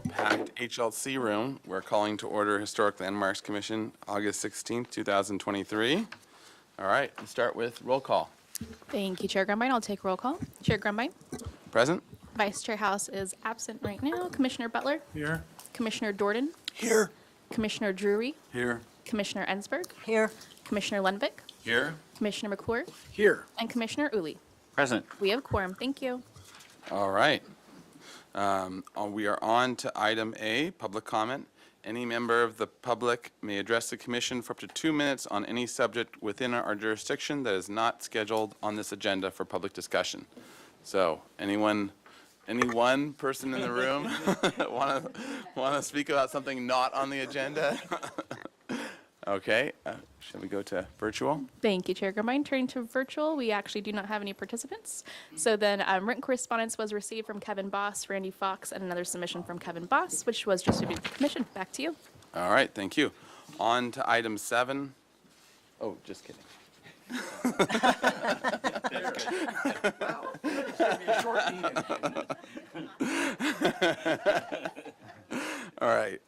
packed HLC room. We're calling to order Historic Landmarks Commission, August 16th, 2023. All right, let's start with roll call. Thank you, Chair Grumbine. I'll take roll call. Chair Grumbine. Present? Vice Chair House is absent right now. Commissioner Butler. Here. Commissioner Dorden. Here. Commissioner Drury. Here. Commissioner Ensberg. Here. Commissioner Lenvik. Here. Commissioner McClure. Here. And Commissioner Uli. Present. We have quorum. Thank you. All right. We are on to item A, public comment. Any member of the public may address the commission for up to 2 minutes on any subject within our jurisdiction that is not scheduled on this agenda for public discussion. So, any one person in the room want to speak about something not on the agenda? Okay, shall we go to virtual? Thank you, Chair Grumbine. Turning to virtual, we actually do not have any participants. So then written correspondence was received from Kevin Boss, Randy Fox, and another submission from Kevin Boss, which was distributed to the commission. Back to you. All right, thank you. On to item 7. Oh, just kidding. All right,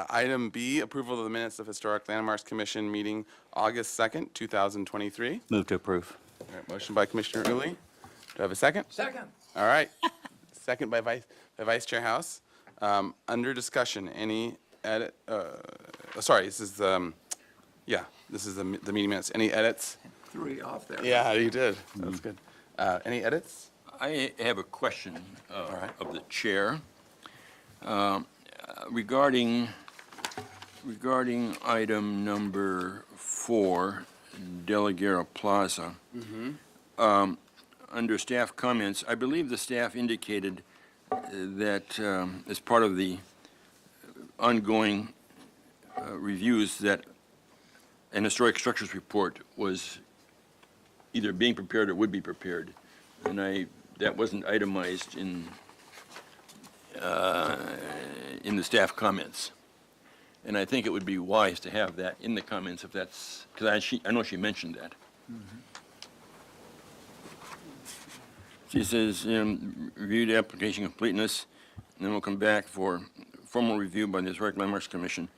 item B, approval of the minutes of Historic Landmarks Commission meeting August 2nd, 2023. Move to approve. All right, motion by Commissioner Uli. Do I have a second? Second. All right, second by Vice Chair House. Under discussion, any edit, sorry, this is the meeting minutes. Any edits? 3 off there. Yeah, you did. That's good. Any edits? I have a question right. of the chair regarding item number 4, De La Guerra Plaza. Under staff comments, I believe the staff indicated that as part of the ongoing reviews that an historic structures report was either being prepared or would be prepared, and that wasn't itemized in the staff comments. And I think it would be wise to have that in the comments if that's, because I know she mentioned that. She says, review the application completeness, and then we'll come back for formal review by the Historic Landmarks Commission.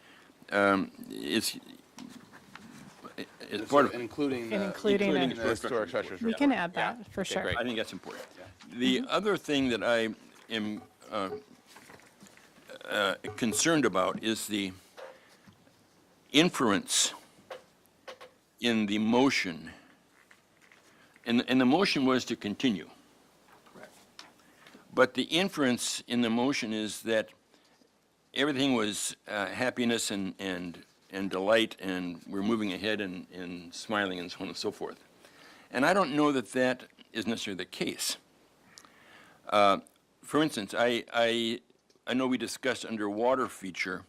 It's part of, Including Including the it. historic structures. We can add that for Okay, sure. great. I think that's important. The other thing that I am concerned about is the inference in the motion. And the motion was to continue. But the inference in the motion is that everything was happiness and delight, and we're moving ahead and smiling and so on and so forth. And I don't know that that is necessarily the case. For instance, I know we discussed under water feature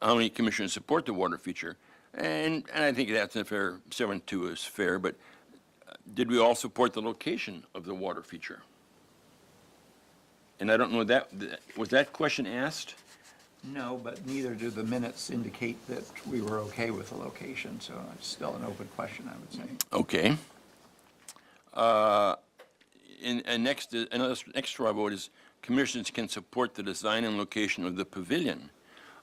how many commissioners support the water feature, and I think that's a fair, 7-2 is fair, but did we all support the location of the water feature? And I don't know was that question asked? No, but neither do the minutes indicate that we were okay with the location, so it's still an open question, I would say. Okay. And next, another extra vote is commissioners can support the design and location of the pavilion.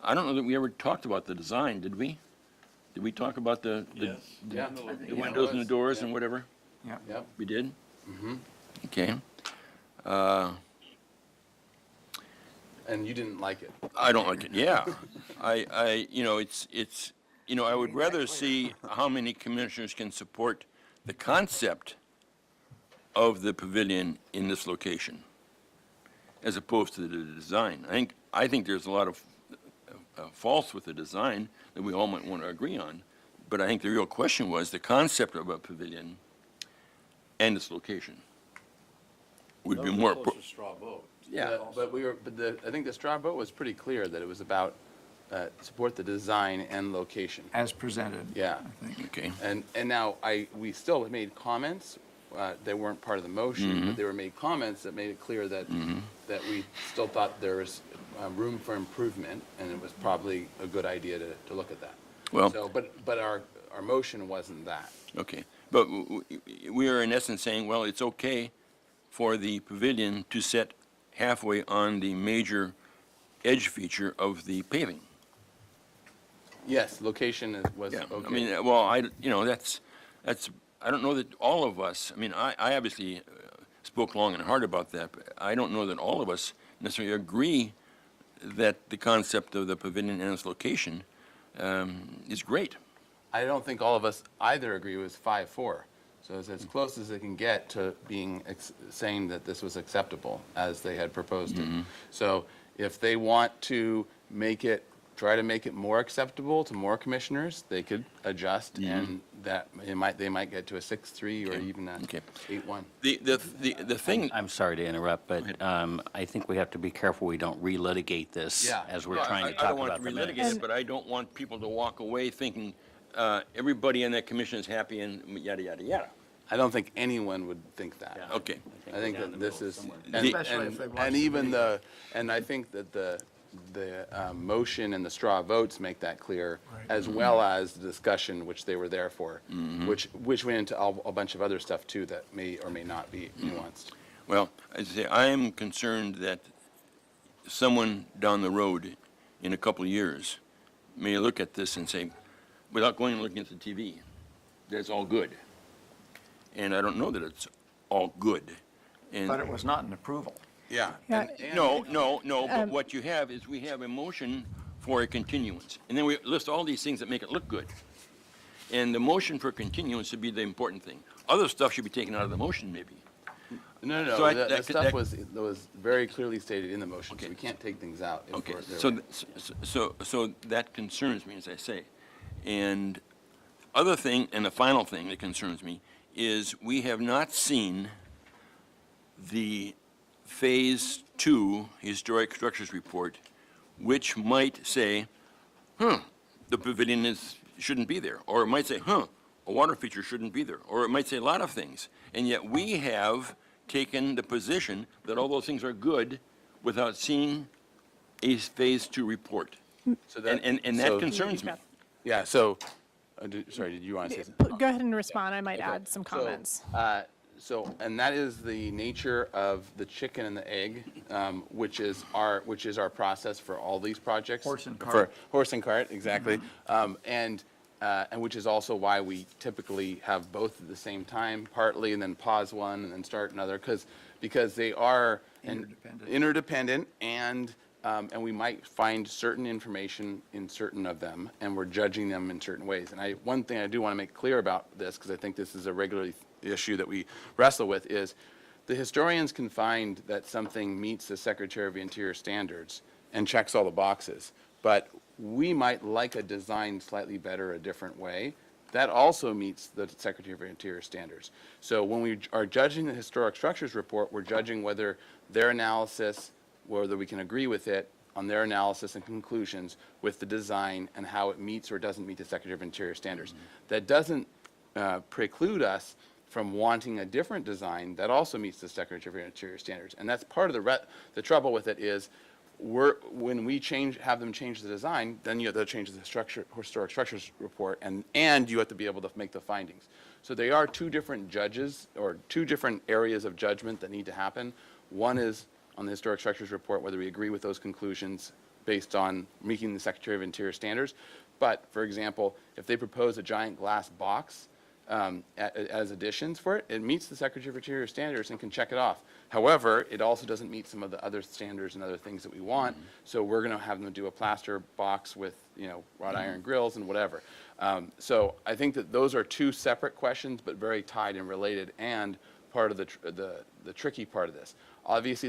I don't know that we ever talked about the design, did we? Did we talk about the Yeah. windows and the doors and whatever? Yeah. Yep. We did? Okay. And you didn't like it. I don't like it, yeah. I would rather see how many commissioners can support the concept of the pavilion in this location as opposed to the design. I think there's a lot of faults with the design that we all might want to agree on, but I think the real question was the concept of a pavilion and its location would be more. straw vote. Yeah. But I think the straw vote was pretty clear that it was about support the design and location. As presented. Yeah. I think. Okay. And now we still made comments. They weren't part of the motion, but they were made comments that made it clear that that we still thought there was room for improvement, and it was probably a good idea to look at that. Well. So, but our motion wasn't that. Okay, but we are in essence saying, well, it's okay for the pavilion to set halfway on the major edge feature of the paving. Yes, location was Yeah, okay. I mean, well, that's, I don't know that all of us, I mean, I obviously spoke long and hard about that, but I don't know that all of us necessarily agree that the concept of the pavilion and its location is great. I don't think all of us either agree with 5-4. So it's as close as it can get to being, saying that this was acceptable as they had proposed it. So if they want to try to make it more acceptable to more commissioners, they could adjust, and that, they might get to a 6-3 or even a Okay. 8-1. The thing, I'm sorry to interrupt, but I think we have to be careful we don't relitigate this Yeah. as we're well, trying to I talk don't want about to the relitigate minutes. it, but I don't want people to walk away thinking everybody in that commission is happy and yada, yada, yada. I don't think anyone would think that. Okay. I think that this is, Especially if they watch and the even video. and I think that the motion and the straw votes make that clear, as well as the discussion, which they were there for, which went into a bunch of other stuff too that may or may not be nuanced. Well, as I say, I am concerned that someone down the road in a couple of years may look at this and say, without going and looking at the TV, that it's all good. And I don't know that it's all good. And But it was not an approval. Yeah. Yeah. No, but what you have is we have a motion for a continuance. And then we list all these things that make it look good. And the motion for continuance should be the important thing. Other stuff should be taken out of the motion, maybe. No, So I- the that- stuff that- was very clearly stated in the motion, so Okay. we can't take things out. if Okay, they're- so that concerns me, as I say. And other thing, and the final thing that concerns me, is we have not seen the Phase 2 Historic Structures Report, which might say, the pavilion shouldn't be there. Or it might say, a water feature shouldn't be there. Or it might say a lot of things. And yet we have taken the position that all those things are good without seeing a Phase 2 report. So that- And that so- concerns me. Yeah, so, sorry, did you want to say something? Go ahead and respond. I might Okay, add some so, comments. And that is the nature of the chicken and the egg, which is our process for all these projects. Horse and For cart. horse and cart, exactly. And which is also why we typically have both at the same time, partly, and then pause one and then start another, because they are interdependent, and we might find certain information in certain of them, and we're judging them in certain ways. And one thing I do want to make clear about this, because I think this is a regular issue that we wrestle with, is the historians can find that something meets the Secretary of the Interior standards and checks all the boxes, but we might like a design slightly better a different way. That also meets the Secretary of the Interior standards. So when we are judging the Historic Structures Report, we're judging whether their analysis, whether we can agree with it on their analysis and conclusions with the design and how it meets or doesn't meet the Secretary of Interior standards. That doesn't preclude us from wanting a different design that also meets the Secretary of Interior standards. And that's part of the trouble with it is when we have them change the design, then you have to change the Historic Structures Report, and you have to be able to make the findings. So they are two different judges, or two different areas of judgment that need to happen. One is on the Historic Structures Report, whether we agree with those conclusions based on meeting the Secretary of Interior standards. But, for example, if they propose a giant glass box as additions for it, it meets the Secretary of Interior standards and can check it off. However, it also doesn't meet some of the other standards and other things that we want, so we're going to have them do a plaster box with, wrought iron grills and whatever. So I think that those are two separate questions, but very tied and related, and part of the tricky part of this. Obviously,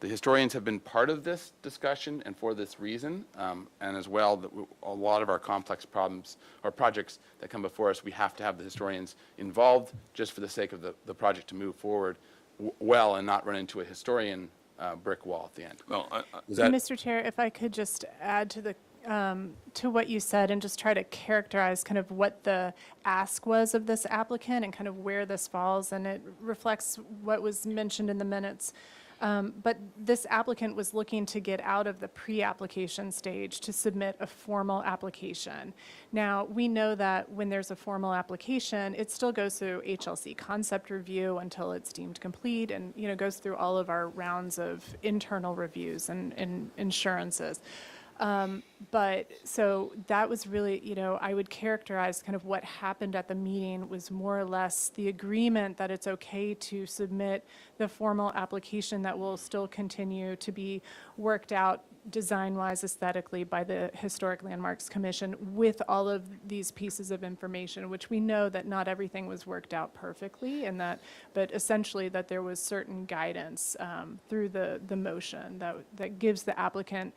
the historians have been part of this discussion, and for this reason, and as well, a lot of our complex problems or projects that come before us, we have to have the historians involved just for the sake of the project to move forward well and not run into a historian brick wall at the end. Well, Is that, Mr. Chair, if I could just add to what you said and just try to characterize kind of what the ask was of this applicant and kind of where this falls, and it reflects what was mentioned in the minutes. But this applicant was looking to get out of the pre-application stage to submit a formal application. Now, we know that when there's a formal application, it still goes through HLC concept review until it's deemed complete and, goes through all of our rounds of internal reviews and insurances. But so that was really, I would characterize kind of what happened at the meeting was more or less the agreement that it's okay to submit the formal application that will still continue to be worked out design-wise, aesthetically by the Historic Landmarks Commission with all of these pieces of information, which we know that not everything was worked out perfectly and that, but essentially that there was certain guidance through the motion that gives the applicant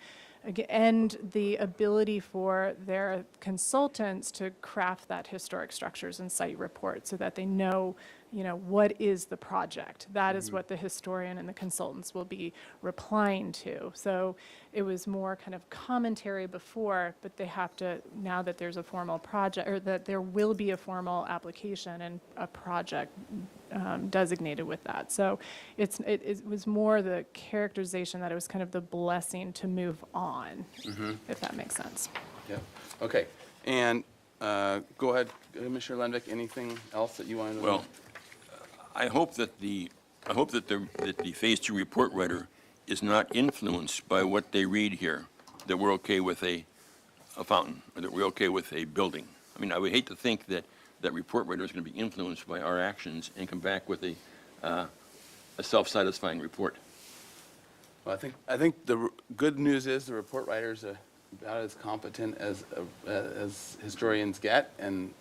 and the ability for their consultants to craft that historic structures and site report so that they know, what is the project. That is what the historian and the consultants will be replying to. So it was more kind of commentary before, but they have to, now that there's a formal project, or that there will be a formal application and a project designated with that. So it was more the characterization that it was kind of the blessing to move on, if that makes sense. Yeah, okay. And go ahead, Commissioner Lenvick, anything else that you wanted to? Well, I hope that the Phase 2 report writer is not influenced by what they read here, that we're okay with a fountain, or that we're okay with a building. I mean, I would hate to think that that report writer is going to be influenced by our actions and come back with a self-satisfying report. Well, I think the good news is the report writer's about as competent as historians get, and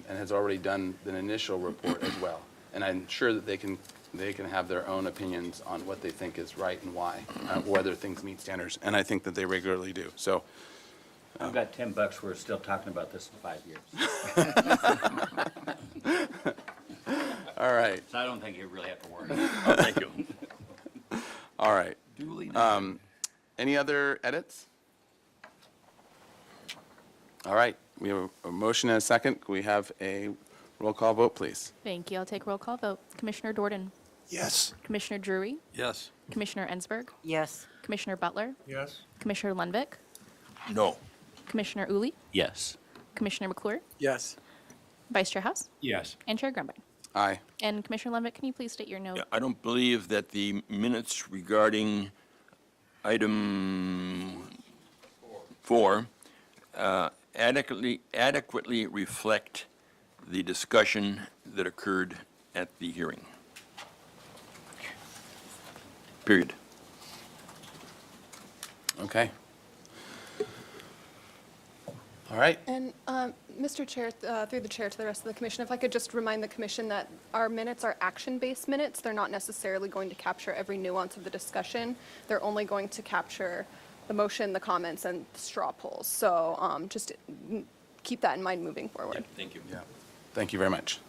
has already done an initial report as well. And I'm sure that they can have their own opinions on what they think is right and why, whether things meet standards. And I think that they regularly do. So, I've got $10, we're still talking about this in 5 years. all right, So I don't think you really have to worry. Oh, thank you. all right. Duly noted. Any other edits? All right, we have a motion and a second. Can we have a roll call vote, please? Thank you. I'll take roll call vote. Commissioner Dorden, Yes. Commissioner Drury, Yes. Commissioner Ensberg, Yes. Commissioner Butler, Yes. Commissioner Lundvik, No. Commissioner Uli, Yes. Commissioner McClure, Yes. Vice Chair House, Yes. and Chair Grunbein. Aye. And Commissioner Lundvik, can you please state your no? I don't believe that the minutes regarding item 4 adequately reflect the discussion that occurred at the hearing. Period. Okay. All right. And Mr. Chair, through the chair to the rest of the commission, if I could just remind the commission that our minutes are action-based minutes. They're not necessarily going to capture every nuance of the discussion. They're only going to capture the motion, the comments, and straw polls. So just keep that in mind moving forward. Thank you. Yeah, thank you very much.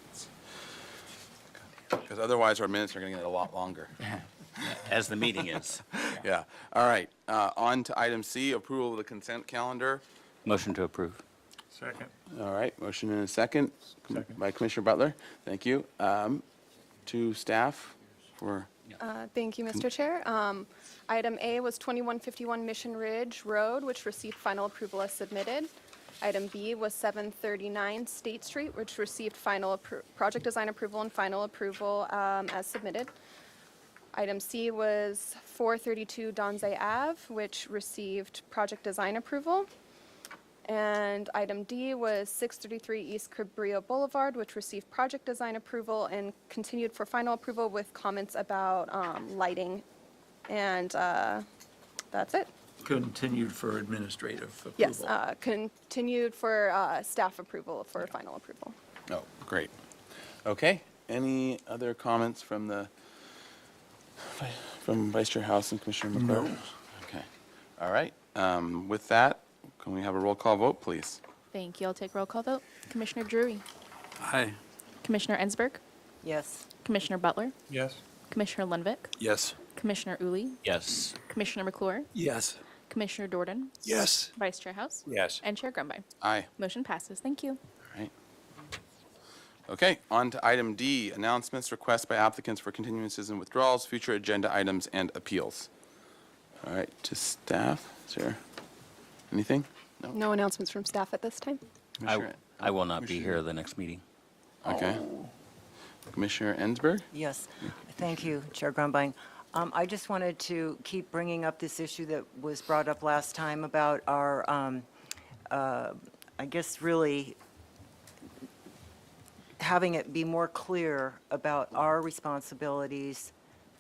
Because otherwise, our minutes are going to get a lot longer. As the meeting is. Yeah. All right, on to item C, approval of the consent calendar. Motion to approve. Second. All right, motion and a second by Commissioner Butler. Thank you. To staff for, Thank you, Mr. Chair. Item A was 2151 Mission Ridge Road, which received final approval as submitted. Item B was 739 State Street, which received final project design approval and final approval as submitted. Item C was 432 Donze Ave, which received project design approval. And item D was 633 East Cabrillo Boulevard, which received project design approval and continued for final approval with comments about lighting. And that's it. Continued for administrative approval. Yes, continued for staff approval for final approval. oh, great. Okay, any other comments from Vice Chair House and Commissioner McClure? No. Okay, all right. With that, can we have a roll call vote, please? Thank you. I'll take roll call vote. Commissioner Drury, Aye. Commissioner Ensberg, Yes. Commissioner Butler, Yes. Commissioner Lundvik, Yes. Commissioner Uli, Yes. Commissioner McClure, Yes. Commissioner Dorden, Yes. Vice Chair House, Yes. and Chair Grunbein. Aye. Motion passes. Thank you. All right. Okay, on to item D, announcements, requests by applicants for continuances and withdrawals, future agenda items, and appeals. All right, to staff, is there anything? No? No announcements from staff at this time. Commissioner- I will not be here the next meeting. Okay. Commissioner Ensberg? Yes, thank you, Chair Grumbine. I just wanted to keep bringing up this issue that was brought up last time about our, I guess, really having it be more clear about our responsibilities,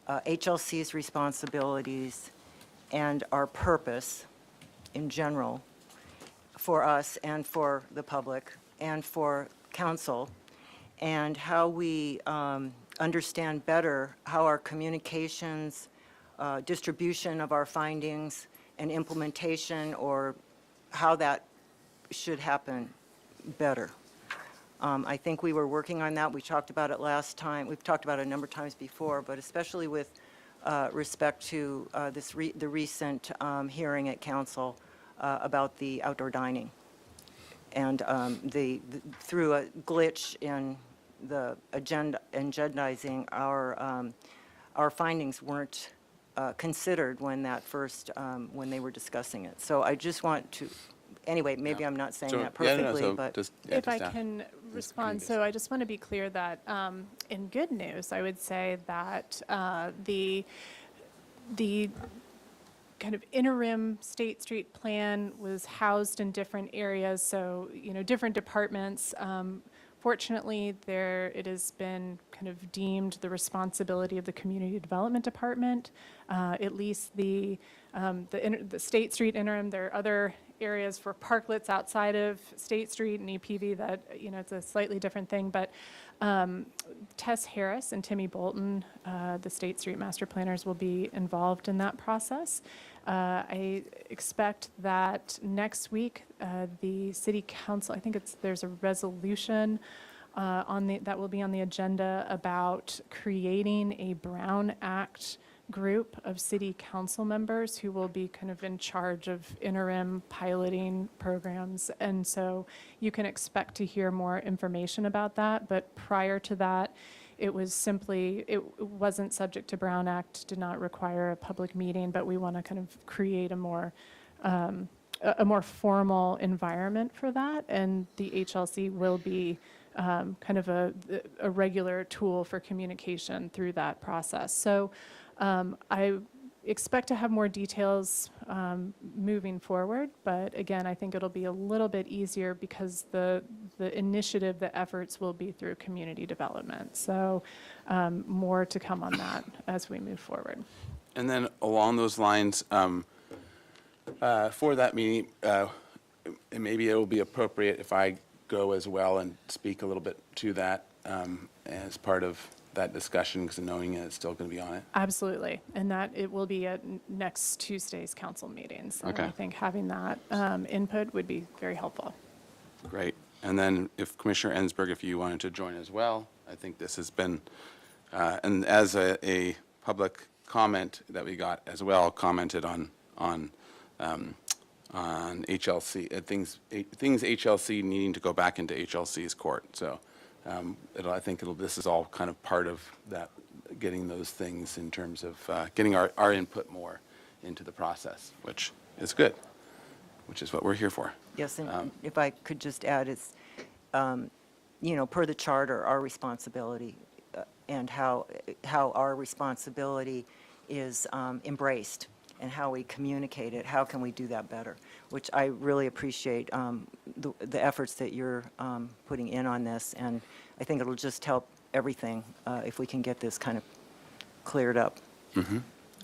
HLC's responsibilities, and our purpose in general for us and for the public and for council, and how we understand better how our communications, distribution of our findings, and implementation, or how that should happen better. I think we were working on that. We talked about it last time. We've talked about it a number of times before, but especially with respect to the recent hearing at council about the outdoor dining. And through a glitch in the agendizing, our findings weren't considered when when they were discussing it. So I just want to, anyway, maybe I'm not saying So, that yeah, no, perfectly, so but. just- yeah, If to I staff. can respond, so I just want to be clear that in good news, I would say that the kind of interim State Street plan was housed in different areas, so, different departments. Fortunately, it has been kind of deemed the responsibility of the Community Development Department, at least the State Street interim. There are other areas for parklets outside of State Street and EPV that, it's a slightly different thing, but Tess Harris and Timmy Bolton, the State Street master planners, will be involved in that process. I expect that next week, the city council, I think there's a resolution that will be on the agenda about creating a Brown Act group of city council members who will be kind of in charge of interim piloting programs. And so you can expect to hear more information about that. But prior to that, it wasn't subject to Brown Act, did not require a public meeting, but we want to kind of create a more formal environment for that. And the HLC will be kind of a regular tool for communication through that process. So I expect to have more details moving forward, but again, I think it'll be a little bit easier because the initiative, the efforts will be through community development. So more to come on that as we move forward. And then along those lines, for that meeting, maybe it will be appropriate if I go as well and speak a little bit to that as part of that discussion, because knowing it's still going to be on it. Absolutely, and that it will be at next Tuesday's council meeting. So Okay. I think having that input would be very helpful. Great. And then if Commissioner Ensberg, if you wanted to join as well, I think this has been, and as a public comment that we got as well, commented on HLC, things HLC needing to go back into HLC's court. So I think this is all kind of part of that, getting those things in terms of getting our input more into the process, which is good, which is what we're here for. Yes, and if I could just add, it's, per the charter, our responsibility and how our responsibility is embraced and how we communicate it, how can we do that better? Which I really appreciate the efforts that you're putting in on this, and I think it'll just help everything if we can get this kind of cleared up.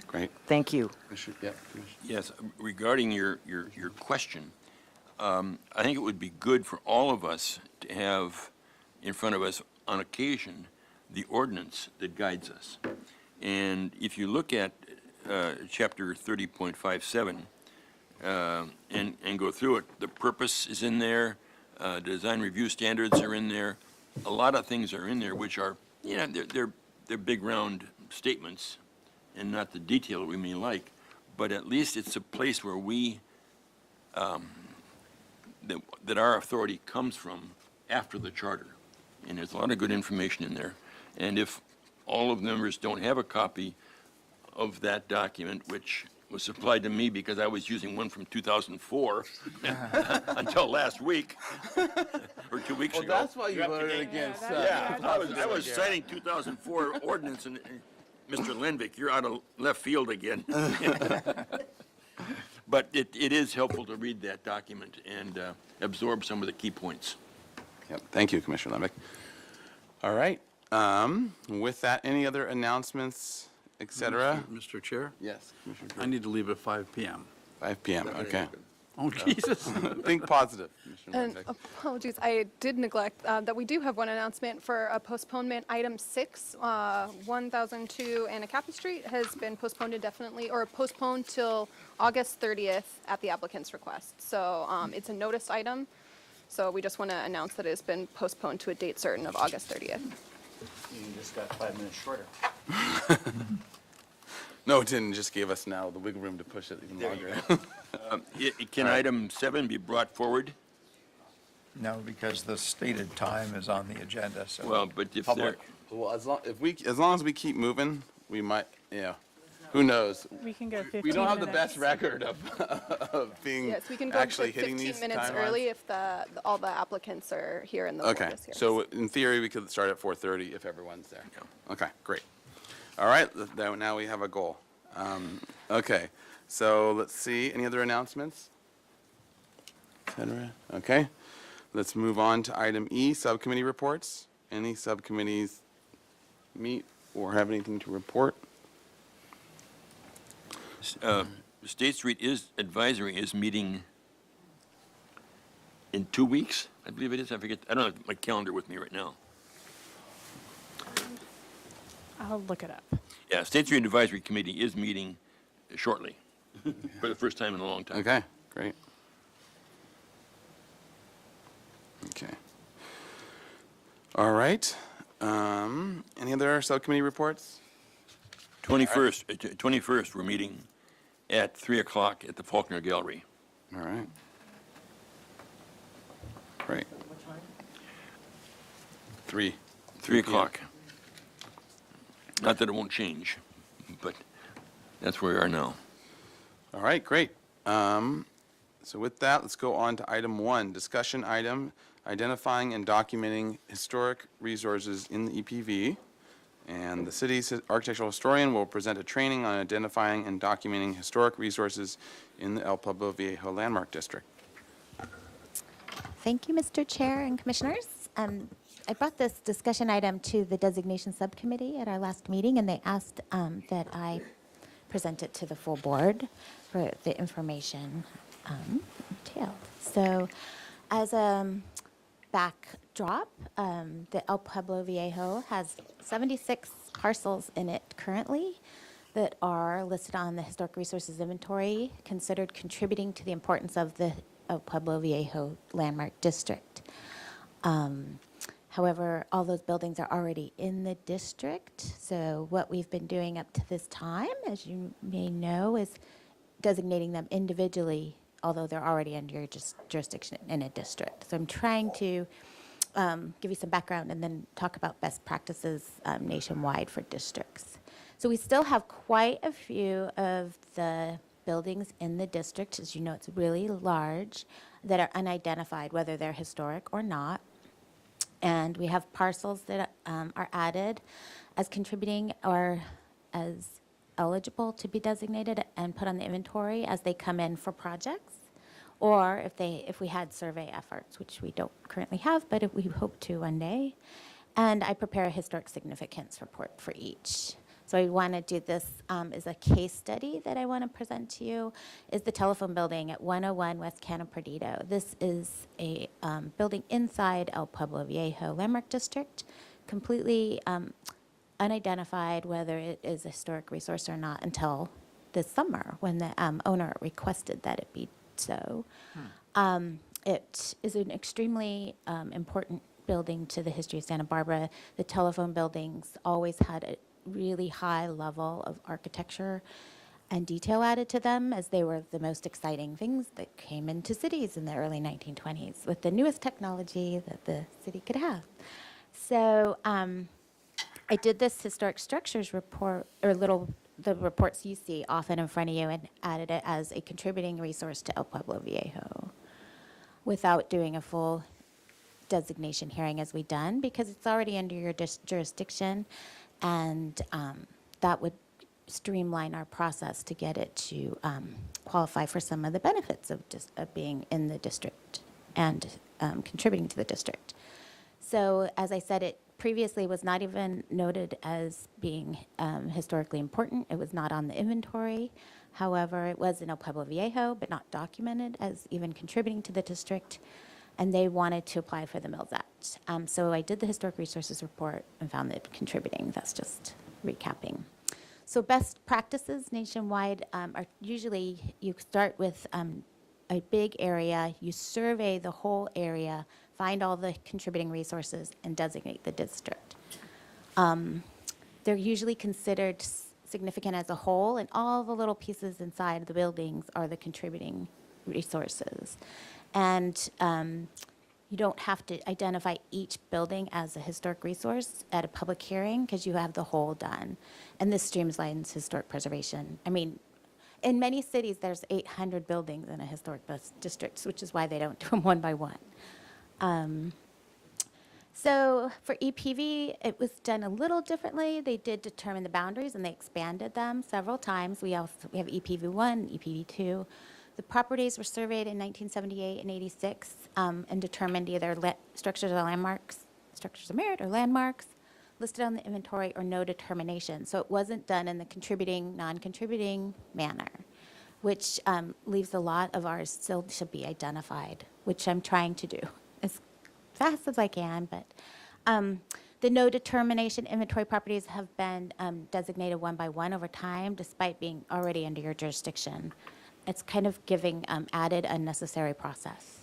Great. Thank you. Commissioner- yeah, Commissioner. Yes, regarding your question, I think it would be good for all of us to have in front of us on occasion the ordinance that guides us. And if you look at Chapter 30.57 and go through it, the purpose is in there, design review standards are in there, a lot of things are in there which are, they're big round statements and not the detail we may like, but at least it's a place where we, that our authority comes from after the charter. and there's a lot of good information in there. And if all of the members don't have a copy of that document, which was supplied to me because I was using one from 2004 until last week, or 2 weeks ago. why you voted against. Yeah, I was citing 2004 ordinance, and Mr. Lenvik, you're out of left field again. But it is helpful to read that document and absorb some of the key points. Yep, thank you, Commissioner Lembeck. All right, with that, any other announcements, et cetera? Mr. Chair, Yes, Commissioner I need to leave at 5 PM. 5 PM, okay. Oh, Jesus. Think positive, Commissioner And Lembeck. apologies, I did neglect that we do have one announcement for a postponement. Item 6, 1002 Anacapa Street has been postponed indefinitely, or postponed till August 30th at the applicant's request. So it's a notice item, so we just want to announce that it's been postponed to a date certain of August 30th. You just got 5 minutes shorter. No, it didn't, just gave us now the wiggle room to push it even longer. Can item 7 be brought forward? No, because the stated time is on the agenda, so. Well, but if there, Public. Well, as long as we keep moving, we might, yeah, who knows? We can go 15 We don't have the minutes. best record of being, Yes, we can go actually to hitting 15 these minutes timelines. early if all the applicants are here and the board Okay, is here. so in theory, we could start at 4:30 if everyone's there. Okay, great. All right, now we have a goal. Okay, so let's see, any other announcements? Et cetera? Okay, let's move on to item E, subcommittee reports. Any subcommittees meet or have anything to report? State Street Advisory is meeting in 2 weeks, I believe it is. I forget, I don't have my calendar with me right now. I'll look it up. Yeah, State Street Advisory Committee is meeting shortly, for the first time in a long time. Okay, great. Okay. All right, any other subcommittee reports? 21st, we're meeting at 3 o'clock at the Faulkner Gallery. All right. Great. 3. 3 o'clock. Not that it won't change, but that's where we are now. All right, great. So with that, let's go on to item 1, discussion item, identifying and documenting historic resources in the EPV. And the city's architectural historian will present a training on identifying and documenting historic resources in the El Pueblo Viejo Landmark District. Thank you, Mr. Chair and Commissioners. I brought this discussion item to the designation subcommittee at our last meeting, and they asked that I present it to the full board for the information detailed. So as a backdrop, the El Pueblo Viejo has 76 parcels in it currently that are listed on the Historic Resources Inventory, considered contributing to the importance of the El Pueblo Viejo Landmark District. However, all those buildings are already in the district, so what we've been doing up to this time, as you may know, is designating them individually, although they're already under your jurisdiction in a district. So I'm trying to give you some background and then talk about best practices nationwide for districts. So we still have quite a few of the buildings in the district, as you know, it's really large, that are unidentified, whether they're historic or not. And we have parcels that are added as contributing or as eligible to be designated and put on the inventory as they come in for projects, or if we had survey efforts, which we don't currently have, but if we hope to one day. And I prepare a historic significance report for each. So I want to do this as a case study that I want to present to you, is the telephone building at 101 West Cannon Perdido. This is a building inside El Pueblo Viejo Landmark District, completely unidentified whether it is a historic resource or not until this summer when the owner requested that it be so. It is an extremely important building to the history of Santa Barbara. The telephone buildings always had a really high level of architecture and detail added to them, as they were the most exciting things that came into cities in the early 1920s with the newest technology that the city could have. So I did this historic structures report, or the reports you see often in front of you, and added it as a contributing resource to El Pueblo Viejo without doing a full designation hearing as we done, because it's already under your jurisdiction, and that would streamline our process to get it to qualify for some of the benefits of being in the district and contributing to the district. So as I said, it previously was not even noted as being historically important. It was not on the inventory. However, it was in El Pueblo Viejo, but not documented as even contributing to the district. And they wanted to apply for the Mills Act. So I did the Historic Resources Report and found it contributing. That's just recapping. So best practices nationwide are usually you start with a big area, you survey the whole area, find all the contributing resources, and designate the district. They're usually considered significant as a whole, and all the little pieces inside the buildings are the contributing resources. And you don't have to identify each building as a historic resource at a public hearing because you have the whole done. And this streamlines historic preservation. I mean, in many cities, there's 800 buildings in a historic district, which is why they don't do them one by one. So for EPV, it was done a little differently. They did determine the boundaries, and they expanded them several times. We have EPV1 and EPV2. The properties were surveyed in 1978 and 86 and determined either structures or landmarks, structures of merit or landmarks, listed on the inventory or no determination. So it wasn't done in the contributing, non-contributing manner, which leaves a lot of ours still should be identified, which I'm trying to do as fast as I can. But the no determination inventory properties have been designated one by one over time, despite being already under your jurisdiction. It's kind of giving added unnecessary process.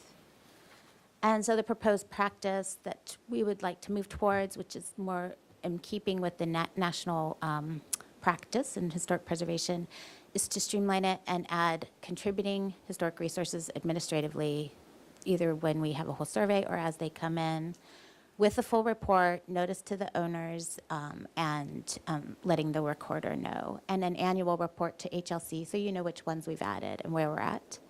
And so the proposed practice that we would like to move towards, which is more in keeping with the national practice in historic preservation, is to streamline it and add contributing historic resources administratively, either when we have a whole survey or as they come in, with a full report, notice to the owners, and letting the recorder know, and an annual report to HLC so you know which ones we've added and where we're at.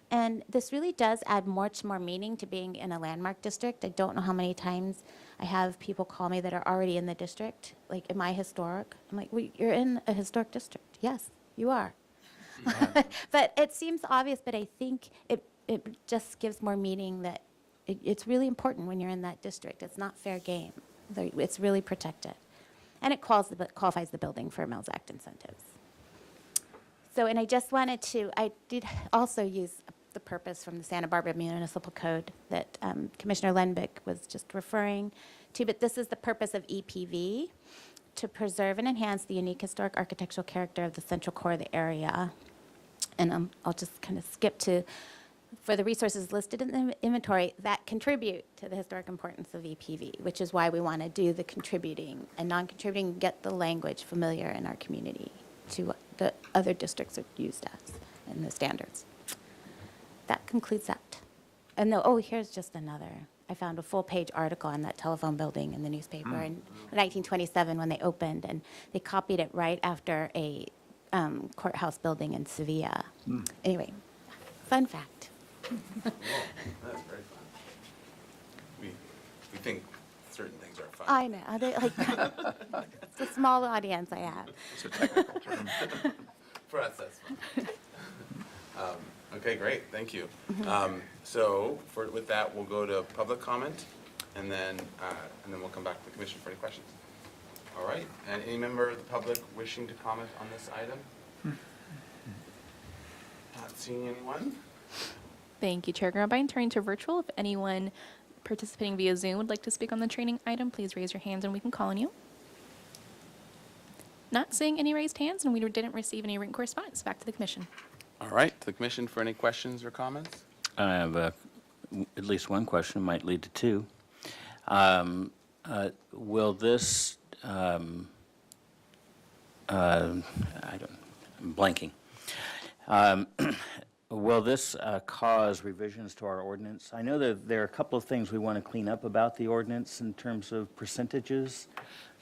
And this really does add much more meaning to being in a landmark district. I don't know how many times I have people call me that are already in the district, like, am I historic? I'm like, well, you're in a historic district. Yes, you are. But it seems obvious, but I think it just gives more meaning that it's really important when you're in that district. It's not fair game. It's really protected. And it qualifies the building for Mills Act incentives. So, and I just wanted to, I did also use the purpose from the Santa Barbara Municipal Code that Commissioner Lenbeck was just referring to, but this is the purpose of EPV, to preserve and enhance the unique historic architectural character of the central core of the area. And I'll just kind of skip to, for the resources listed in the inventory that contribute to the historic importance of EPV, which is why we want to do the contributing and non-contributing, get the language familiar in our community to what the other districts are used as in the standards. That concludes that. And here's just another. I found a full-page article on that telephone building in the newspaper in 1927 when they opened, and they copied it right after a courthouse building in Sevilla. Anyway, fun fact. That's very fun. We think certain things are fun. I know. It's a small audience I have. It's a technical term. For us, that's fun. Okay, great, thank you. So with that, we'll go to public comment, and then we'll come back to the commission for any questions. All right, and any member of the public wishing to comment on this item? Not seeing anyone? Thank you, Chair Grabine. Turning to virtual, if anyone participating via Zoom would like to speak on the training item, please raise your hands and we can call on you. Not seeing any raised hands, and we didn't receive any written correspondence. Back to the commission. All right, to the commission for any questions or comments? I have at least one question, might lead to two. Will this, I'm blanking. Will this cause revisions to our ordinance? I know that there are a couple of things we want to clean up about the ordinance in terms of percentages,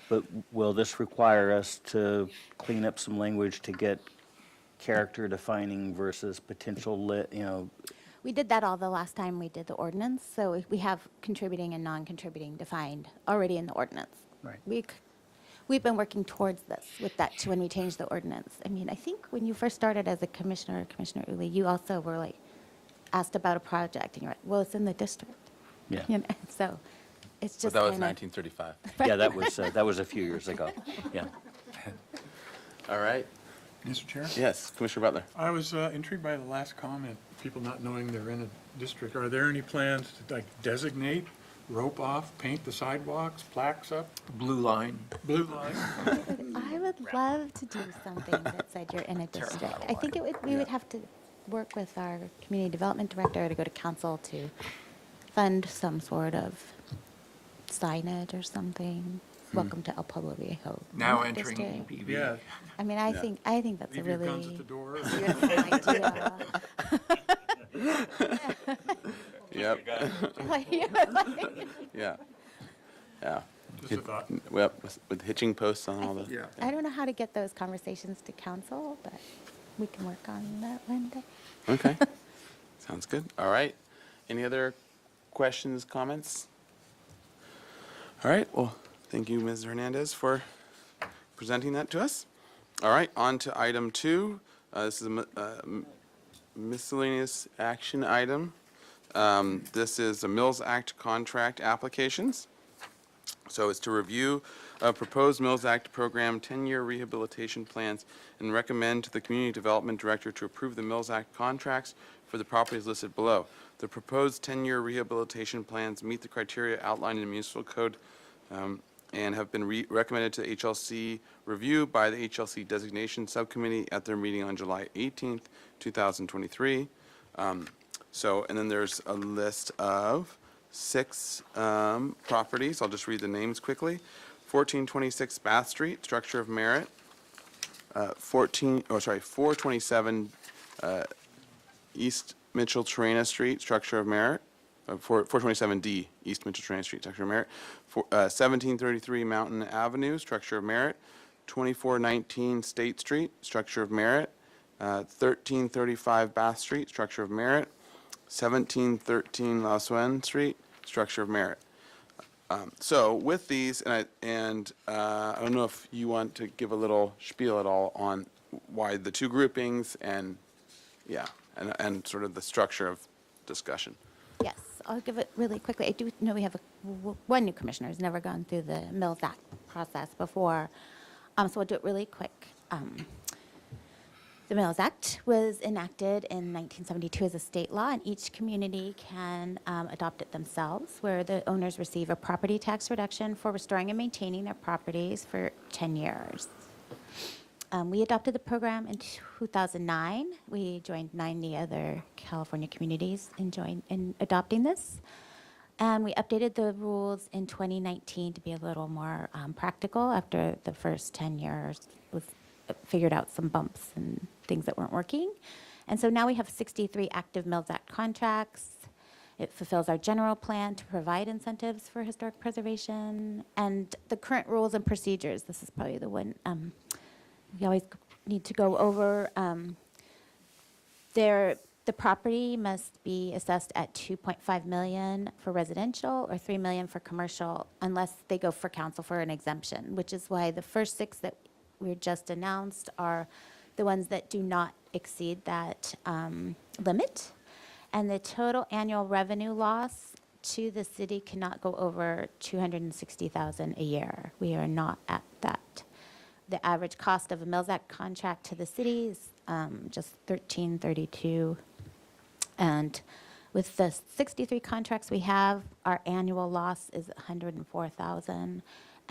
but will this require us to clean up some language to get character defining versus potential We did that all the last time we did the ordinance, so we have contributing and non-contributing defined already in the ordinance. Right. We've been working towards this with that when we changed the ordinance. I mean, I think when you first started as a commissioner, Commissioner Uli, you also were like asked about a project and you're like, well, it's in the district. Yeah. You know, so it's But just that was kinda- 1935. Yeah, that was a few years ago. Yeah. All right. Mr. Chair? Yes, Commissioner Butler. I was intrigued by the last comment, people not knowing they're in a district. Are there any plans to like designate, rope off, paint the sidewalks, plaques up, Blue line. blue line? I would love to do something that said you're in a district. I think we would have to work with our community development director to go to council to fund some sort of signage or something. Welcome to El Pueblo Viejo. Now Not entering district. EPV. Yeah, I mean, I think that's a leave your really guns at the door. beautiful idea. Yep. Yeah. Yeah. Just a thought. Well, with hitching posts on all the. Yeah. I don't know how to get those conversations to council, but we can work on that one day. Okay. Sounds good. All right. Any other questions, comments? All right. Well, thank you, Ms. Hernandez, for presenting that to us. All right. On to item 2. This is a miscellaneous action item. This is the Mills Act contract applications. So it's to review proposed Mills Act program 10-year rehabilitation plans and recommend to the Community Development Director to approve the Mills Act contracts for the properties listed below. The proposed 10-year rehabilitation plans meet the criteria outlined in the municipal code and have been recommended to HLC review by the HLC designation subcommittee at their meeting on July 18th, 2023. And then there's a list of 6 properties. I'll just read the names quickly. 1426 Bath Street, structure of merit. 427 East Mitchell Terrena Street, structure of merit. 427D East Mitchell Terrena Street, structure of merit. 1733 Mountain Avenue, structure of merit. 2419 State Street, structure of merit. 1335 Bath Street, structure of merit. 1713 La Suen Street, structure of merit. So with these, and I don't know if you want to give a little spiel at all on why the 2 groupings and, yeah, and sort of the structure of discussion. Yes, I'll give it really quickly. I do know we have one new commissioner who's never gone through the Mills Act process before, so I'll do it really quick. The Mills Act was enacted in 1972 as a state law, and each community can adopt it themselves, where the owners receive a property tax reduction for restoring and maintaining their properties for 10 years. We adopted the program in 2009. We joined 90 other California communities in adopting this. And we updated the rules in 2019 to be a little more practical after the first 10 years was figured out some bumps and things that weren't working. And so now we have 63 active Mills Act contracts. It fulfills our general plan to provide incentives for historic preservation. And the current rules and procedures, this is probably the one we always need to go over. The property must be assessed at $2.5 million for residential or $3 million for commercial, unless they go for council for an exemption, which is why the first 6 that we just announced are the ones that do not exceed that limit. And the total annual revenue loss to the city cannot go over $260,000 a year. We are not at that. The average cost of a Mills Act contract to the city is just $13.32. And with the 63 contracts we have, our annual loss is $104,000.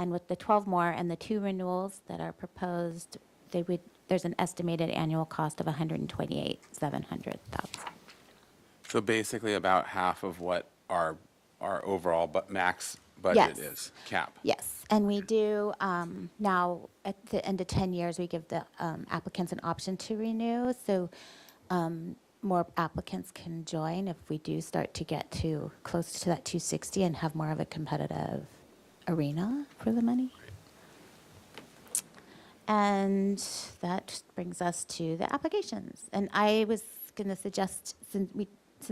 And with the 12 more and the 2 renewals that are proposed, there's an estimated annual cost of $128,700. So basically about half of what our overall max budget Yes. is, cap. Yes, and we do, now, at the end of 10 years, we give the applicants an option to renew. So more applicants can join if we do start to get to close to that 260 and have more of a competitive arena for the money. And that brings us to the applications. And I was going to suggest, since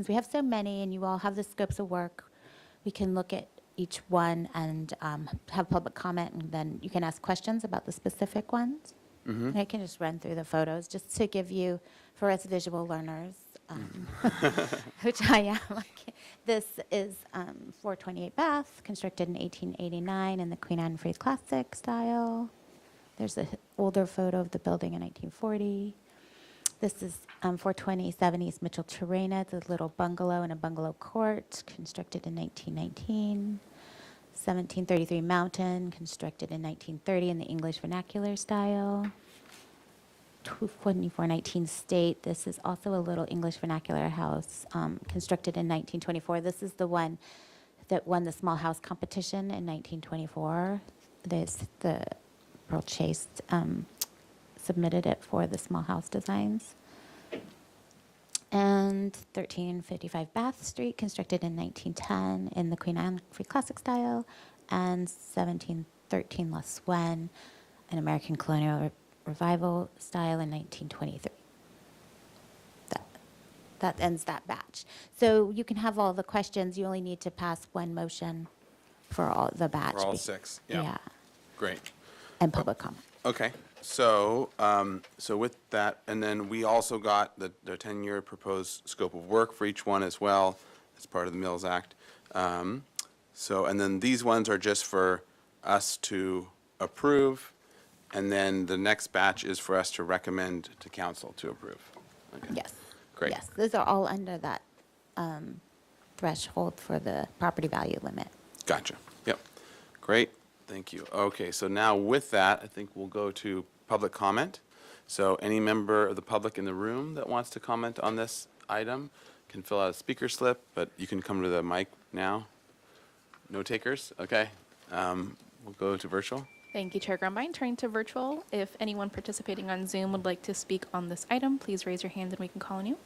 we have so many and you all have the scopes of work, we can look at each one and have public comment, and then you can ask questions about the specific ones. And I can just run through the photos just to give you, for us visual learners, which I am. This is 428 Bath, constructed in 1889 in the Queen Anne Free Classic style. There's an older photo of the building in 1940. This is 427 East Mitchell Terrena. It's a little bungalow and a bungalow court, constructed in 1919. 1733 Mountain, constructed in 1930 in the English vernacular style. 2419 State, this is also a little English vernacular house, constructed in 1924. This is the one that won the small house competition in 1924. The Pearl Chase submitted it for the small house designs. And 1355 Bath Street, constructed in 1910 in the Queen Anne Free Classic style, and 1713 La Swen, an American colonial revival style in 1923. That ends that batch. So you can have all the questions. You only need to pass one motion for all the batch. For all 6, yeah. Yeah, Great. and public comment. Okay, so, so with that, and then we also got the 10-year proposed scope of work for each one as well, as part of the Mills Act. So, and then these ones are just for us to approve, and then the next batch is for us to recommend to council to approve. Okay. Yes. Great. Yes, those are all under that threshold for the property value limit. Gotcha. Yep. Great. Thank you. Okay, so now with that, I think we'll go to public comment. So any member of the public in the room that wants to comment on this item can fill out a speaker slip, but you can come to the mic now. No takers? Okay. We'll go to virtual. Thank you, Chair Grumbine. Turning to virtual, if anyone participating on Zoom would like to speak on this item, please raise your hand and we can call on you.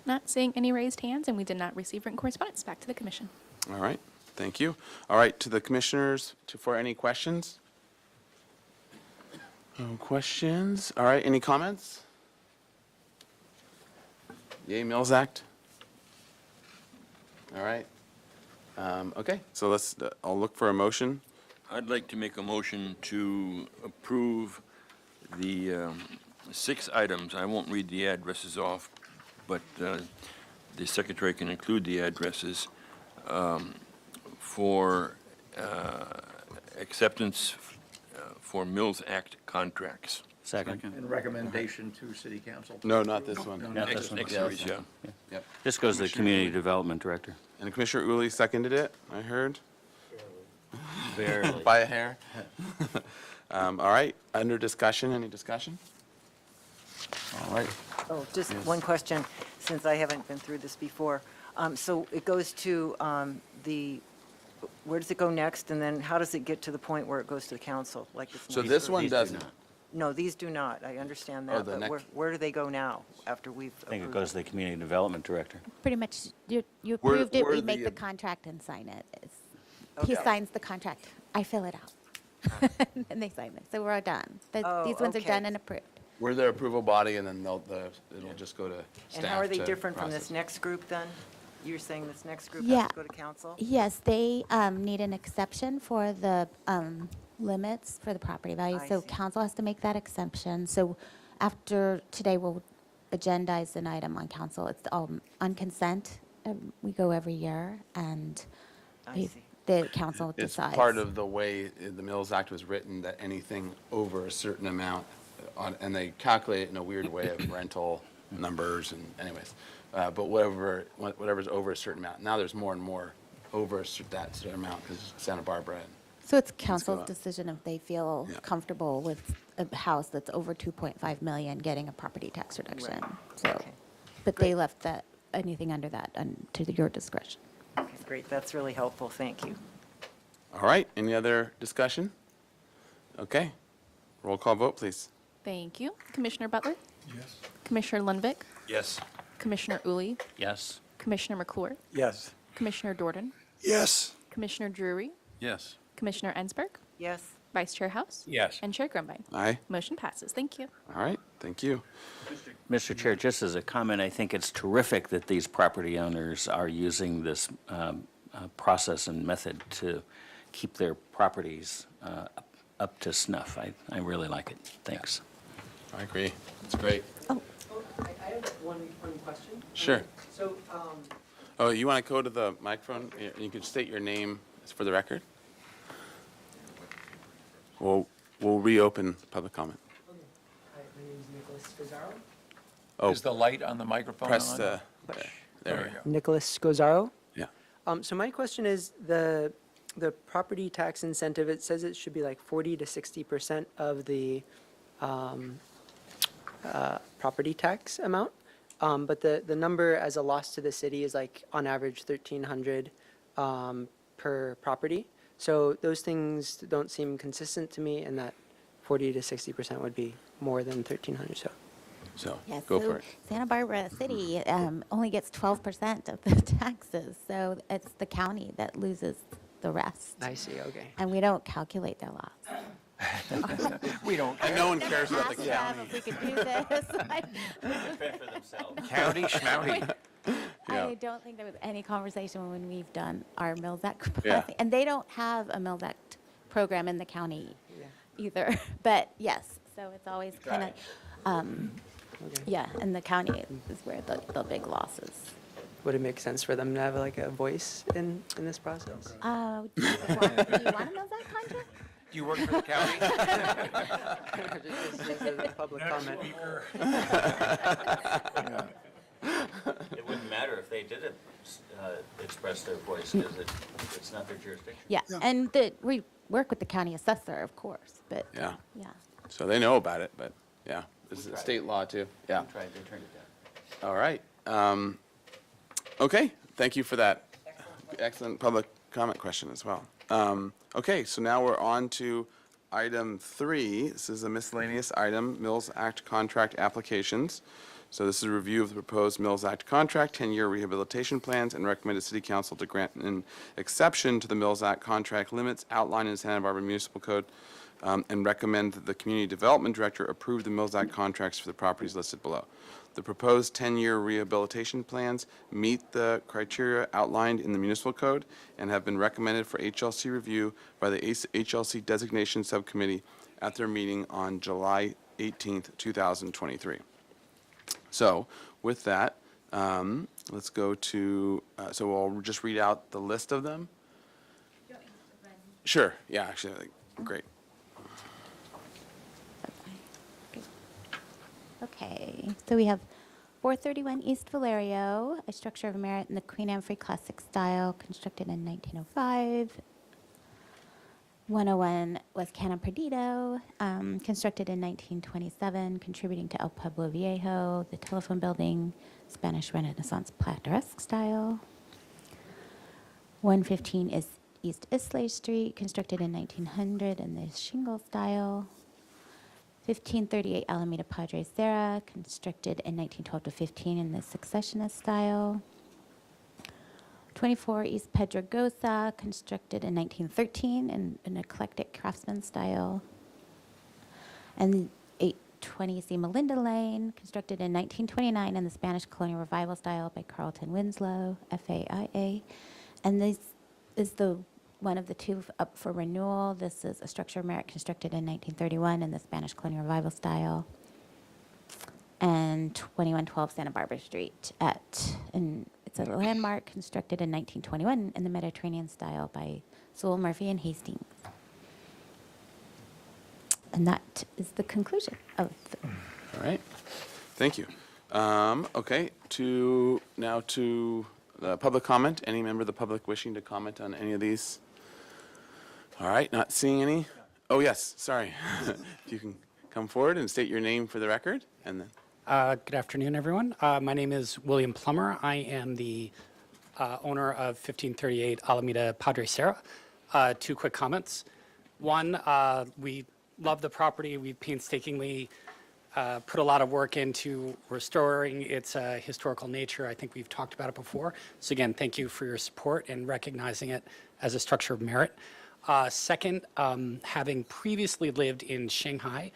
Not seeing any raised hands, and we did not receive written correspondence. Back to the commission. All right. Thank you. All right, to the commissioners for any questions? No questions? All right, any comments? Yay, Mills Act? All right. Okay, so I'll look for a motion. I'd like to make a motion to approve the 6 items. I won't read the addresses off, but the secretary can include the addresses for acceptance for Mills Act contracts. Second. And recommendation to city council. No, not this one. Not Next this one. next series, yeah. Yep. This goes to the community development director. And Commissioner Uli seconded it, I heard, Barely. by a hair. All right, under discussion, any discussion? All right. Oh, just one question, since I haven't been through this before. So it goes to where does it go next, and then how does it get to the point where it goes to the council? Like it's So not- this one These do doesn't. not. No, these do not, I understand Oh, that, the but next- where do they go now, after we've I think it approved goes to the community development director. Pretty much, you Where- approved it, where we make the, the contract and sign it. He Okay. signs the contract, I fill it out, and they sign it, so we're all done. Oh, These ones are okay. done and approved. We're the approval body, and then it'll just go to staff And how are they to different from this process. next group, then? You're saying this next group Yeah. has to go to council? Yes, they need an exception for the limits for the property value. I So see. council has to make that exception. So after today, we'll agendize an item on council. It's all on consent. We go every year, and I they- see. the council It's decides. part of the way the Mills Act was written, that anything over a certain amount, and they calculate it in a weird way of rental numbers and anyways. But whatever's over a certain amount. Now there's more and more over that certain amount because Santa Barbara. So it's go council's up. decision if they feel Yeah. comfortable with a house that's over 2.5 million getting a property tax reduction. So, Okay. but they left that, anything under that to your discretion. Okay, great, that's really helpful, thank you. All right, any other discussion? Okay, roll call vote, please. Thank you. Commissioner Butler? Yes. Commissioner Lundvik, Yes. Commissioner Uli, Yes. Commissioner McClure, Yes. Commissioner Jordan, Yes. Commissioner Drury, Yes. Commissioner Ensberg, Yes. Vice Chair House, Yes. and Chair Grumbine. Aye. Motion passes. Thank you. All right, thank you. Mr. Chair, just as a comment, I think it's terrific that these property owners are using this process and method to keep their properties up to snuff. I really like it. Thanks. I agree. It's great. I have one question. Sure. So, Oh, you want to go to the microphone? You can state your name for the record. We'll reopen public comment. hi, my name is Nicholas Scozzaro. Oh, Is the light on the microphone on? press the, there we go. Nicholas Scozzaro. Yeah. So my question is, the property tax incentive, it says it should be like 40 to 60% of the property tax amount. But the number as a loss to the city is like on average 1,300 per property. So those things don't seem consistent to me, and that 40 to 60% would be more than 1,300. So, Yes, go so for it. Santa Barbara City only gets 12% of the taxes, so it's the county that loses the rest. I see. Okay. And we don't calculate their loss. We don't. And no one cares about the Asked county. them if we could do this. County schmouty. Yeah. I don't think there was any conversation when we've done our Mills Act. Yeah. And they don't have a Mills Act program in the county either. But yes, so it's always kind of, yeah, and the county is where the big losses. Would it make sense for them to have like a voice in this process? Do you want a Mills Act contract? Do you work for the county? Just as a public comment. It wouldn't matter if they didn't express their voice, because it's not their jurisdiction. Yeah, and we work with the county assessor, of course, but, Yeah. yeah. So they know about it, but yeah, this is state law too. Yeah. They turned it down. All right. Okay, thank you for that excellent public comment question as well. Okay, so now we're on to item 3. This is a miscellaneous item, Mills Act contract applications. So this is a review of the proposed Mills Act contract, 10-year rehabilitation plans, and recommended City Council to grant an exception to the Mills Act contract limits outlined in Santa Barbara Municipal Code, and recommend that the Community Development Director approve the Mills Act contracts for the properties listed below. The proposed 10-year rehabilitation plans meet the criteria outlined in the municipal code and have been recommended for HLC review by the HLC Designation Subcommittee at their meeting on July 18th, 2023. So with that, let's go to, so I'll just read out the list of them. Sure, yeah, actually, great. Okay, so we have 431 East Valerio, a structure of merit in the Queen Anne Free Classic style, constructed in 1905. 101 West Canna Perdido, constructed in 1927, contributing to El Pueblo Viejo, the telephone building, Spanish Renaissance plateresque style. 115 is East Islay Street, constructed in 1900 in the shingle style. 1538 Alameda Padre Serra, constructed in 1912 to 15 in the successionist style. 24 East Pedregosa, constructed in 1913 in an eclectic craftsman style. And 820 C. Melinda Lane, constructed in 1929 in the Spanish colonial revival style by Carlton Winslow, FAIA. And this is the one of the two up for renewal. This is a structure of merit constructed in 1931 in the Spanish colonial revival style. And 2112 Santa Barbara Street it's a landmark constructed in 1921 in the Mediterranean style by Sewell Murphy and Hastings. And that is the conclusion of All right, thank you. Okay, now to the public comment. Any member of the public wishing to comment on any of these? All right, not seeing any. Oh, yes, sorry. If you can come forward and state your name for the record, and then. Good afternoon, everyone. My name is William Plummer. I am the owner of 1538 Alameda Padre Serra. 2 quick comments. One, we love the property. We've painstakingly put a lot of work into restoring its historical nature. I think we've talked about it before. So again, thank you for your support and recognizing it as a structure of merit. Second, having previously lived in Shanghai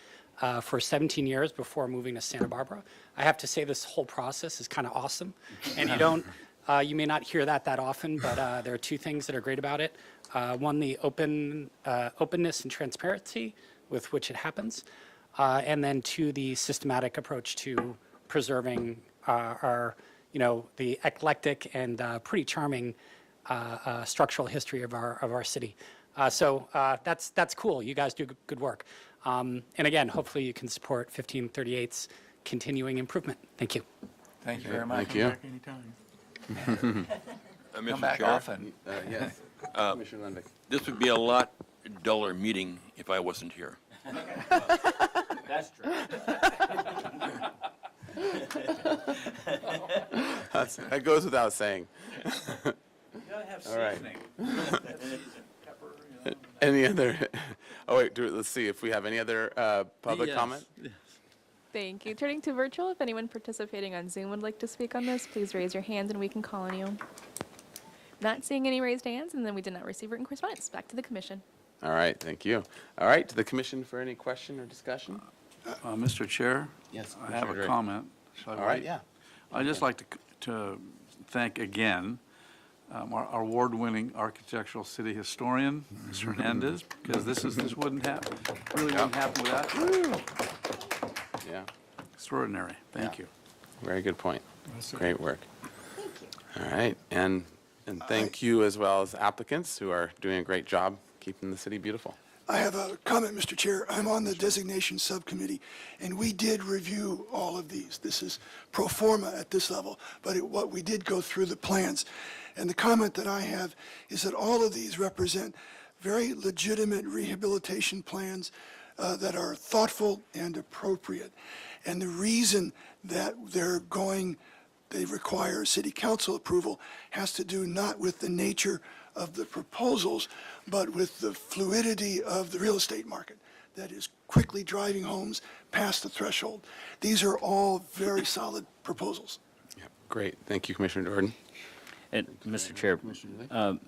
for 17 years before moving to Santa Barbara, I have to say this whole process is kind of awesome. And you may not hear that often, but there are two things that are great about it. One, the openness and transparency with which it happens. And then two, the systematic approach to preserving the eclectic and pretty charming structural history of our city. So that's cool. You guys do good work. And again, hopefully you can support 1538's continuing improvement. Thank you. Thank you very much. Thank you. Back anytime. Come Mr. back Chair, often. Yes, Commissioner Lundvik. this would be a lot duller meeting if I wasn't here. That's true. That goes without saying. You gotta have All right. seasoning. Any other, oh wait, let's see if we have any other public Yes. comment? Thank you. Turning to virtual, if anyone participating on Zoom would like to speak on this, please raise your hand and we can call on you. Not seeing any raised hands, and then we did not receive written correspondence. Back to the commission. All right, thank you. All right, to the commission for any question or discussion? Mr. Chair? Yes, I have Commissioner a Gray. comment. Shall I All right, wait? yeah. I'd just like to thank again our award-winning architectural city historian, Ms. Hernandez, because this wouldn't happen, really wouldn't happen without you. Yeah, Extraordinary. Thank you. very good point. That's it. Great work. All right, and thank you as well as applicants who are doing a great job keeping the city beautiful. I have a comment, Mr. Chair. I'm on the designation subcommittee, and we did review all of these. This is pro forma at this level, but what we did go through the plans. And the comment that I have is that all of these represent very legitimate rehabilitation plans that are thoughtful and appropriate. And the reason that they require city council approval has to do not with the nature of the proposals, but with the fluidity of the real estate market that is quickly driving homes past the threshold. These are all very solid proposals. Great, thank you, Commissioner Jordan. And, Mr. Chair,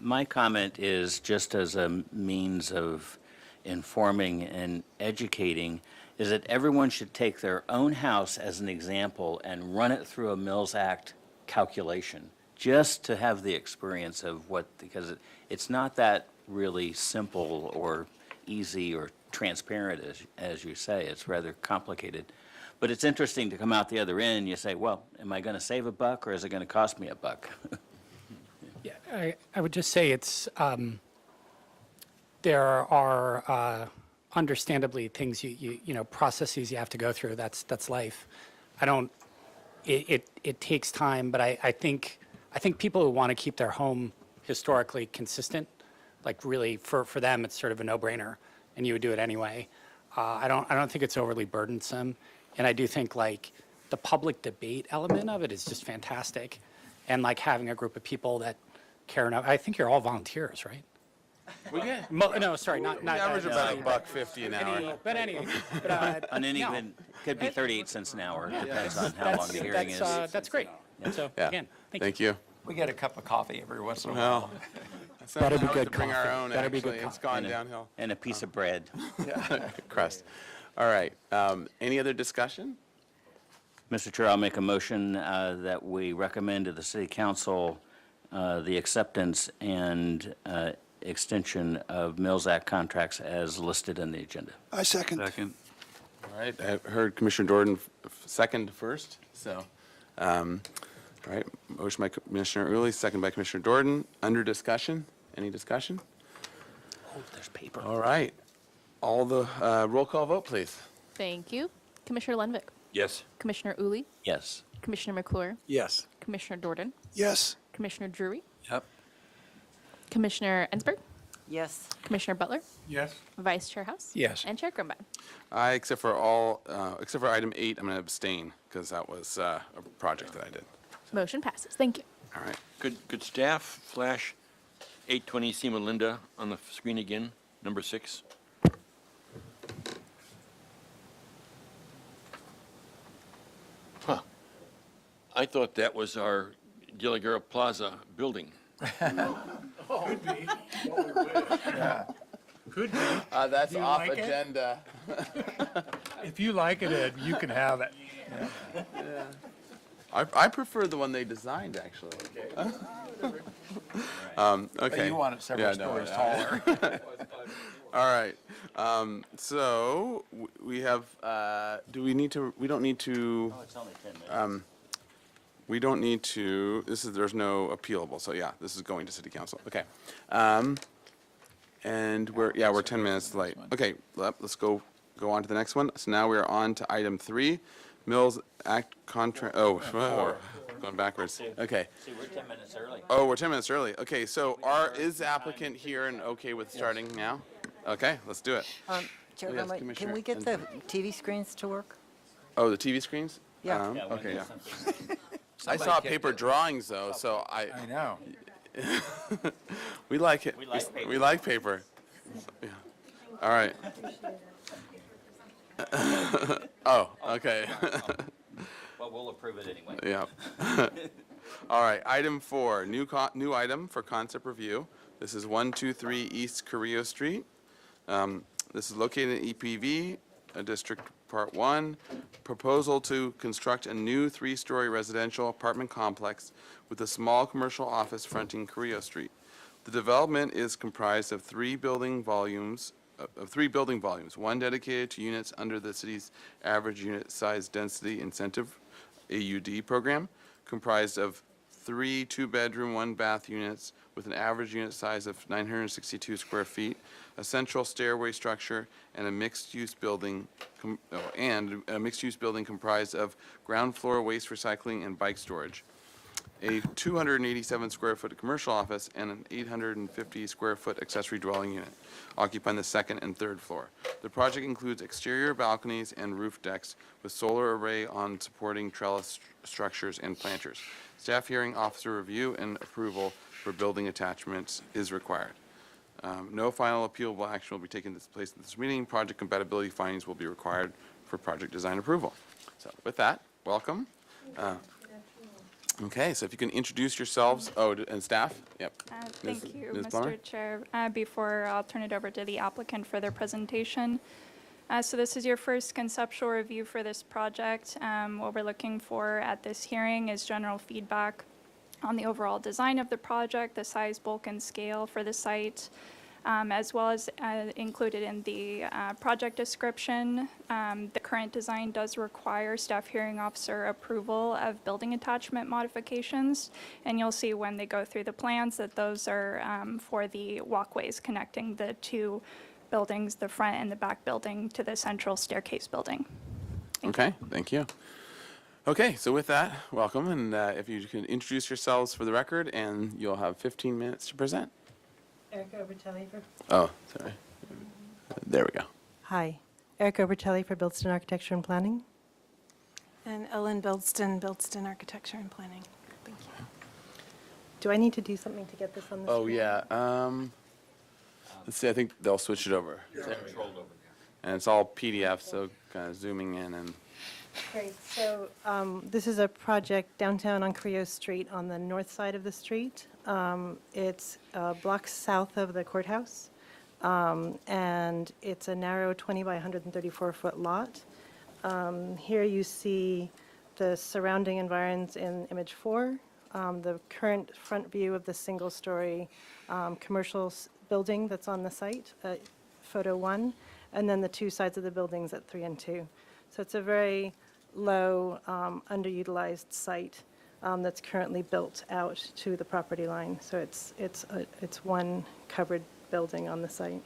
my comment is just as a means of informing and educating, is that everyone should take their own house as an example and run it through a Mills Act calculation, just to have the experience of because it's not that really simple or easy or transparent, as you say. It's rather complicated. But it's interesting to come out the other end and you say, well, am I going to save $1 or is it going to cost me $1? Yeah, I would just say it's, there are understandably things processes you have to go through. That's life. It takes time, but I think people who want to keep their home historically consistent, like really for them, it's sort of a no-brainer, and you would do it anyway. I don't think it's overly burdensome, and I do think like the public debate element of it is just fantastic, and like having a group of people that care enough. I think you're all volunteers, right? No, sorry, not. We average about $1.50 an hour. But anyway, On any no. given, could be 38 cents an hour, depends on how long the hearing is. That's great. So Yeah, again, thank you. We get a cup of coffee every once in a while. Well, that's Better not be how good to bring our coffee. own, Better be good actually. It's coffee. gone And a- downhill. And a piece of bread. Crust. All right, any other discussion? Mr. Chair, I'll make a motion that we recommend to the city council the acceptance and extension of Mills Act contracts as listed in the agenda. I second. Second. All right, I heard Commissioner Jordan second first, so, all right, motion by Commissioner Uli, second by Commissioner Jordan. Under discussion, any discussion? Oh, there's paper. All right, all the, roll call vote, please. Thank you. Commissioner Lundvik, Yes. Commissioner Uli, Yes. Commissioner McClure, Yes. Commissioner Jordan, Yes. Commissioner Drury, Yep. Commissioner Ensberg, Yes. Commissioner Butler, Yes? Vice Chair House. Yes. And Chair Grumbine. Except for item 8, I'm going to abstain, because that was a project that I did. Motion passes. Thank you. All right, Could staff flash 820 Sema Linda on the screen again, number 6? I thought that was our De La Guerra Plaza building. Could be. Could be. That's You off like it? agenda. If you like it, Ed, you can have it. I prefer the one they designed, actually. Okay. You want it several Yeah, no, stories yeah. taller. All right. So we have, do we need to, we don't need to, It's only 10 minutes. we don't need to, there's no appealable, so yeah, this is going to city council. Okay. And we're 10 minutes late. Okay, let's go on to the next one. So now we are on to item 3, Mills Act contract, going backwards. Okay. See, we're 10 minutes early. Oh, we're 10 minutes early. Okay, so is the applicant here and okay with starting now? Okay, let's do it. Chair Yes, Gunn, Commissioner can we get the TV screens to work? Oh, the TV screens? Yeah. Okay, yeah. I saw paper drawings though, so I know. we like it. We like paper. We like paper. Yeah. All right. Oh, okay. Well, we'll approve it anyway. Yeah. All right, item 4, new item for concept review. This is 123 East Carrillo Street. This is located in EPV, District Part 1. Proposal to construct a new 3-story residential apartment complex with a small commercial office fronting Carrillo Street. The development is comprised of 3 building volumes, one dedicated to units under the city's average unit size density incentive, AUD program, comprised of 3 2-bedroom, 1-bath units with an average unit size of 962 square feet, a central stairway structure, and a mixed-use building, comprised of ground floor waste recycling and bike storage, a 287 square foot commercial office, and an 850 square foot accessory dwelling unit occupying the 2nd and 3rd floor. The project includes exterior balconies and roof decks with solar array on supporting trellis structures and planters. Staff hearing, officer review, and approval for building attachments is required. No final appealable action will be taken place at this meeting. Project compatibility findings will be required for project design approval. So with that, welcome. Okay, so if you can introduce yourselves, and staff, yep. Thank you, Ms. Plummer? Mr. Chair. Before I'll turn it over to the applicant for their presentation. So this is your first conceptual review for this project. What we're looking for at this hearing is general feedback on the overall design of the project, the size, bulk, and scale for the site, as well as included in the project description. The current design does require staff hearing officer approval of building attachment modifications, and you'll see when they go through the plans that those are for the walkways connecting the 2 buildings, the front and the back building, to the central staircase building. Okay, thank you. Okay, so with that, welcome, and if you can introduce yourselves for the record, and you'll have 15 minutes to present. Erica Obertelli for... Oh, sorry. There we go. Hi. Erica Obertelli for Bilston Architecture and Planning. And Ellen Bilston, Bilston Architecture and Planning. Thank you. Do I need to do something to get this on the screen? Oh, yeah. Let's see, I think they'll switch it over. And it's all PDF, so kind of zooming in and... Great. So this is a project downtown on Carrillo Street on the north side of the street. It's blocks south of the courthouse, and it's a narrow 20 by 134-foot lot. Here you see the surrounding environs in image 4, the current front view of the single-story commercial building that's on the site, photo 1, and then the 2 sides of the buildings at 3 and 2. So it's a very low, underutilized site that's currently built out to the property line. So it's one covered building on the site.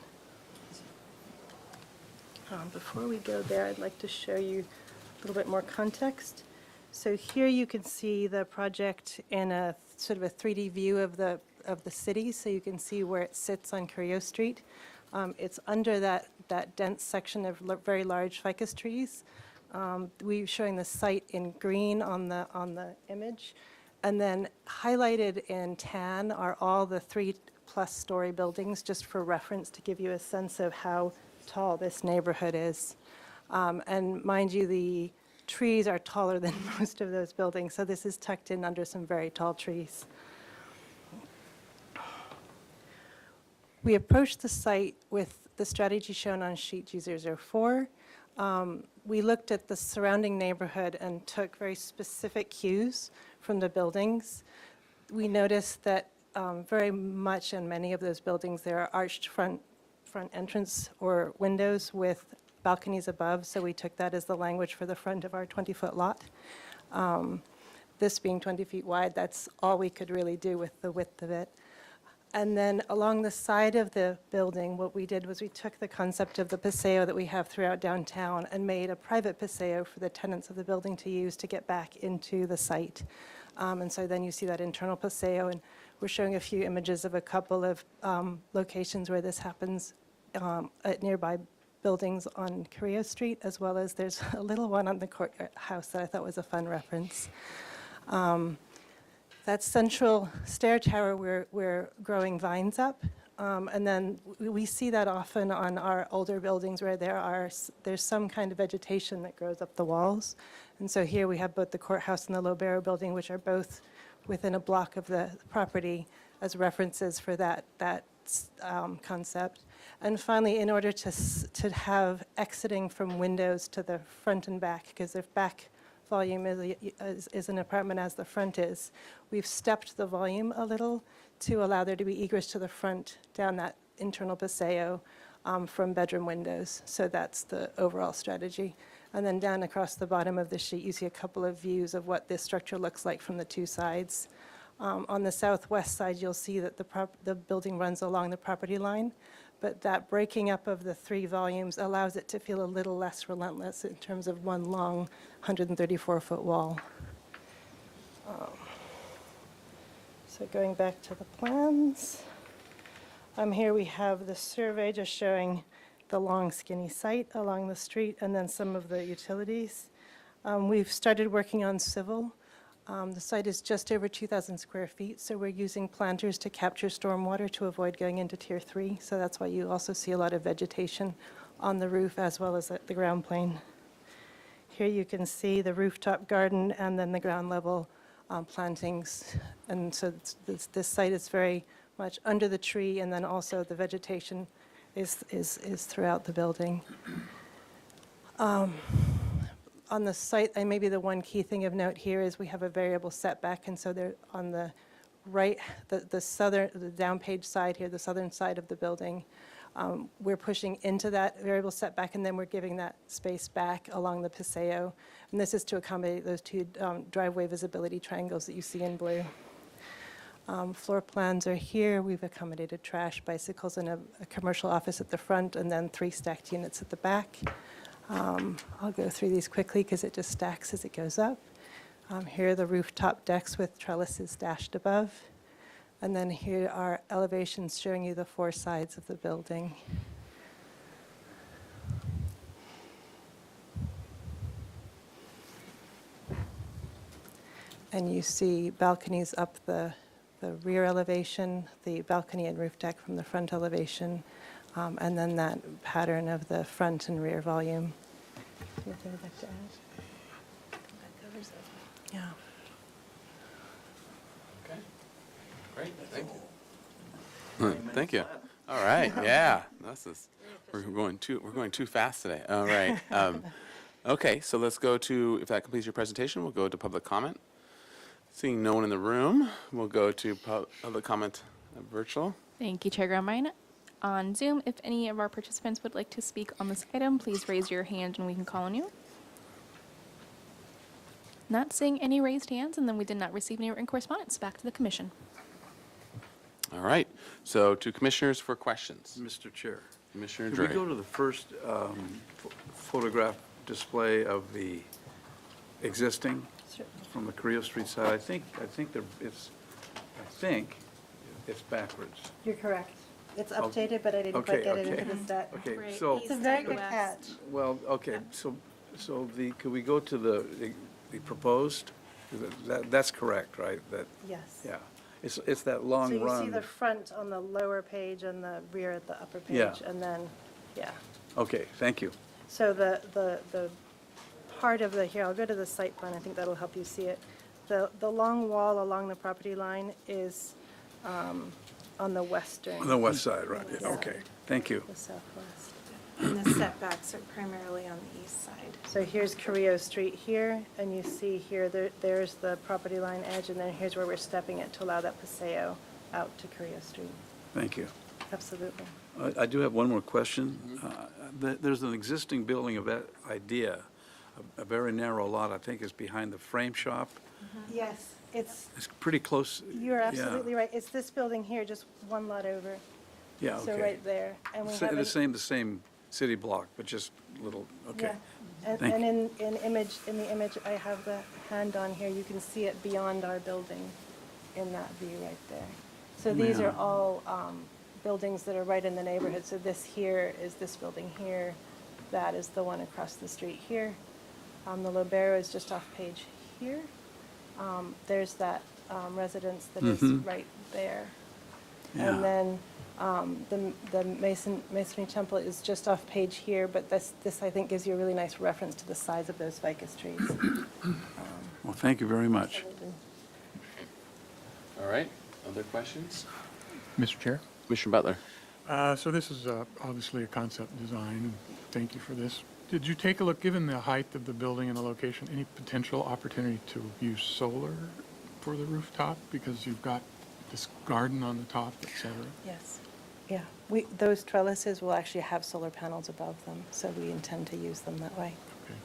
Before we go there, I'd like to show you a little bit more context. So here you can see the project in a sort of a 3D view of the city, so you can see where it sits on Carrillo Street. It's under that dense section of very large ficus trees. We're showing the site in green on the image, and then highlighted in tan are all the 3+ story buildings, just for reference to give you a sense of how tall this neighborhood is. And mind you, the trees are taller than most of those buildings, so this is tucked in under some very tall trees. We approached the site with the strategy shown on sheet G004. We looked at the surrounding neighborhood and took very specific cues from the buildings. We noticed that very much in many of those buildings, there are arched front entrance or windows with balconies above, so we took that as the language for the front of our 20-foot lot. This being 20 feet wide, that's all we could really do with the width of it. And then along the side of the building, what we did was we took the concept of the paseo that we have throughout downtown and made a private paseo for the tenants of the building to use to get back into the site. And so then you see that internal paseo, and we're showing a few images of a couple of locations where this happens at nearby buildings on Carrillo Street, as well as there's a little one on the courthouse that I thought was a fun reference. That central stair tower, we're growing vines up. And then we see that often on our older buildings where there's some kind of vegetation that grows up the walls. And so here we have both the courthouse and the Lobero building, which are both within a block of the property as references for that concept. And finally, in order to have exiting from windows to the front and back, because if back volume is an apartment as the front is, we've stepped the volume a little to allow there to be egress to the front down that internal paseo from bedroom windows. So that's the overall strategy. And then down across the bottom of the sheet, you see a couple of views of what this structure looks like from the two sides. On the southwest side, you'll see that the building runs along the property line, but that breaking up of the three volumes allows it to feel a little less relentless in terms of one long 134-foot wall. So going back to the plans, here we have the survey just showing the long skinny site along the street and then some of the utilities. We've started working on civil. The site is just over 2,000 square feet, so we're using planters to capture stormwater to avoid going into Tier 3. So that's why you also see a lot of vegetation on the roof as well as at the ground plane. Here you can see the rooftop garden and then the ground level plantings. And so this site is very much under the tree, and then also the vegetation is throughout the building. On the site, and maybe the one key thing of note here is we have a variable setback, and so they're on the right, the down page side here, the southern side of the building, we're pushing into that variable setback, and then we're giving that space back along the paseo. And this is to accommodate those two driveway visibility triangles that you see in blue. Floor plans are here. We've accommodated trash, bicycles, and a commercial office at the front, and then 3 stacked units at the back. I'll go through these quickly because it just stacks as it goes up. Here are the rooftop decks with trellises dashed above. And then here are elevations showing you the 4 sides of the building. And you see balconies up the rear elevation, the balcony and roof deck from the front elevation, and then that pattern of the front and rear volume. Anything you'd like to add? That covers it. Yeah. Okay, great, thank you. Thank you. All right, yeah, we're going too fast today. All right. Okay, so let's go to, if that completes your presentation, we'll go to public comment. Seeing no one in the room, we'll go to public comment virtual. Thank you, Chair Grumbein. On Zoom, if any of our participants would like to speak on this item, please raise your hand and we can call on you. Not seeing any raised hands, and then we did not receive any written correspondence. Back to the commission. All right, so to commissioners for questions. Mr. Chair. Commissioner Could we Dre. go to the first photograph display of the existing from the Carrillo Street side? I think it's backwards. You're correct. It's updated, but I didn't quite get it into the set. Okay, Right. so, It's a very good catch. well, okay, so could we go to the proposed? That's correct, right? That, Yes. yeah. It's that long So you run. see the front on the lower page and the rear at the upper Yeah. page, and then, yeah. Okay, thank you. So the part of the, here, I'll go to the site plan, I think that'll help you see it. The long wall along the property line is on the western. On the west side, right, yeah, Yeah. okay, thank you. The southwest. And the setbacks are primarily on the east side. So here's Carrillo Street here, and you see here, there's the property line edge, and then here's where we're stepping it to allow that paseo out to Carrillo Street. Thank you. Absolutely. I do have one more question. There's an existing building of that idea, a very narrow lot, I think is behind the frame shop. Yes, it's, It's pretty close. you're yeah. absolutely right. It's this building here, just one lot over. Yeah, okay. So right there. And we Sa- have The same city block, but just little, okay. And Thank and in the image I have the hand on here, you can see it beyond our building in that view right there. So these are Yeah. all buildings that are right in the neighborhood. So this here is this building here. That is the one across the street here. The Lobero is just off page here. There's that residence that is right there. Yeah. And then the Masonry Temple is just off page here, but this I think gives you a really nice reference to the size of those ficus trees. Well, thank you very much. All right, other questions? Mr. Chair? Commissioner Butler? So this is obviously a concept design, and thank you for this. Did you take a look, given the height of the building and the location, any potential opportunity to use solar for the rooftop? Because you've got this garden on the top, et cetera. Yes. Yeah, those trellises will actually have solar panels above them, so we intend to use them that way. Okay.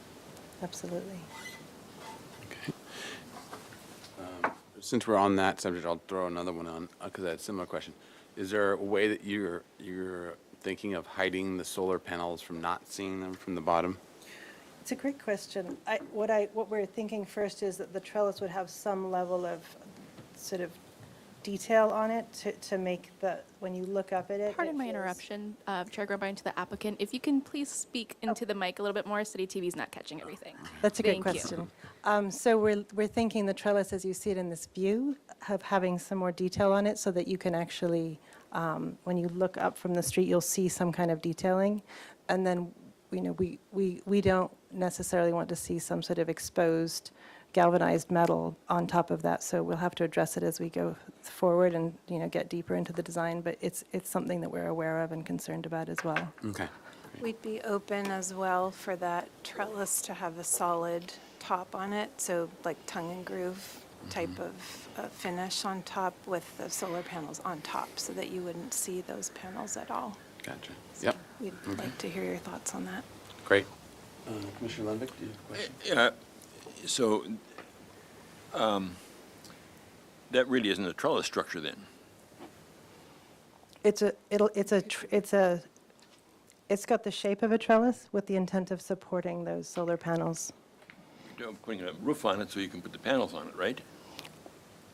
Absolutely. Since we're on that subject, I'll throw another one on, because I had a similar question. Is there a way that you're thinking of hiding the solar panels from not seeing them from the bottom? It's a great question. What we're thinking first is that the trellis would have some level of sort of detail on it to make when you look up at it. Pardon my interruption, Chair Grabine, to the applicant. If you can please speak into the mic a little bit more, City TV's not catching everything. That's a great Thank you. question. So we're thinking the trellis, as you see it in this view, of having some more detail on it so that you can actually, when you look up from the street, you'll see some kind of detailing. And then, we don't necessarily want to see some sort of exposed galvanized metal on top of that. So we'll have to address it as we go forward and, get deeper into the design. But it's something that we're aware of and concerned about as well. Okay. We'd be open as well for that trellis to have a solid top on it, so like tongue and groove type of finish on top with the solar panels on top, so that you wouldn't see those panels at all. Gotcha. Yep. We'd like to hear your thoughts on that. Great. Commissioner Lundvik, do you have a question? Yeah, so that really isn't a trellis structure then? It's got the shape of a trellis with the intent of supporting those solar panels. You're putting a roof on it so you can put the panels on it, right?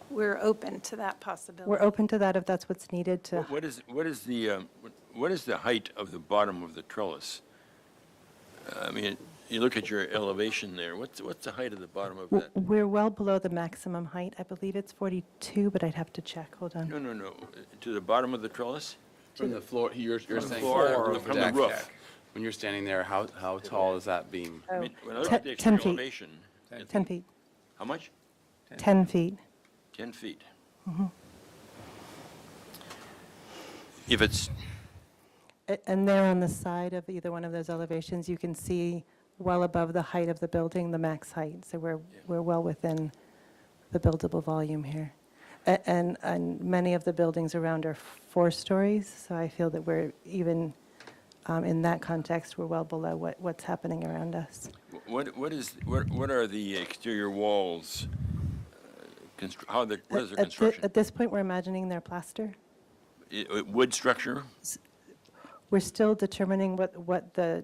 We're open to that possibility. We're open to that if that's what's needed to. What is the height of the bottom of the trellis? I mean, you look at your elevation there, what's the height of the bottom of that? We're well below the maximum height. I believe it's 42, but I'd have to check. Hold on. No, to the bottom of the trellis? From the floor, you're saying floor, floor of from the the deck. roof. When you're standing there, how tall is that beam? I mean, when I look Te- at the 10 exterior feet. elevation. it's- 10 feet. How much? 10 feet. 10 feet. Mm-hmm. If it's, And there on the side of either one of those elevations, you can see well above the height of the building, the max height. So we're well within the buildable volume here. And many of the buildings around are 4 stories, so I feel that we're even, in that context, we're well below what's happening around us. what are the exterior walls? What is their construction? At this point, we're imagining they're plaster. Wood structure? We're still determining what the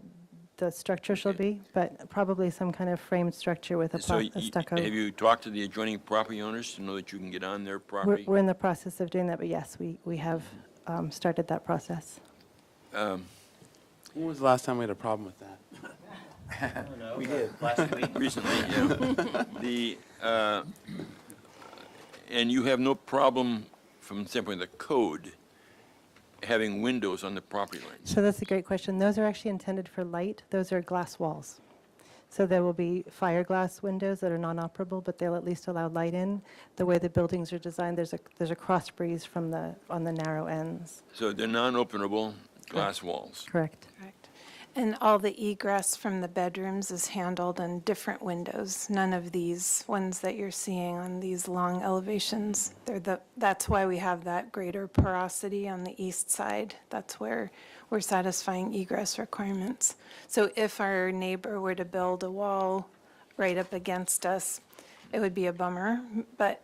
structure shall be, but probably some kind of framed structure with a So stucco. have you talked to the adjoining property owners to know that you can get on their property? We're in the process of doing that, but yes, we have started that process. When was the last time we had a problem with that? We did, last week. Recently, yeah. And you have no problem from the standpoint of the code having windows on the property lines? So that's a great question. Those are actually intended for light. Those are glass walls. So there will be fiberglass windows that are non-operable, but they'll at least allow light in. The way the buildings are designed, there's a cross breeze from on the narrow ends. So they're non-openable glass walls. Correct. Correct. And all the egress from the bedrooms is handled in different windows. None of these ones that you're seeing on these long elevations, that's why we have that greater porosity on the east side. That's where we're satisfying egress requirements. So if our neighbor were to build a wall right up against us, it would be a bummer,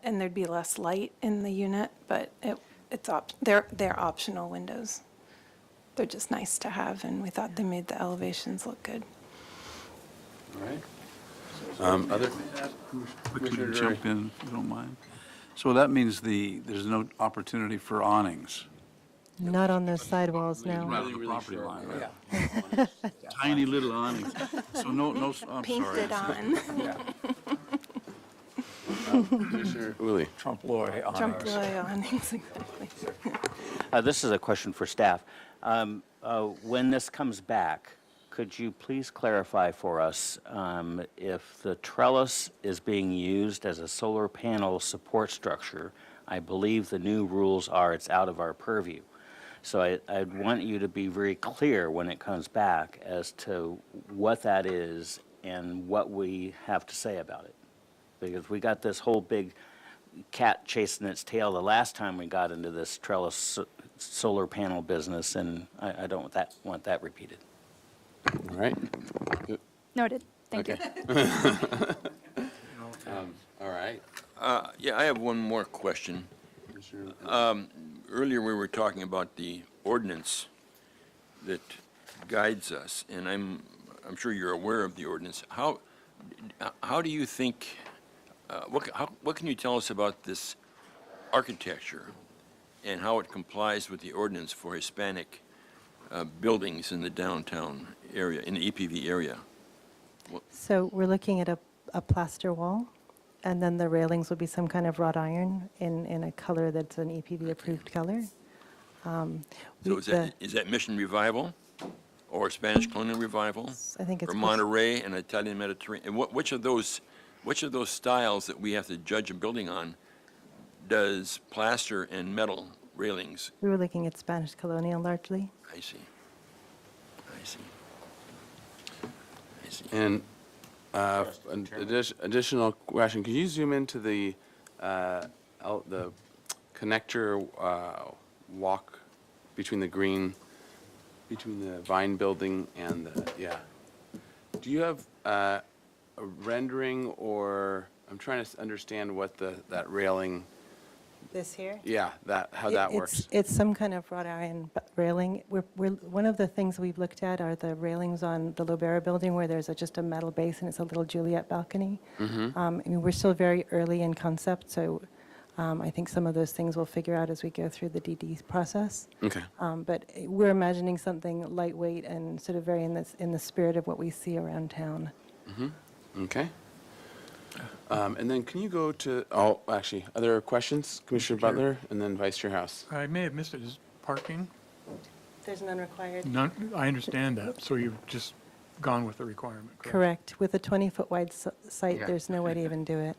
and there'd be less light in the unit, but they're optional windows. They're just nice to have, and we thought they made the elevations look good. All right. Other? Commissioner Drury? Jump in, if you don't mind. So that means there's no opportunity for awnings? Not on those sidewalls, no. Right on the property line, right? Tiny little awnings. So I'm sorry. Painted on. Commissioner Woolley? Trompe l'oeil on Trump ours. Loy awnings, exactly. This is a question for staff. When this comes back, could you please clarify for us if the trellis is being used as a solar panel support structure? I believe the new rules are it's out of our purview. So I'd want you to be very clear when it comes back as to what that is and what we have to say about it. Because we got this whole big cat chasing its tail the last time we got into this trellis solar panel business, and I don't want that repeated. All right. Noted. Thank you. All right. Yeah, I have one more question. Earlier, we were talking about the ordinance that guides us, and I'm sure you're aware of the ordinance. How do you think, what can you tell us about this architecture and how it complies with the ordinance for Hispanic buildings in the downtown area, in the EPV area? So we're looking at a plaster wall, and then the railings will be some kind of wrought iron in a color that's an EPV-approved color. So is that Mission Revival or Spanish Colonial Revival? I think it's Or Monterey and Italian Mediterranean? And which of those styles that we have to judge a building on does plaster and metal railings? We were looking at Spanish colonial largely. I see. And an additional question, could you zoom into the connector walk between the Vine building and do you have a rendering, or I'm trying to understand what that railing, This here? how that works. It's some kind of wrought iron railing. One of the things we've looked at are the railings on the Lobera building where there's just a metal base and it's a little Juliet balcony. I mean, we're still very early in concept, so I think some of those things we'll figure out as we go through the DD process. Okay. But we're imagining something lightweight and sort of very in the spirit of what we see around town. Okay. And then can you go to, other questions? Commissioner Butler and then Vice Chair House. I may have missed it. Is parking? There's none required. None, I understand that, so you've just gone with the requirement, correct? Correct. With a 20-foot wide site, Yeah. there's no way to even do it.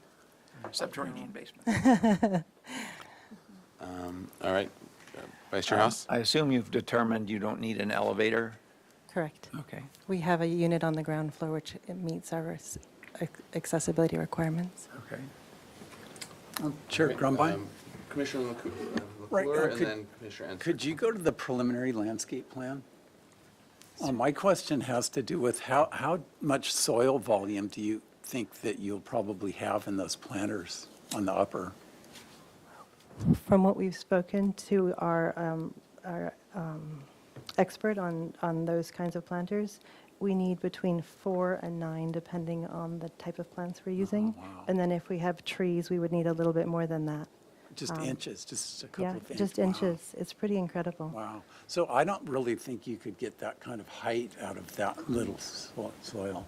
Subterranean basement. All right. Vice Chair House? I assume you've determined you don't need an elevator? Correct. Okay. We have a unit on the ground floor which it meets our accessibility requirements. Okay. Chair Grumbine? Commissioner Right, LaCour and could- then Commissioner Ensler. Could you go to the preliminary landscape plan? My question has to do with how much soil volume do you think that you'll probably have in those planters on the upper? From what we've spoken to our expert on those kinds of planters, we need between 4 and 9, depending on the type of plants we're using. And then if we have trees, we would need a little bit more than that. Just inches, just a couple of Yeah, inches? just Wow. inches. It's pretty incredible. Wow. So I don't really think you could get that kind of height out of that little soil.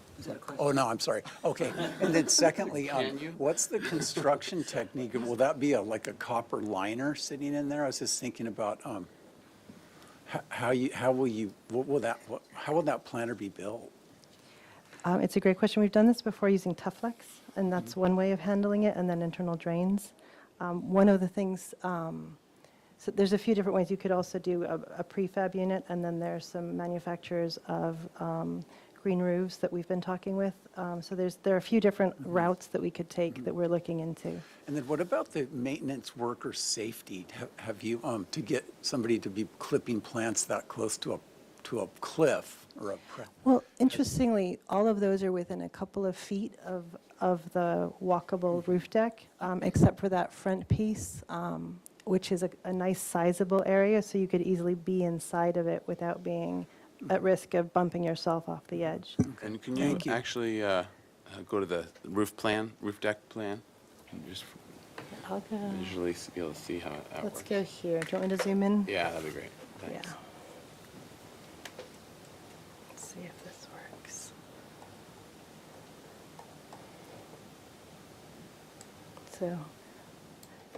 Oh, no, I'm sorry. Okay. And then secondly, Can you? what's the construction technique? Will that be like a copper liner sitting in there? I was just thinking about how will that planter be built? It's a great question. We've done this before using Tuflex, and that's one way of handling it, and then internal drains. One of the things, so there's a few different ways. You could also do a prefab unit, and then there's some manufacturers of green roofs that we've been talking with. So there are a few different routes that we could take that we're looking into. And then what about the maintenance worker safety? Have you, to get somebody to be clipping plants that close to a cliff or a Well, interestingly, all of those are within a couple of feet of the walkable roof deck, except for that front piece, which is a nice sizable area, so you could easily be inside of it without being at risk of bumping yourself off the edge. And can you actually go to the roof deck plan? Can you just I'll go. visually be able to see how that Let's works? go here. Do you want me to zoom in? Yeah, that'd be great. Yeah. Thanks. Let's see if this works.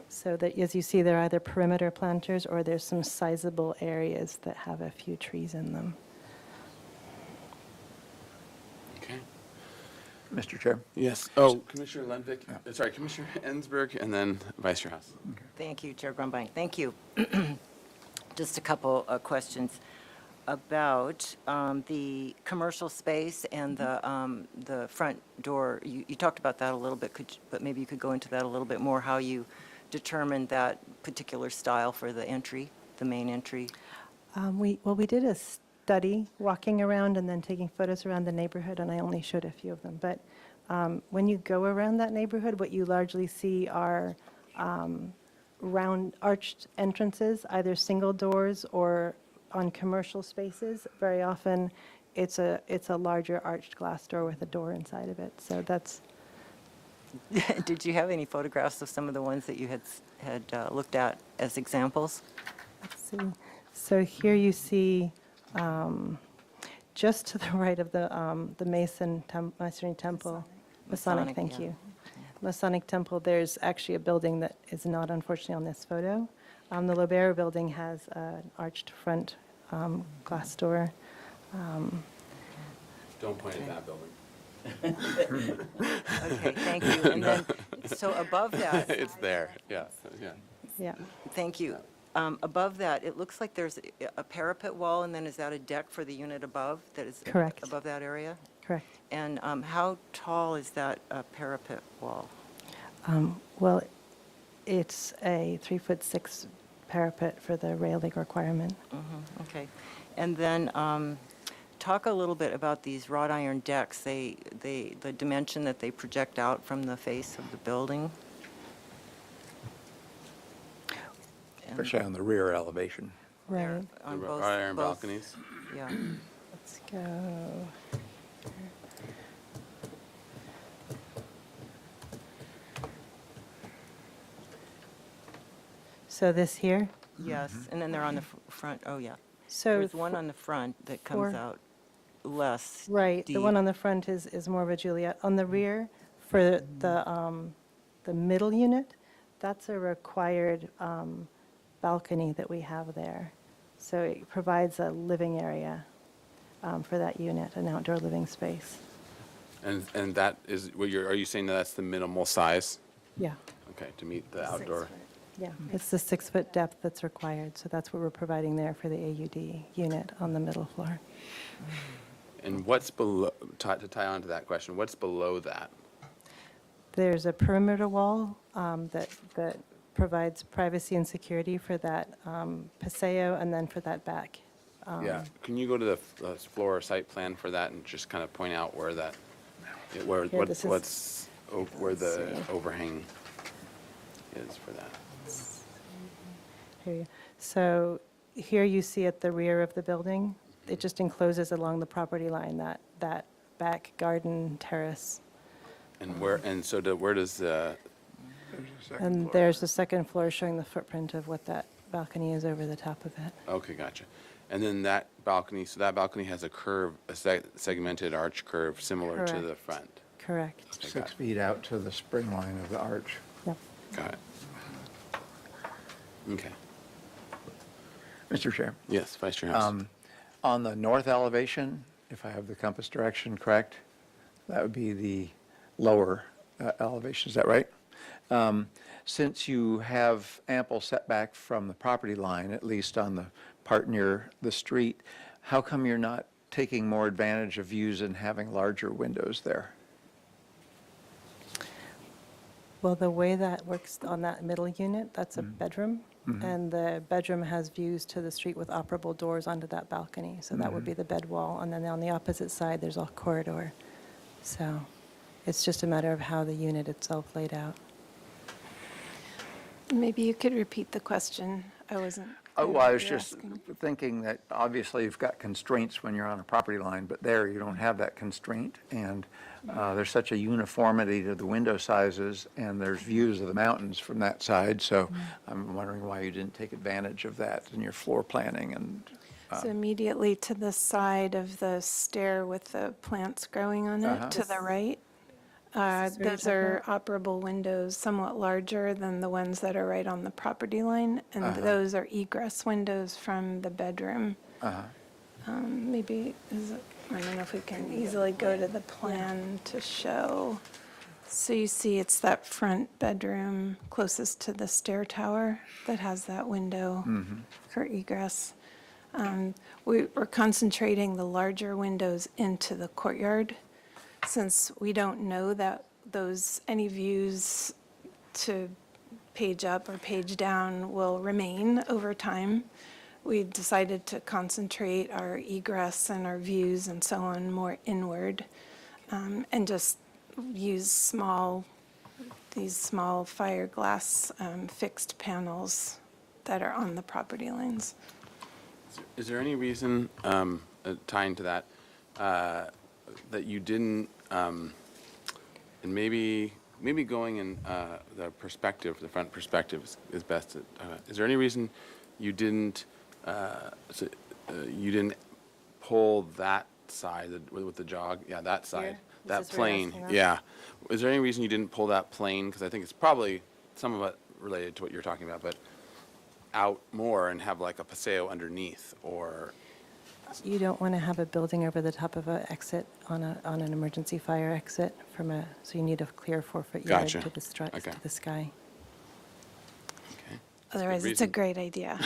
So that, as you see, there are either perimeter planters or there's some sizable areas that have a few trees in them. Okay. Mr. Chair? Yes. Oh, Commissioner Lundvik, sorry, Commissioner Ensberg, and then Vice Chair House. Thank you, Chair Grumbine. Thank you. Just a couple of questions about the commercial space and the front door. You talked about that a little bit, but maybe you could go into that a little bit more, how you determined that particular style for the entry, the main entry. We did a study walking around and then taking photos around the neighborhood, and I only showed a few of them. But when you go around that neighborhood, what you largely see are round arched entrances, either single doors or on commercial spaces. Very often, it's a larger arched glass door with a door inside of it. So that's. Did you have any photographs of some of the ones that you had looked at as examples? Let's see. So here you see, just to the right of the Masonry Temple, Masonic, thank yeah. you. Masonic Temple, there's actually a building that is not unfortunately on this photo. The Lobera building has an arched front glass door. Don't point at that building. Okay, thank you. And then, so above that. It's there, yeah, yeah. Yeah. Thank you. Above that, it looks like there's a parapet wall, and then is that a deck for the unit above that is Correct. above that area? Correct. And how tall is that parapet wall? Well, it's a 3'6" parapet for the railing requirement. Okay. And then talk a little bit about these wrought iron decks, the dimension that they project out from the face of the building. Especially on the rear elevation. Right. On The both- wrought iron both- balconies? Yeah. Let's go. So this here? Yes, and then they're on the front, oh, yeah. So There's one on the front that comes for- out less Right, the one deep. on the front is more of a Juliet. On the rear, for the middle unit, that's a required balcony that we have there. So it provides a living area for that unit, an outdoor living space. And that is, are you saying that that's the minimal size? Yeah, Okay, to meet the outdoor? yeah. It's the 6-foot depth that's required, so that's what we're providing there for the AUD unit on the middle floor. And what's below, to tie on to that question, what's below that? There's a perimeter wall that provides privacy and security for that paseo and then for that back. Yeah, can you go to the floor or site plan for that and just kind of point out where that, where, Here, this is- where the let's see. overhang is for that? Here you- So here you see at the rear of the building, it just encloses along the property line, that back garden terrace. And where, and so where does the, And there's the second floor showing the footprint of what that balcony is over the top of it. okay, gotcha. And then that balcony, so that balcony has a curve, a segmented arch curve similar to the Correct. front? Correct. Okay, got 6 feet out to the spring line of the arch. Yep. Got it. Okay. Mr. Chair? Yes, Vice Chair House. On the north elevation, if I have the compass direction correct, That would be the lower elevation, is that right? Since you have ample setback from the property line, at least on the part near the street, how come you're not taking more advantage of views and having larger windows there? Well, the way that works on that middle unit, that's a bedroom, and the bedroom has views to the street with operable doors onto that balcony, so that would be the bed wall, and then on the opposite side, there's a corridor. So it's just a matter of how the unit itself laid out. Maybe you could repeat the question. I wasn't. Oh, clear well, I what was you're just asking. thinking that obviously you've got constraints when you're on a property line, but there you don't have that constraint. And there's such a uniformity to the window sizes, and there's views of the mountains from that side. So I'm wondering why you didn't take advantage of that in your floor planning. And So immediately to the side of the stair with the plants growing on it, to the right, those are operable windows, somewhat larger than the ones that are right on the property line, and those are egress windows from the bedroom. Maybe, I don't know if we can easily go to the plan to show. So you see it's that front bedroom closest to the stair tower that has that window for egress. We're concentrating the larger windows into the courtyard, since we don't know that any views to page up or page down will remain over time. We decided to concentrate our egress and our views and so on more inward, and just use these small fiberglass fixed panels that are on the property lines. Is there any reason, tying to that, that you didn't, and maybe going in the perspective, the front perspective is best. Is there any reason you didn't pull that side with the jog? Yeah, that side, that this is where I was plane. hung up. Yeah. Is there any reason you didn't pull that plane? Because I think it's probably some of it related to what you're talking about, but out more and have like a paseo underneath, or You don't want to have a building over the top of an exit on an emergency fire exit so you need a clear 4-foot yard Gotcha. to the Okay. to the sky. Otherwise, it's a reason. great idea.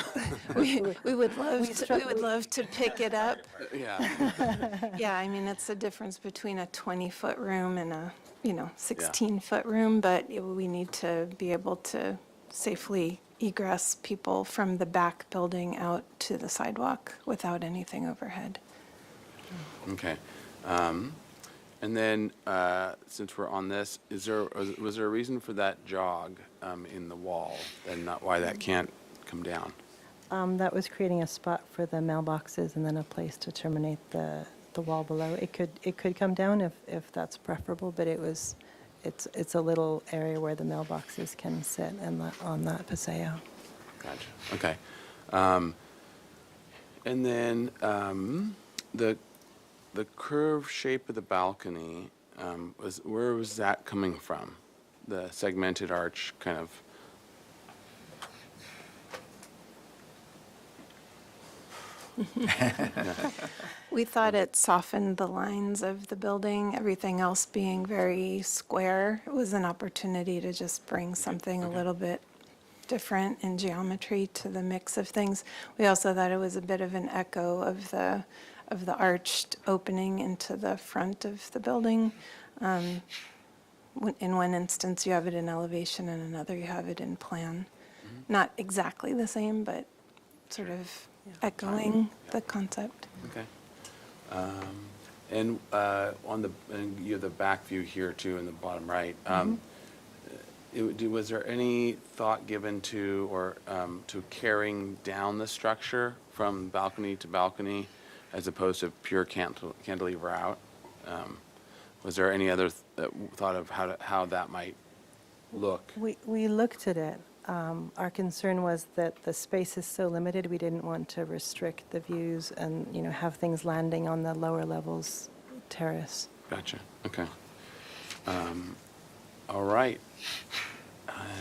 We would love to pick it up. yeah. Yeah, I mean, it's the difference between a 20-foot room and a, 16-foot room, but we need to be able to safely egress people from the back building out to the sidewalk without anything overhead. Okay. And then, since we're on this, was there a reason for that jog in the wall, and not why that can't come down? That was creating a spot for the mailboxes and then a place to terminate the wall below. It could come down if that's preferable, but it's a little area where the mailboxes can sit on that paseo. Gotcha. Okay. And then the curved shape of the balcony, where was that coming from? The segmented arch kind of. We thought it softened the lines of the building, everything else being very square. It was an opportunity to just bring something a little bit different in geometry to the mix of things. We also thought it was a bit of an echo of the arched opening into the front of the building. In one instance, you have it in elevation, and another you have it in plan. Not exactly the same, but sort of echoing the concept. Okay. And you have the back view here too in the bottom right. Was there any thought given to to carrying down the structure from balcony to balcony, as opposed to pure cantilever out? Was there any other thought of how that might look? We looked at it. Our concern was that the space is so limited, we didn't want to restrict the views and, have things landing on the lower levels terrace. Gotcha. Okay. All right.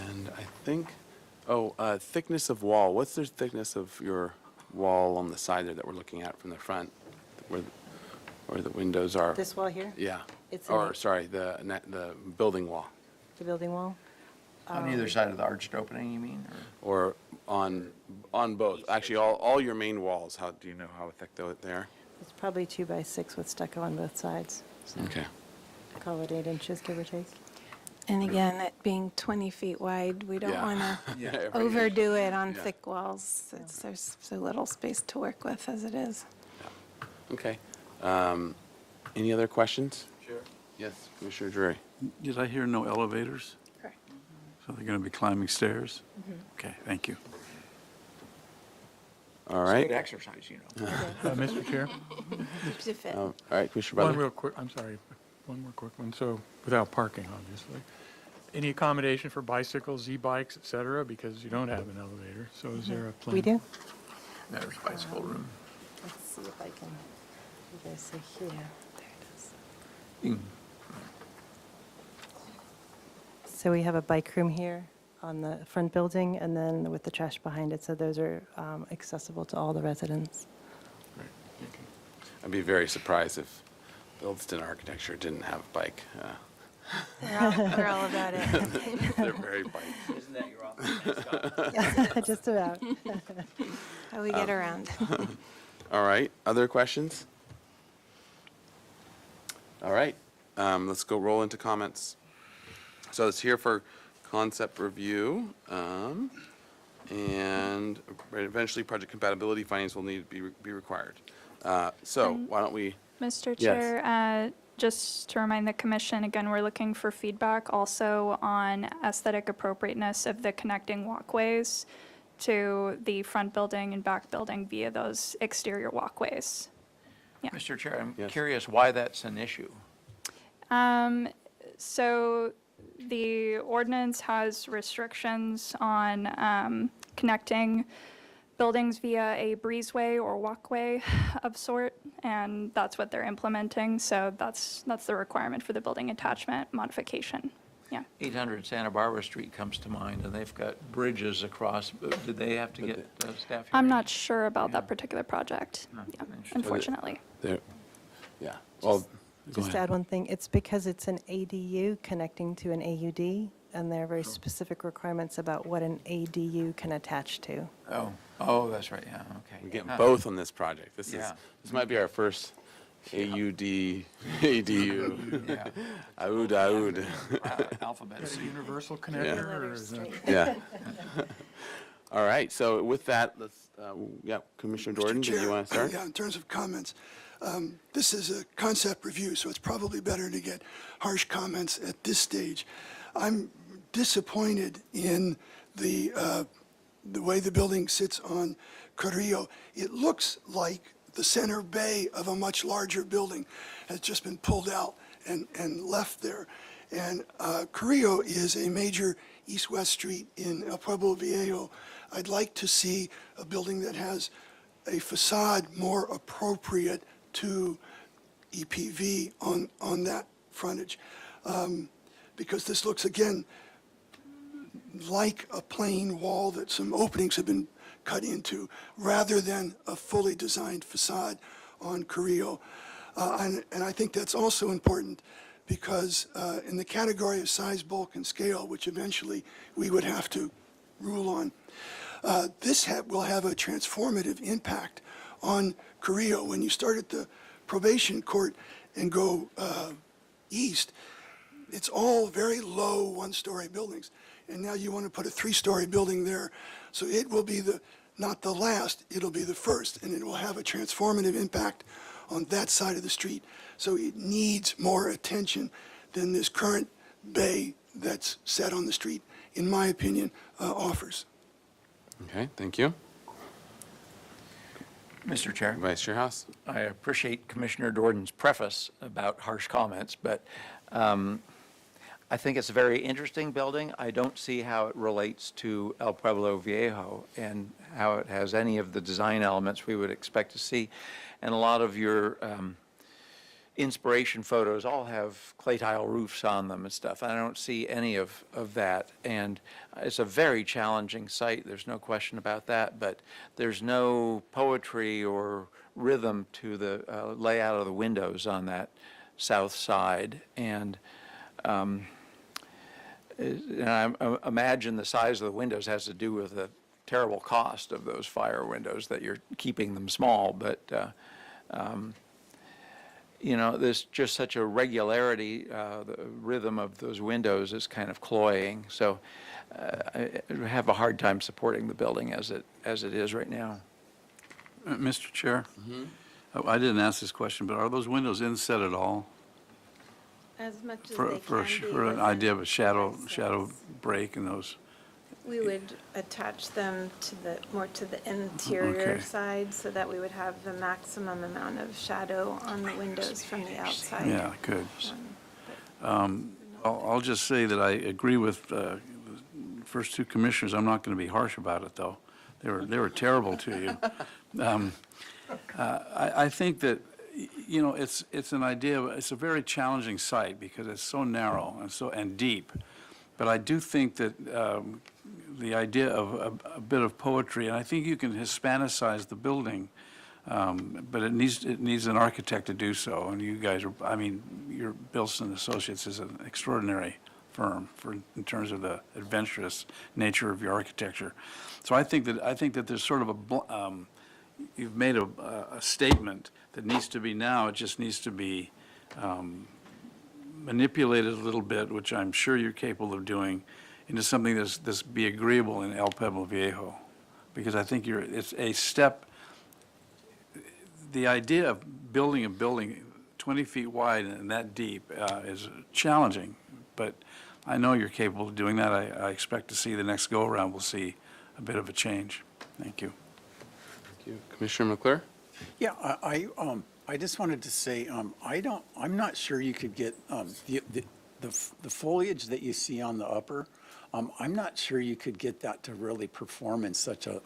And I think, thickness of wall. What's the thickness of your wall on the side there that we're looking at from the front, where Or the windows are, This wall here, yeah. It's Or, an- sorry, the building wall. the building wall. On either side of the arched opening, you mean? Or on both. Actually, all your main walls, do you know how thick they are? It's probably 2 by 6 with stucco on both sides. So Okay. call it 8 inches, give or take. And again, it being 20 feet wide, we don't Yeah. want Yeah, to every overdo it on Yeah. thick walls. There's so little space to work with as it is. Okay. Any other questions? Sure. Yes, Commissioner Drury. Did I hear no elevators? Correct. So they're going to be climbing stairs? Okay, thank you. All It's right. good exercise, you know. Mr. Chair, To fit. All right, Commissioner one Butler. real quick, I'm sorry, one more quick one. So without parking, obviously. Any accommodation for bicycles, e-bikes, et cetera, because you don't have an elevator. So is there a plan? We do? There's bicycle room. Let's see if I can, you guys see here. There it is. You So we have a bike room here on the front building, and then with the trash behind it, so those are accessible to all the residents. I'd be very surprised if Williston Architecture didn't have a bike. They're all about it. They're very bike. Isn't that your office? Just about. How we get around. All right, other questions? All right, let's go roll into comments. So it's here for concept review, and eventually project compatibility findings will need to be required. So why don't we, Mr. Yes. Chair, just to remind the commission, again, we're looking for feedback also on aesthetic appropriateness of the connecting walkways to the front building and back building via those exterior walkways. Mr. Chair, I'm Yes. curious why that's an issue. So the ordinance has restrictions on connecting buildings via a breezeway or walkway of sort, and that's what they're implementing. So that's the requirement for the building attachment modification. Yeah. 800 Santa Barbara Street comes to mind, and they've got bridges across. Did they have to get staff? I'm hearings? not sure about that particular project, yeah, interesting. unfortunately. there, yeah, well, go Just to ahead. add one thing, it's because it's an ADU connecting to an AUD, and there are very specific requirements about what an ADU can attach to. Oh, that's right, yeah, okay. We're getting Huh. both on this project. This Yeah. might be our first AUD, ADU. Yeah. Aoud. Alphabet Is it soup. a universal connector, or is that? Yeah. All right, so with that, let's, Commissioner Mr. Jordan, do Chair, you want to start? Yeah, in terms of comments, this is a concept review, so it's probably better to get harsh comments at this stage. I'm disappointed in the way the building sits on Carrillo. It looks like the center bay of a much larger building has just been pulled out and left there. And Carrillo is a major east-west street in El Pueblo Viejo. I'd like to see a building that has a facade more appropriate to EPV on that frontage. Because this looks, again, like a plain wall that some openings have been cut into, rather than a fully designed facade on Carrillo. And I think that's also important because in the category of size, bulk, and scale, which eventually we would have to rule on, this will have a transformative impact on Carrillo. When you start at the probation court and go east, it's all very low one-story buildings. And now you want to put a three-story building there. So it will be not the last, it'll be the first, and it will have a transformative impact on that side of the street. So it needs more attention than this current bay that's set on the street, in my opinion, offers. Okay, thank you. Mr. Chair. Vice Chair House? I appreciate Commissioner Jordan's preface about harsh comments, but I think it's a very interesting building. I don't see how it relates to El Pueblo Viejo and how it has any of the design elements we would expect to see. And a lot of your inspiration photos all have clay tile roofs on them and stuff. I don't see any of that. And it's a very challenging site, there's no question about that, but there's no poetry or rhythm to the layout of the windows on that south side. And I imagine the size of the windows has to do with the terrible cost of those fire windows, that you're keeping them small. But, you know, there's just such a regularity, the rhythm of those windows is kind of cloying. So I have a hard time supporting the building as it is right now. Mr. Chair? I didn't ask this question, but are those windows inset at all? As much as For, they for, can be. for an within idea of a shadow residence. break in those? We would attach them to more to the interior Okay. side so that we would have the maximum amount of shadow on the windows from the outside. Yeah, good. I'll just say that I agree with the first two commissioners. I'm not going to be harsh about it, though. They were terrible to you. I think that, you know, it's an idea, it's a very challenging site because it's so narrow and deep. But I do think that the idea of a bit of poetry, and I think you can Hispanicize the building, but it needs an architect to do so. And you guys are, I mean, your Bilson Associates is an extraordinary firm in terms of the adventurous nature of your architecture. So I think that there's sort of you've made a statement that needs to be now. It just needs to be manipulated a little bit, which I'm sure you're capable of doing, into something that's be agreeable in El Pueblo Viejo, because I think it's a step. The idea of building a building 20 feet wide and that deep is challenging, but I know you're capable of doing that. I expect to see the next go-around, we'll see a bit of a change. Thank you. Thank you. Commissioner McClure? Yeah, I just wanted to say, I'm not sure you could get, the foliage that you see on the upper, I'm not sure you could get that to really perform in such a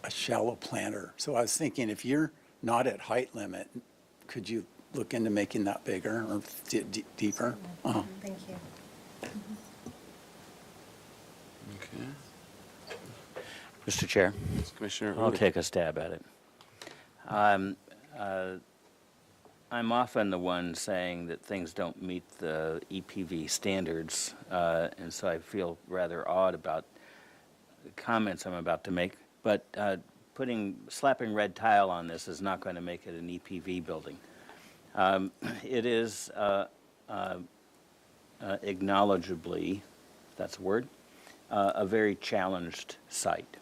shallow planter. So I was thinking, if you're not at height limit, could you look into making that bigger or deeper? Thank you. Okay. Mr. Chair, Commissioner I'll Udi. take a stab at it. I'm often the one saying that things don't meet the EPV standards, and so I feel rather odd about the comments I'm about to make. But slapping red tile on this is not going to make it an EPV building. It is acknowledgeably, if that's a word, a very challenged site.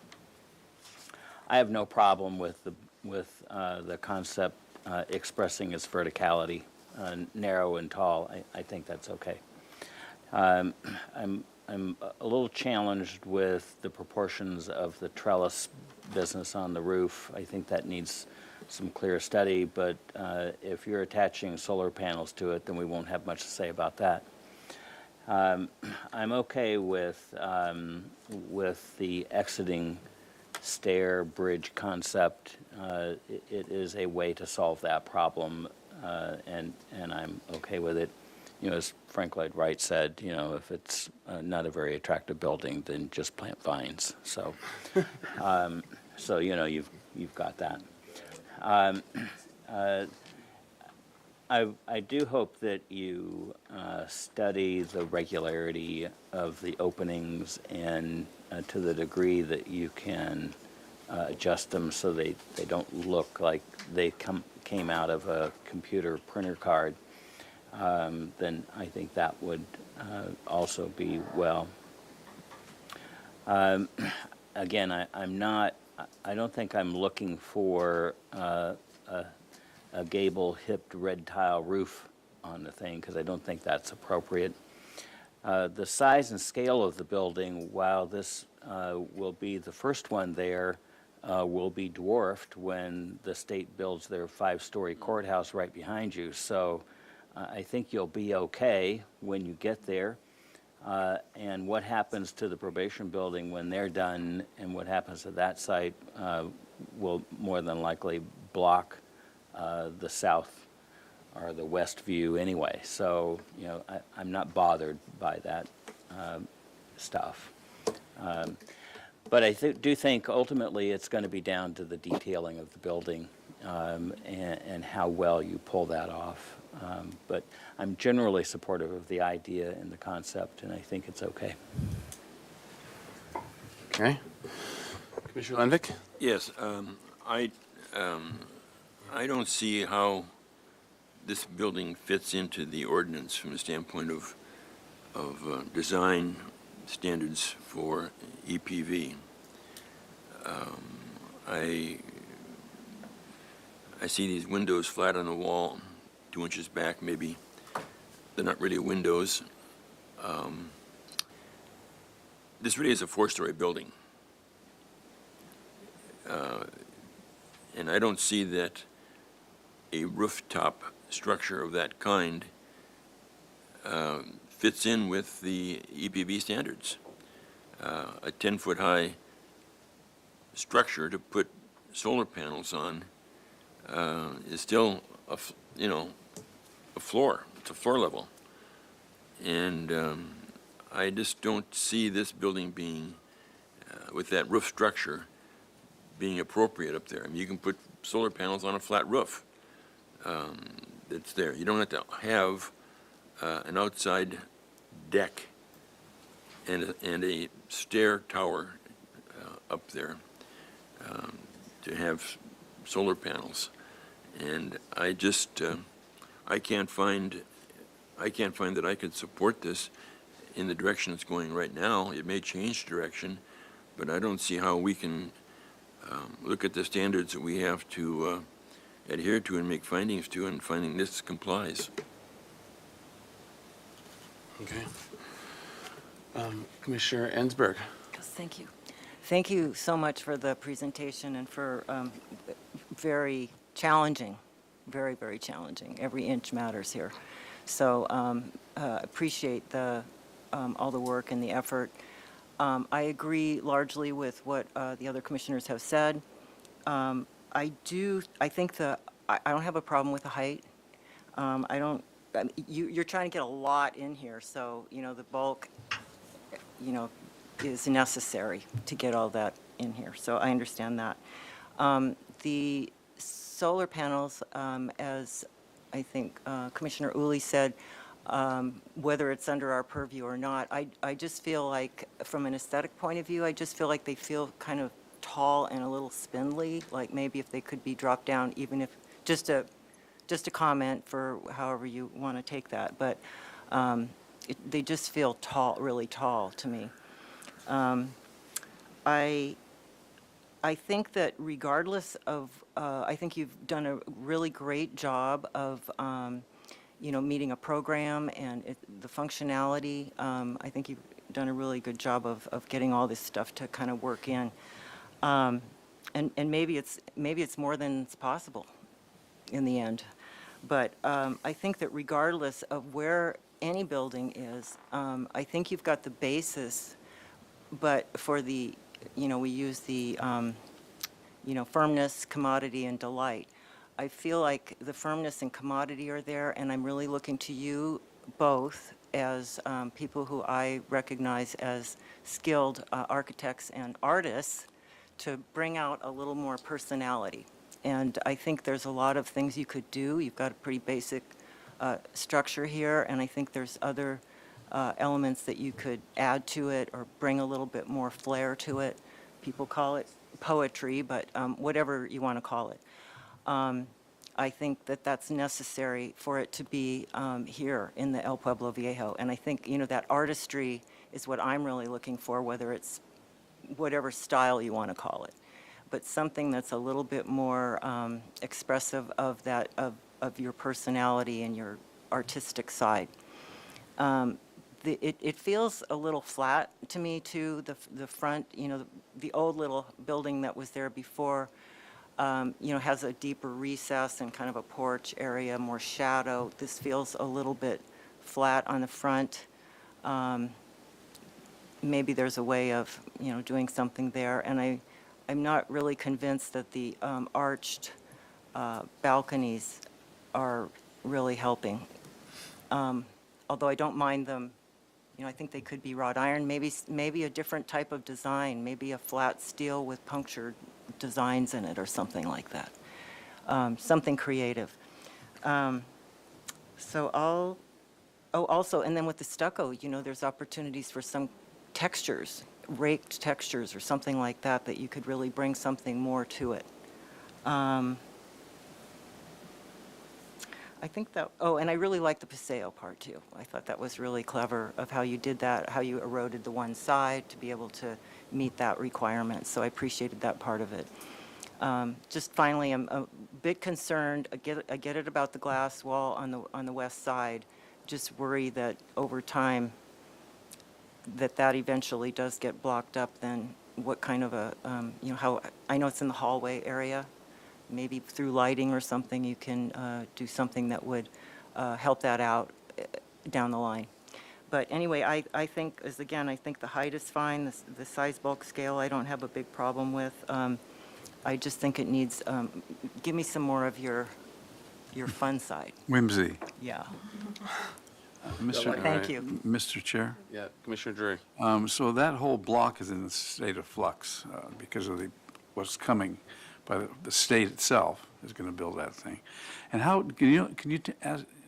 I have no problem with the concept expressing its verticality, narrow and tall. I think that's okay. I'm a little challenged with the proportions of the trellis business on the roof. I think that needs some clear study, but if you're attaching solar panels to it, then we won't have much to say about that. I'm okay with the exiting stair bridge concept. It is a way to solve that problem, and I'm okay with it. You know, as Frank Lloyd Wright said, you know, if it's not a very attractive building, then just plant vines. So, so you know, you've got that. I do hope that you study the regularity of the openings and to the degree that you can adjust them so they don't look like they came out of a computer printer card, then I think that would also be well. Again, I don't think I'm looking for a gable-hipped red tile roof on the thing, because I don't think that's appropriate. The size and scale of the building, while this will be the first one there, will be dwarfed when the state builds their 5-story courthouse right behind you. So I think you'll be okay when you get there. And what happens to the probation building when they're done and what happens to that site will more than likely block the south or the west view anyway. So, you know, I'm not bothered by that stuff. But I do think ultimately it's going to be down to the detailing of the building and how well you pull that off. But I'm generally supportive of the idea and the concept, and I think it's okay. Okay. Commissioner Lenvik? Yes, I don't see how this building fits into the ordinance from the standpoint of design standards for EPV. I see these windows flat on the wall, 2 inches back maybe. They're not really windows. This really is a 4-story building. And I don't see that a rooftop structure of that kind fits in with the EPB standards. A 10-foot high structure to put solar panels on is still a floor. It's a floor level. And I just don't see this building being, with that roof structure, being appropriate up there. I mean, you can put solar panels on a flat roof that's there. You don't have to have an outside deck and a stair tower up there to have solar panels. And I just, I can't find that I could support this in the direction it's going right now. It may change direction, but I don't see how we can look at the standards that we have to adhere to and make findings to, and finding this complies. Okay. Commissioner Ensberg? Thank you. Thank you so much for the presentation and for very challenging, very, very challenging. Every inch matters here. So appreciate all the work and the effort. I agree largely with what the other commissioners have said. I think I don't have a problem with the height. You're trying to get a lot in here, so, the bulk, is necessary to get all that in here. So I understand that. The solar panels, as I think Commissioner Uli said, whether it's under our purview or not, I just feel like, from an aesthetic point of view, I just feel like they feel kind of tall and a little spindly, like maybe if they could be dropped down, even if, just a comment for however you want to take that, but they just feel tall, really tall to me. I think that regardless of, I think you've done a really great job of, meeting a program and the functionality. I think you've done a really good job of getting all this stuff to kind of work in. And maybe it's more than it's possible in the end. But I think that regardless of where any building is, I think you've got the basis, but for the, we use the, firmness, commodity, and delight. I feel like the firmness and commodity are there, and I'm really looking to you both as people who I recognize as skilled architects and artists to bring out a little more personality. And I think there's a lot of things you could do. You've got a pretty basic structure here, and I think there's other elements that you could add to it or bring a little bit more flair to it. People call it poetry, but whatever you want to call it. I think that that's necessary for it to be here in the El Pueblo Viejo. And I think, that artistry is what I'm really looking for, whether it's whatever style you want to call it. But something that's a little bit more expressive of that, of your personality and your artistic side. It feels a little flat to me, too, the front, the old little building that was there before, has a deeper recess and kind of a porch area, more shadow. This feels a little bit flat on the front. Maybe there's a way of, doing something there. And I'm not really convinced that the arched balconies are really helping. Although I don't mind them, I think they could be wrought iron, maybe a different type of design, maybe a flat steel with punctured designs in it or something like that. something creative. So also, and then with the stucco, there's opportunities for some textures, raked textures or something like that, that you could really bring something more to it. I think that, and I really like the Paseo part too. I thought that was really clever of how you did that, how you eroded the one side to be able to meet that requirement. So I appreciated that part of it. Just finally, I'm a bit concerned, I get it about the glass wall on the west side. Just worry that over time, that eventually does get blocked up, then what kind of a, how, I know it's in the hallway area. Maybe through lighting or something, you can do something that would help that out down the line. But anyway, I think, I think the height is fine. The size bulk scale, I don't have a big problem with. I just think it needs, give me some more of your fun side. Whimsy. Yeah. Thank you. Mr. Chair? Yeah, Commissioner Drury. So that whole block is in a state of flux because of what's coming by the state itself is going to build that thing. And how, can you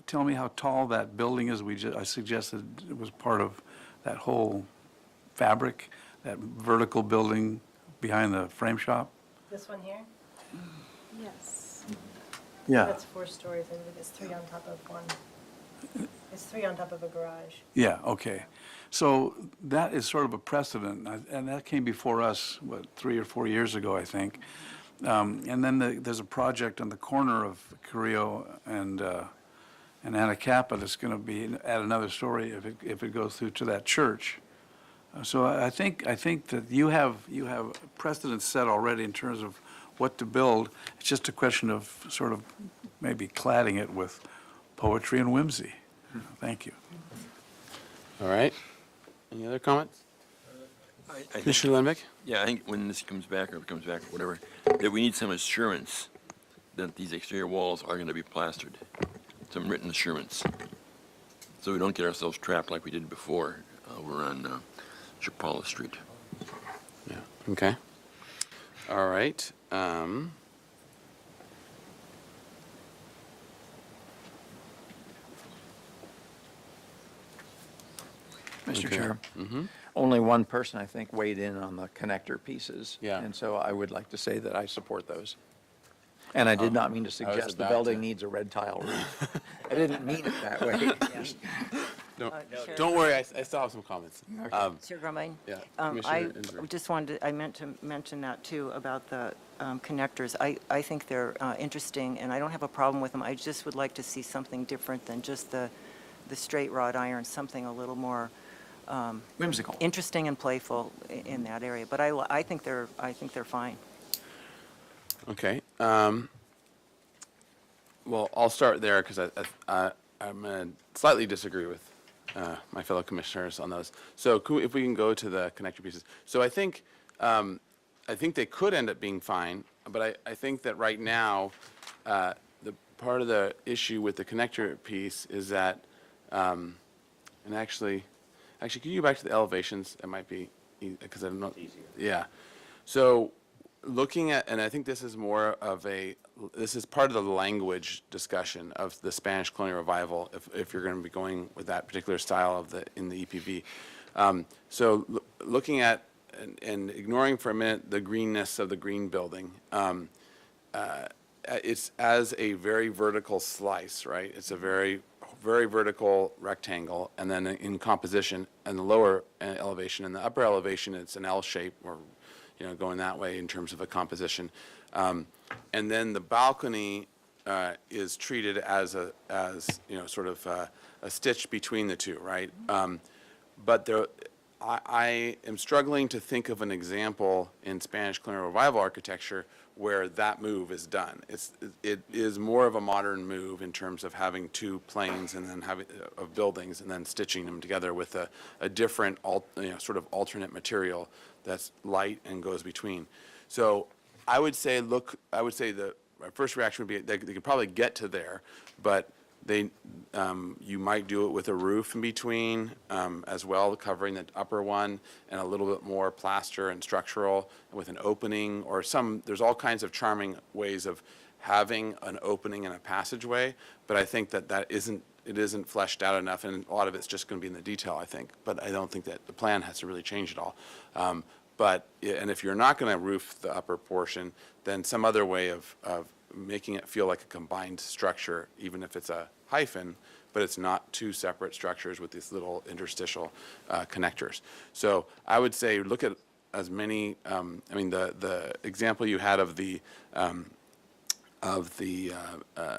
tell me how tall that building is? I suggested it was part of that whole fabric, that vertical building behind the frame shop? This one here? Yes. Yeah. That's 4 stories, I believe it's 3 on top of one. It's 3 on top of a garage. Yeah, okay. So that is sort of a precedent, and that came before us, 3 or 4 years ago, I think. And then there's a project on the corner of Carrillo and Anacapa that's going to be add another story if it goes through to that church. So I think that you have precedent set already in terms of what to build. It's just a question of sort of maybe cladding it with poetry and whimsy. Thank you. All right. Any other comments? I think- Commissioner Lenbeck? Yeah, I think when this comes back, or comes back, whatever, that we need some assurance that these exterior walls are going to be plastered, some written assurance, so we don't get ourselves trapped like we did before over on Chapala Street. Yeah, okay. All right. Mr. Okay. Chair, Mm-hmm. only one person, I think, weighed in on the connector pieces. Yeah. And so I would like to say that I support those. And I did not mean to suggest the about building to. needs a red tile roof. I didn't mean it that way. Don't worry, I still have some comments. Chair Grumby? Yeah, I Commissioner Inslee. just wanted, I meant to mention that too, about the connectors. I think they're interesting, and I don't have a problem with them. I just would like to see something different than just the straight wrought iron, something a little more Whimsical. interesting and playful in that area. But I think they're fine. Okay. Well, I'll start there because I'm going to slightly disagree with my fellow commissioners on those. So if we can go to the connector pieces. So I think they could end up being fine, but I think that right now, the part of the issue with the connector piece is that, and actually, can you go back to the elevations? It might be, because I don't know. Yeah. So looking at, and I think this is more of this is part of the language discussion of the Spanish colonial revival, if you're going to be going with that particular style in the EPV. So looking at and ignoring for a minute the greenness of the green building, it's as a very vertical slice, right? It's a very, very vertical rectangle, and then in composition, and the lower elevation and the upper elevation, it's an L shape, or going that way in terms of a composition. And then the balcony is treated as sort of a stitch between the two, right? But I am struggling to think of an example in Spanish colonial revival architecture where that move is done. It is more of a modern move in terms of having two planes and then of buildings and then stitching them together with a different sort of alternate material that's light and goes between. So I would say my first reaction would be they could probably get to there, but you might do it with a roof in between as well, covering the upper one, and a little bit more plaster and structural with an opening, or there's all kinds of charming ways of having an opening and a passageway, but I think that it isn't fleshed out enough, and a lot of it's just going to be in the detail, I think. But I don't think that the plan has to really change at all. And if you're not going to roof the upper portion, then some other way of making it feel like a combined structure, even if it's a hyphen, but it's not two separate structures with these little interstitial connectors. So I would say look at as many, I mean, the example you had of the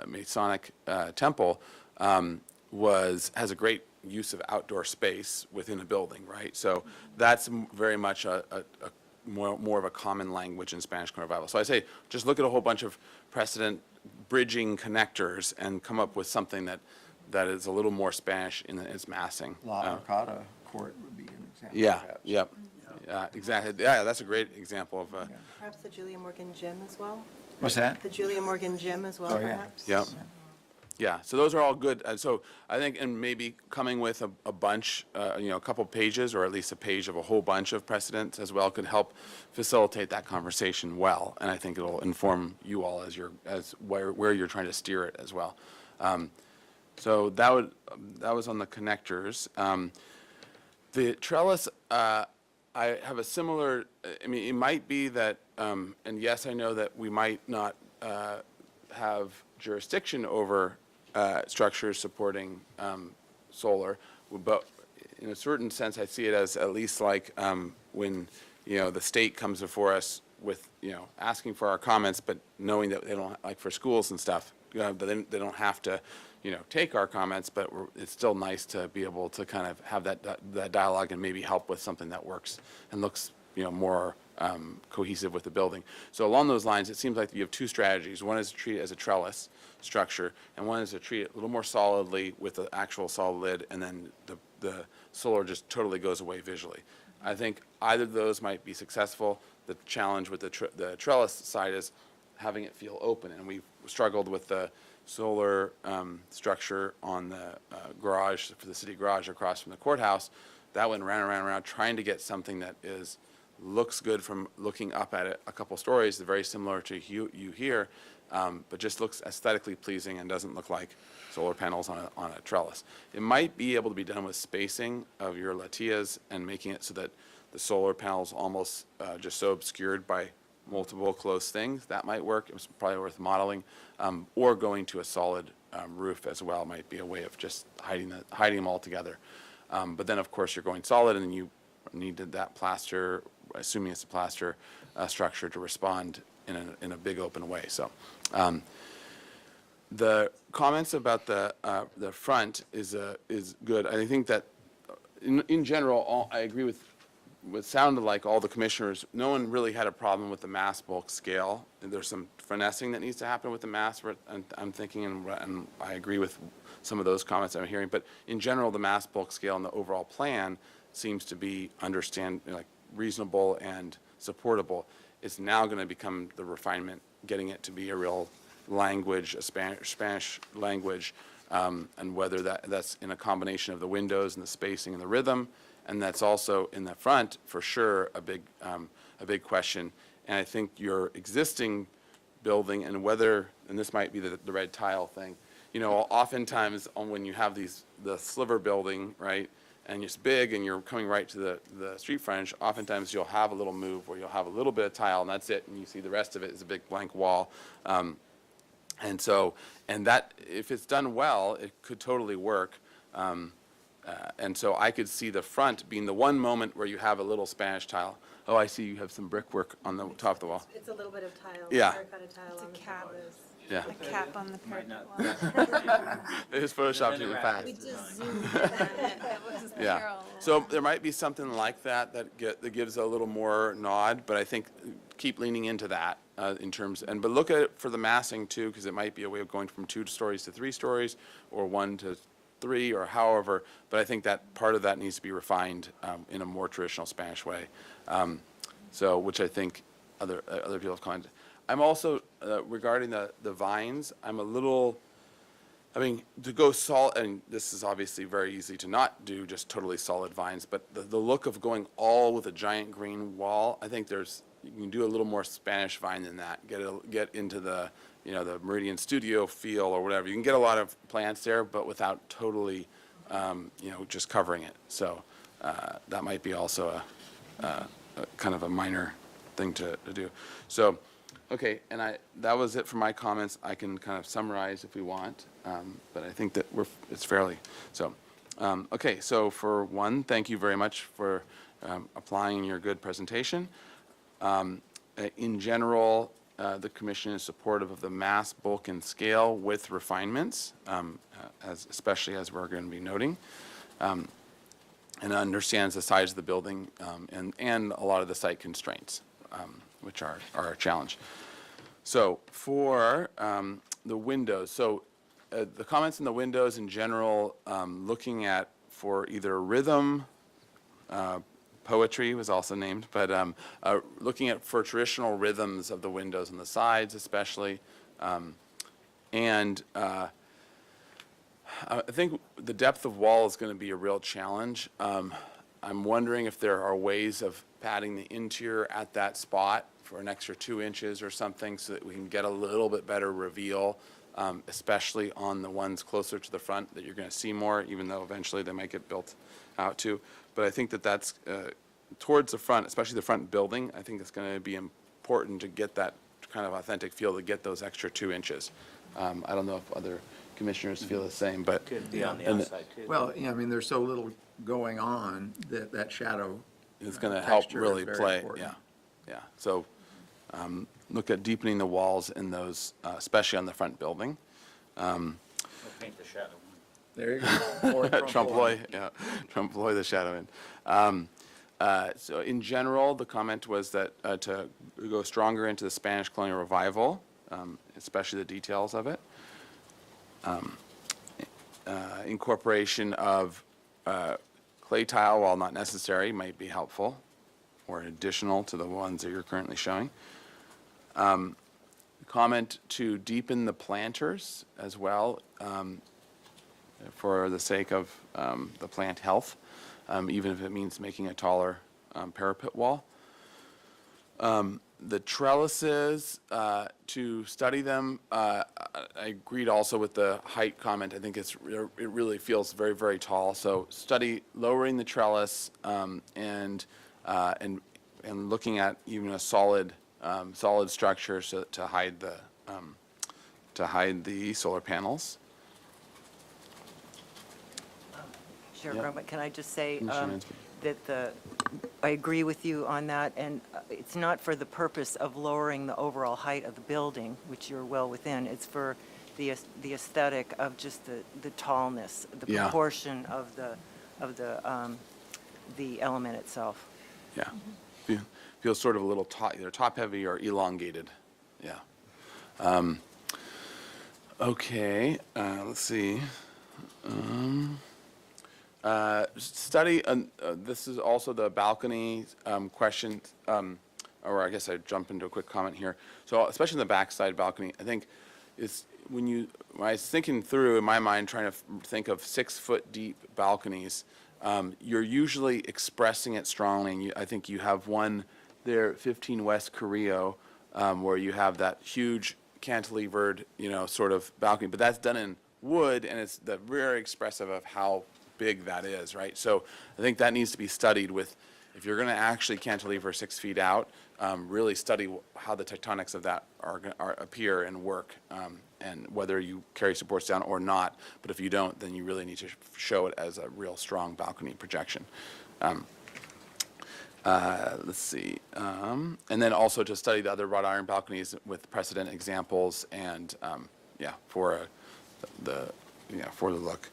Masonic temple has a great use of outdoor space within a building, right? So that's very much more of a common language in Spanish Colonial Revival. So I say just look at a whole bunch of precedent bridging connectors and come up with something that is a little more Spanish in its massing. La Arcada Court would be an example. Yeah, perhaps. yep. Exactly. Yeah, that's a great example of. Perhaps the Julia Morgan Gym as well? What's that? The Julia Morgan Gym as well, Oh, yeah. perhaps? Yep. Yeah, so those are all good. So I think, and maybe coming with a bunch, a couple pages, or at least a page of a whole bunch of precedents as well, could help facilitate that conversation well. And I think it'll inform you all as where you're trying to steer it as well. So that was on the connectors. The trellis, I have a similar. I mean, it might be that, and yes, I know that we might not have jurisdiction over structures supporting solar, but in a certain sense, I see it as at least like when the state comes before us with asking for our comments, but knowing that they don't, like for schools and stuff, that they don't have to take our comments, but it's still nice to be able to kind of have that dialogue and maybe help with something that works and looks more cohesive with the building. So along those lines, it seems like you have two strategies. One is to treat it as a trellis structure, and one is to treat it a little more solidly with the actual solid lid, and then the solar just totally goes away visually. I think either of those might be successful. The challenge with the trellis side is having it feel open, and we've struggled with the solar structure on the garage, for the city garage across from the courthouse. That went round and round and round, trying to get something that looks good from looking up at it a couple stories, very similar to you here, but just looks aesthetically pleasing and doesn't look like solar panels on a trellis. It might be able to be done with spacing of your latillas and making it so that the solar panels almost just so obscured by multiple close things. That might work. It's probably worth modeling, or going to a solid roof as well might be a way of just hiding them all together. But then, of course, you're going solid, and then you needed that plaster, assuming it's a plaster structure, to respond in a big open way. So the comments about the front is good. I think that in general, I agree with what sounded like all the commissioners. No one really had a problem with the mass bulk scale. There's some finessing that needs to happen with the mass, I'm thinking, and I agree with some of those comments I'm hearing. But in general, the mass bulk scale and the overall plan seems to be reasonable and supportable. It's now going to become the refinement, getting it to be a real language, a Spanish language, and whether that's in a combination of the windows and the spacing and the rhythm, and that's also in the front for sure a big question. And I think your existing building and whether, and this might be the red tile thing, oftentimes when you have the sliver building, right, and it's big and you're coming right to the street frontage, oftentimes you'll have a little move where you'll have a little bit of tile and that's it, and you see the rest of it is a big blank wall. And that, if it's done well, it could totally work. And so I could see the front being the one moment where you have a little Spanish tile. Oh, I see you have some brickwork on the top of the wall. It's a little bit of tile. Yeah. Terracotta tile on the top. Yeah. A cap on the parapet wall. They just photoshopped it fast. We just zoomed in on it. It was Yeah. terrible. So there might be something like that gives a little more nod, but I think keep leaning into that in terms, but look at it for the massing too, because it might be a way of going from 2 stories to 3 stories, or 1 to 3, or however. But I think that part of that needs to be refined in a more traditional Spanish way. Which I think other people have commented. I'm also, regarding the vines, I'm a little, to go solid, and this is obviously very easy to not do just totally solid vines, but the look of going all with a giant green wall, I think there's you can do a little more Spanish vine than that. Get into the, you know, the Meridian Studio feel or whatever. You can get a lot of plants there, but without totally, you know, just covering it. So that might be also a kind of a minor thing to do. So, okay, and that was it for my comments. I can kind of summarize if we want, but I think that it's fairly, so. Okay, so for one, thank you very much for applying your good presentation. In general, the commission is supportive of the mass, bulk, and scale with refinements, especially as we're going to be noting, and understands the size of the building and a lot of the site constraints, which are a challenge. So for the windows, so the comments in the windows in general, looking at for either rhythm, poetry was also named, but looking at for traditional rhythms of the windows on the sides especially. And I think the depth of wall is going to be a real challenge. I'm wondering if there are ways of padding the interior at that spot for an extra 2 inches or something so that we can get a little bit better reveal, especially on the ones closer to the front that you're going to see more, even though eventually they might get built out too. But I think that that's towards the front, especially the front building, I think it's going to be important to get that kind of authentic feel, to get those extra 2 inches. I don't know if other commissioners feel the same, but. Could be on the and outside too. Well, yeah, I mean, there's so little going on that shadow. It's going to help texture really is very play, important. yeah. So look at deepening the walls in those, especially on the front building. We'll paint the shadow. There you go. Or Trompe-l'oeil, yeah, trompe-l'oeil the shadow in. So in general, the comment was that to go stronger into the Spanish colonial revival, especially the details of it. Incorporation of clay tile, while not necessary, might be helpful or additional to the ones that you're currently showing. Comment to deepen the planters as well, for the sake of the plant health, even if it means making a taller parapet wall. The trellises, to study them, I agreed also with the height comment. I think it really feels very, very tall. So study lowering the trellis and looking at even a solid structure so to hide the solar panels. Chair Yep. Grumman, can I just say Commissioner Ansbach. that I agree with you on that, and it's not for the purpose of lowering the overall height of the building, which you're well within. It's for the aesthetic of just the tallness, the Yeah. proportion of the element itself. Yeah. Feels sort of a little either top-heavy or elongated. Yeah. Okay, let's see. Study, this is also the balcony question, or I guess I jump into a quick comment here. So especially in the backside balcony, I think is when I was thinking through in my mind, trying to think of 6-foot deep balconies, you're usually expressing it strongly. And I think you have one there, 15 West Carrillo, where you have that huge cantilevered, sort of balcony, but that's done in wood, and it's very expressive of how big that is, right? So I think that needs to be studied with, if you're going to actually cantilever 6 feet out, really study how the tectonics of that appear and work, and whether you carry supports down or not. But if you don't, then you really need to show it as a real strong balcony projection. Let's see. And then also to study the other wrought iron balconies with precedent examples and, for the look.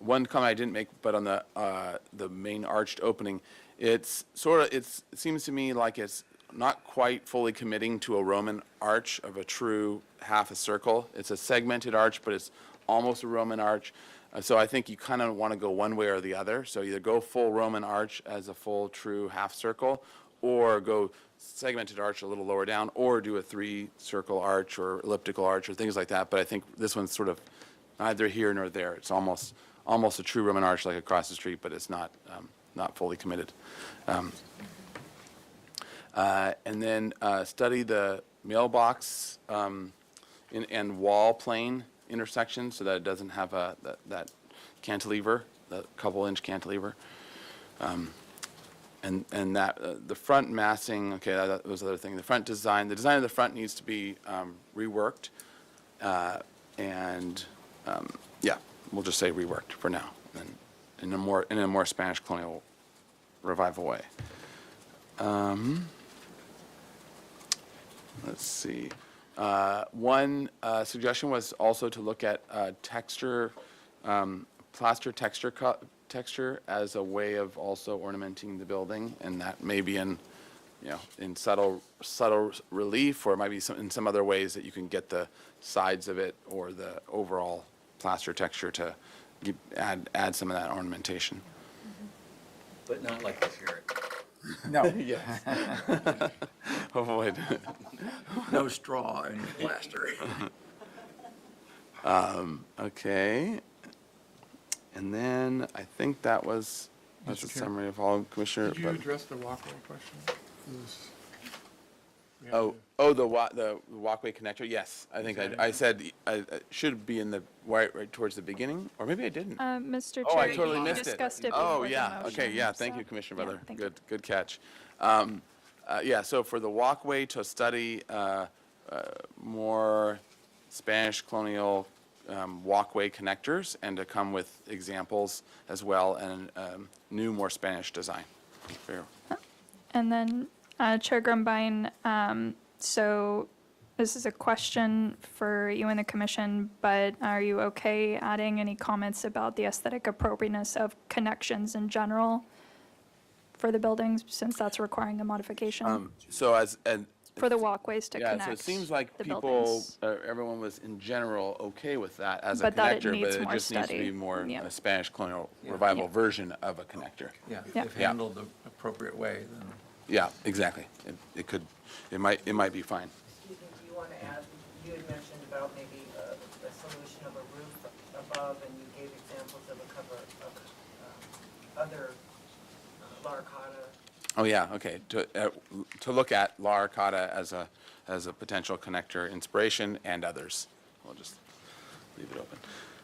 One comment I didn't make, but on the main arched opening, it seems to me like it's not quite fully committing to a Roman arch of a true half a circle. It's a segmented arch, but it's almost a Roman arch. So I think you kind of want to go one way or the other. So either go full Roman arch as a full true half circle, or go segmented arch a little lower down, or do a 3-circle arch or elliptical arch or things like that. But I think this one's sort of neither here nor there. It's almost a true Roman arch like across the street, but it's not fully committed. And then study the mailbox and wall plane intersection so that it doesn't have that cantilever, that couple-inch cantilever. And that, the front massing, okay, that was the other thing. The design of the front needs to be reworked. And, yeah, we'll just say reworked for now, and in a more Spanish colonial revival way. Let's see. One suggestion was also to look at texture, plaster texture as a way of also ornamenting the building, and that may be in, in subtle relief, or it might be in some other ways that you can get the sides of it or the overall plaster texture to add some of that ornamentation. But not like the carrot. No. Yes. Avoid. No straw in your plaster. Okay. And then I think that's a Mr. Chair. summary of all, Commissioner. Did you address the walkway question? We have The walkway connector, yes. I think I said it should be in the, right towards the beginning, or maybe I didn't. Mr. Oh, I Chair, totally you missed it. discussed it Oh, before the yeah, okay, motion, yeah, thank so- you, Commissioner yeah, Butler. thank you. Good catch. Yeah, so for the walkway to study more Spanish colonial walkway connectors and to come with examples as well and new, more Spanish design. Fair. And then Chair Grumbine, so this is a question for you and the commission, but are you okay adding any comments about the aesthetic appropriateness of connections in general for the buildings, since that's requiring a modification? So For the walkways to yeah, connect so it seems like the people, buildings. everyone was in general okay with that as a But that it connector, needs but it more just needs to study. be more Yeah. a Spanish colonial Yeah. revival Yeah. version of a connector. Yeah, Yeah. if handled the appropriate way, then. Yeah, exactly. It might be fine. Excuse me, do you want to add, you had mentioned about maybe a solution of a roof above, and you gave examples of a cover of other Lara Cotta. Oh, yeah, okay. To look at La Arcata as a potential connector inspiration and others. We'll just leave it open.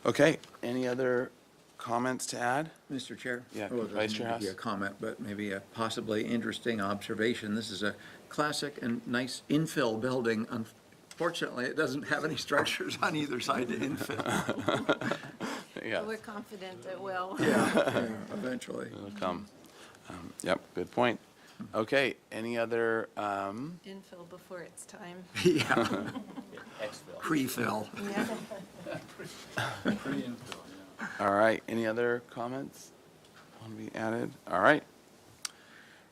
Okay, any other comments to add? Mr. Chair? Yeah, Well, it Vice doesn't Chair need to be House. a comment, but maybe a possibly interesting observation. This is a classic and nice infill building. Unfortunately, it doesn't have any structures on either side to infill. Yeah, We're confident it will. Yeah, eventually. it'll come. Yep, good point. Okay, any other, Infill before its time. Yeah, Exfil. pre-fill. Yeah. all right, any other comments want to be added? All right.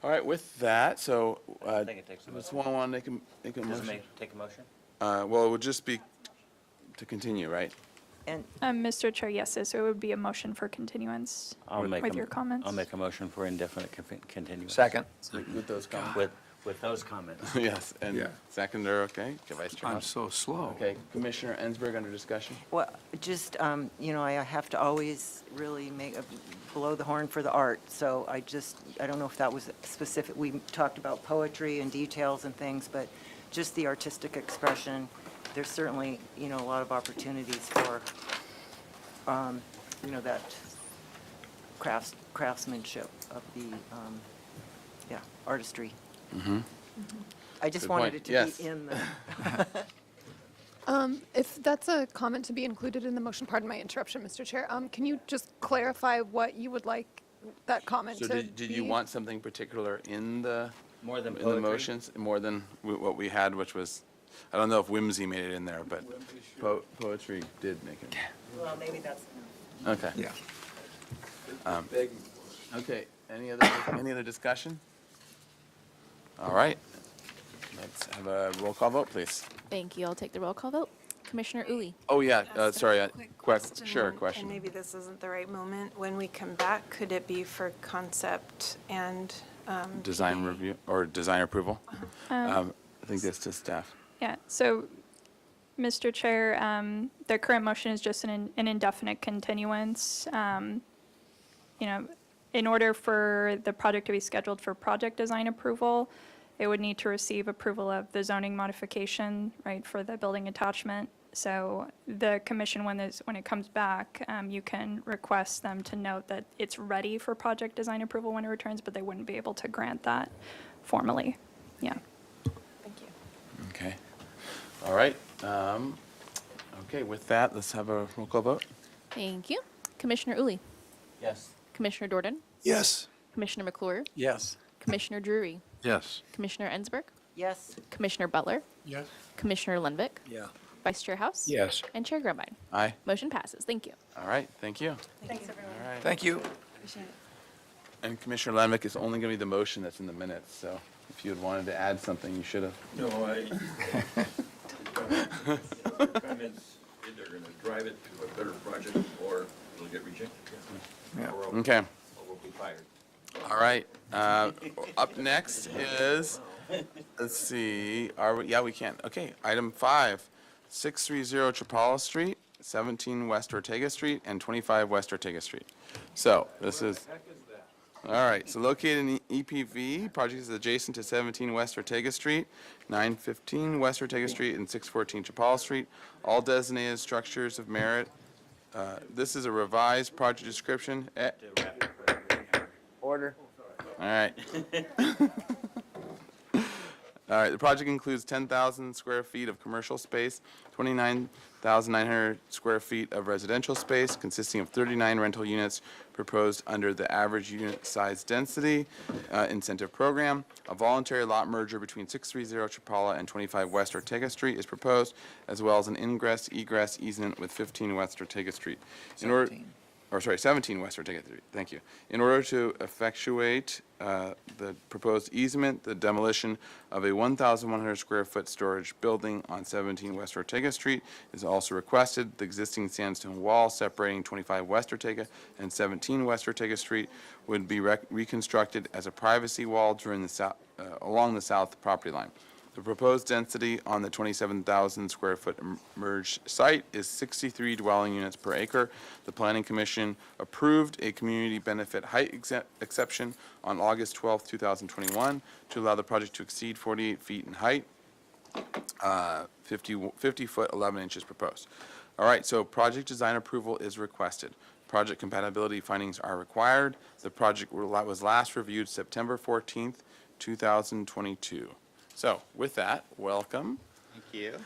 All right, with that, so, I think it takes a does motion. someone want to make a Does it motion? take a motion? Well, it would just be to continue, right? And Mr. Chair, yes, so it would be a motion for continuance with your comments. I'll make a motion for indefinite continuance. Second. With those comments? With those comments. Yes, and Yeah. seconder, okay, okay, Vice Chair I'm House. so slow. Okay, Commissioner Ensberg under discussion? Well, just, I have to always really blow the horn for the art, so I don't know if that was specific. We talked about poetry and details and things, but just the artistic expression, there's certainly, a lot of opportunities for, that craftsmanship of the, artistry. I just Good wanted point. it to Yes. be in the. If that's a comment to be included in the motion, pardon my interruption, Mr. Chair, can you just clarify what you would like that comment So to did you be? want something particular in the? More than In the poetry? motions, more than what we had, which was, I don't know if whimsy made it in there, but poetry did make it. Well, maybe that's. Okay. Yeah. Okay, any other discussion? All right, let's have a roll call vote, please. Thank you. I'll take the roll call vote. Commissioner Uli. Oh, yeah, Ask a sorry, quick sure, And question. maybe this isn't the right moment. When we come back, could it be for concept and? Design the- review, or design approval? I think that's to staff. Yeah, so, Mr. Chair, the current motion is just an indefinite continuance. In order for the project to be scheduled for project design approval, it would need to receive approval of the zoning modification, right, for the building attachment. So the commission, when it comes back, you can request them to note that it's ready for project design approval when it returns, but they wouldn't be able to grant that formally. Yeah. Okay. All right. Okay, with that, let's have a roll call vote. Thank you. Commissioner Uli, Yes. Commissioner Jordan, Yes. Commissioner McClure, Yes. Commissioner Drury, Yes. Commissioner Ensberg, Yes. Commissioner Butler, Yes. Commissioner Lenvick, Yeah. Vice Chair House. Yes. And Chair Grumbein. Aye. Motion passes. Thank you. All right, thank you. Thanks, everyone. All right. Thank you. And Commissioner Lenvick is only going to be the motion that's in the minutes, so if you had wanted to add something, you should have. No, comments, either going to drive it to a better project or it'll get rejected. Or Okay. we'll be fired. All right. Up next is, let's see, yeah, we can. Okay, item 5, 630 Chapala Street, 17 West Ortega Street, and 25 West Ortega Street. So this is, all right, so located in EPV, project is adjacent to 17 West Ortega Street, 915 West Ortega Street, and 614 Chapala Street, all designated structures of merit. This is a revised project description. Order. All right. All right, the project includes 10,000 square feet of commercial space, 29,900 square feet of residential space, consisting of 39 rental units proposed under the average unit size density incentive program. A voluntary lot merger between 630 Chapala and 25 West Ortega Street is proposed, as well as an ingress-egress easement with 15 West Ortega Street. 17 West Ortega Street, thank you. In order to effectuate the proposed easement, the demolition of a 1,100 square foot storage building on 17 West Ortega Street is also requested. The existing sandstone wall separating 25 West Ortega and 17 West Ortega Street would be reconstructed as a privacy wall during the along the south property line. The proposed density on the 27,000 square foot merged site is 63 dwelling units per acre. The Planning Commission approved a community benefit height exception on August 12, 2021 to allow the project to exceed 48 feet in height. 50 foot 11 inches proposed. All right, so project design approval is requested. Project compatibility findings are required. The project was last reviewed September 14th, 2022. So with that, welcome. Thank you.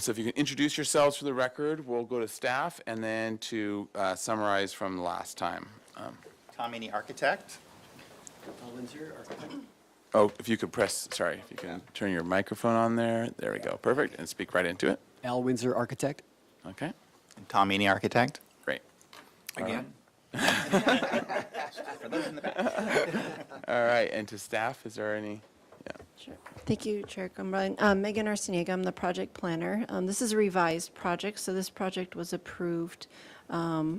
So if you can introduce yourselves for the record, we'll go to staff and then to summarize from last time. Tom Meany, architect. Al Windsor, architect. Oh, if you could press, sorry, if you can turn your microphone on there. There we go. Perfect. And speak right into it. Al Windsor, architect. Okay. And Tom Meany, architect. Great. Again. For those in the back. All right. And to staff, is there any? Sure. Thank you, Chair Grumbein. Megan Arciniega, I'm the project planner. This is a revised project, so this project was approved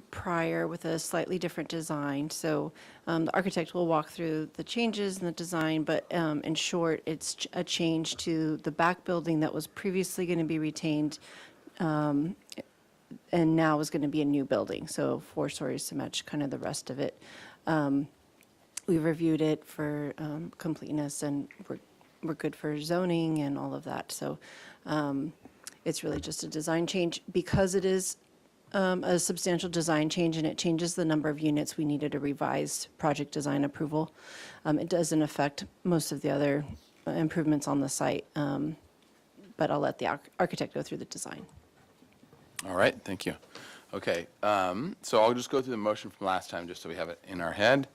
prior with a slightly different design. So the architect will walk through the changes in the design, but in short, it's a change to the back building that was previously going to be retained and now is going to be a new building, so 4 stories to match kind of the rest of it. We reviewed it for completeness, and we're good for zoning and all of that. So it's really just a design change. Because it is a substantial design change and it changes the number of units, we needed a revised project design approval. It doesn't affect most of the other improvements on the site, but I'll let the architect go through the design. All right, thank you. Okay, so I'll just go through the motion from last time just so we have it in our head.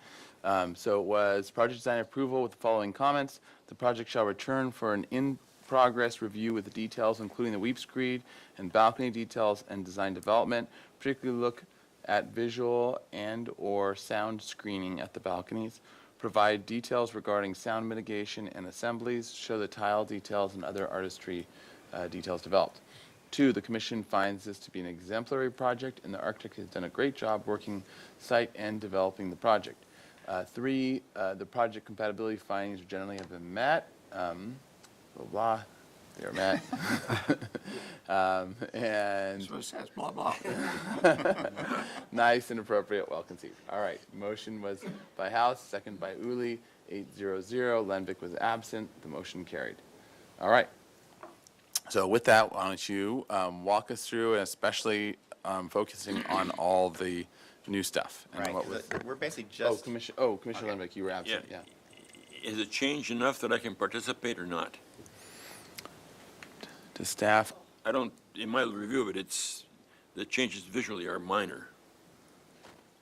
So it was project design approval with the following comments. The project shall return for an in-progress review with the details, including the weep screed and balcony details and design development. Particularly look at visual and/or sound screening at the balconies. Provide details regarding sound mitigation and assemblies. Show the tile details and other artistry details developed. 2, the commission finds this to be an exemplary project, and the architect has done a great job working site and developing the project. 3, the project compatibility findings generally have been met. Blah, blah, they are met. And So it says blah, blah. nice and appropriate, well conceived. All right, motion was by House, second by Uli. 800. Lenvick was absent. The motion carried. All right. So with that, why don't you walk us through, and especially focusing on all the new stuff. And Right, what 'cause was, we're basically oh, just. Commissioner Lenvick, you were absent, yeah. Is it changed enough that I can participate or not? To staff, I don't, in my review of it, the changes visually are minor.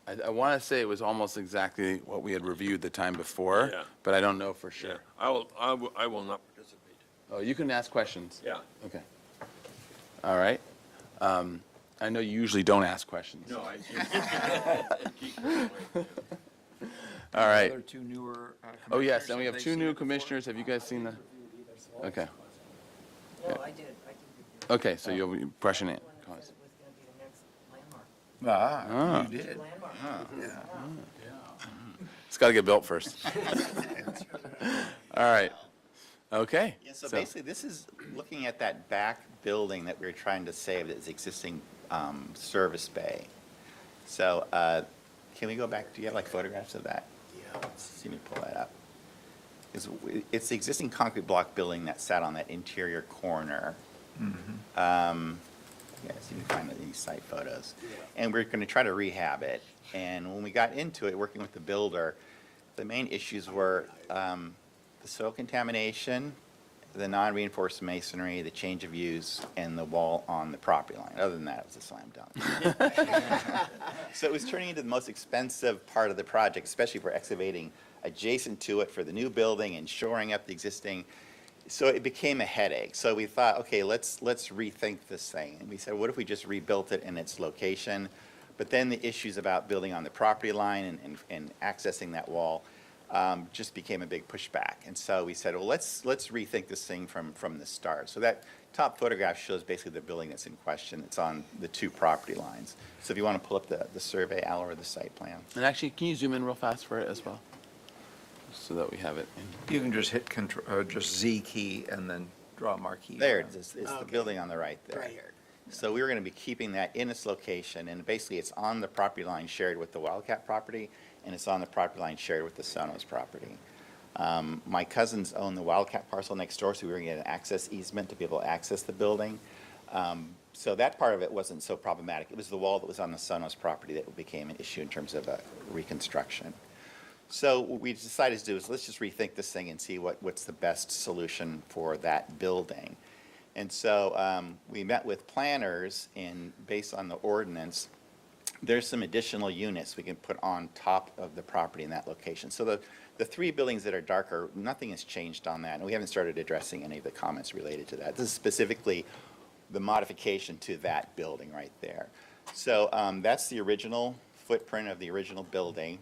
I want to say it was almost exactly what we had reviewed the time before, Yeah. but I don't know for sure. I will not participate. Oh, you can ask questions. Yeah. Okay. All right. I know you usually don't ask questions. No, I. All right. Other two newer Oh, yes, commissioners, and we have they two seen new it before? commissioners. Have you guys seen the? Okay. Well, I did. Okay, so you'll be brushing it. Ah, you did. It's got to get built first. All right. Okay. Yeah, so basically, this is looking at that back building that we were trying to save, that's existing service bay. So can we go back, do you have like photographs of that? Yeah. Let's see me pull that up. It's the existing concrete block building that sat on that interior corner. Yeah, so you can find these site photos. And we're going to try to rehab it. And when we got into it, working with the builder, the main issues were the soil contamination, the non-reinforced masonry, the change of use, and the wall on the property line. Other than that, it was a slam dunk. So it was turning into the most expensive part of the project, especially for excavating adjacent to it for the new building and shoring up the existing. So it became a headache. So we thought, okay, let's rethink this thing. And we said, what if we just rebuilt it in its location? But then the issues about building on the property line and accessing that wall just became a big pushback. And so we said, well, let's rethink this thing from the start. So that top photograph shows basically the building that's in question. It's on the two property lines. So if you want to pull up the survey, Al, or the site plan. And actually, can you zoom in real fast for it as well? So that we have it. You can just hit control, just Z key and then draw a marquee. There around. it is. It's the building on the right there. Right here. So we were going to be keeping that in its location, and basically it's on the property line shared with the Wildcat property, and it's on the property line shared with the Sonos property. My cousins own the Wildcat parcel next door, so we were going to get an access easement to be able to access the building. So that part of it wasn't so problematic. It was the wall that was on the Sonos property that became an issue in terms of reconstruction. So what we decided to do is let's just rethink this thing and see what's the best solution for that building. And so we met with planners, and based on the ordinance, there's some additional units we can put on top of the property in that location. So the three buildings that are darker, nothing has changed on that, and we haven't started addressing any of the comments related to that. This is specifically the modification to that building right there. So that's the original footprint of the original building.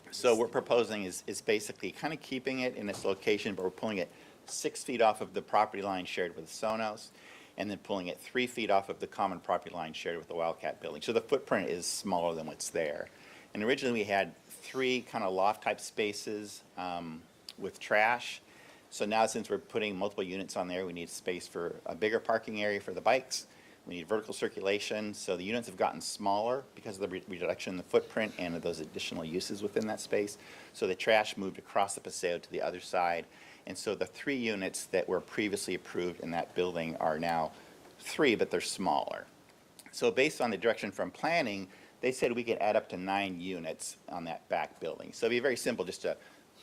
So what we're proposing is basically kind of keeping it in its location, but we're pulling it 6 feet off of the property line shared with Sonos, and then pulling it 3 feet off of the common property line shared with the Wildcat building. So the footprint is smaller than what's there. And originally we had 3 kind of loft-type spaces with trash. So now since we're putting multiple units on there, we need space for a bigger parking area for the bikes. We need vertical circulation, so the units have gotten smaller because of the reduction in the footprint and of those additional uses within that space. So the trash moved across the paseo to the other side. And so the 3 units that were previously approved in that building are now 3, but they're smaller. So based on the direction from planning, they said we could add up to 9 units on that back building. So it'd be very simple just to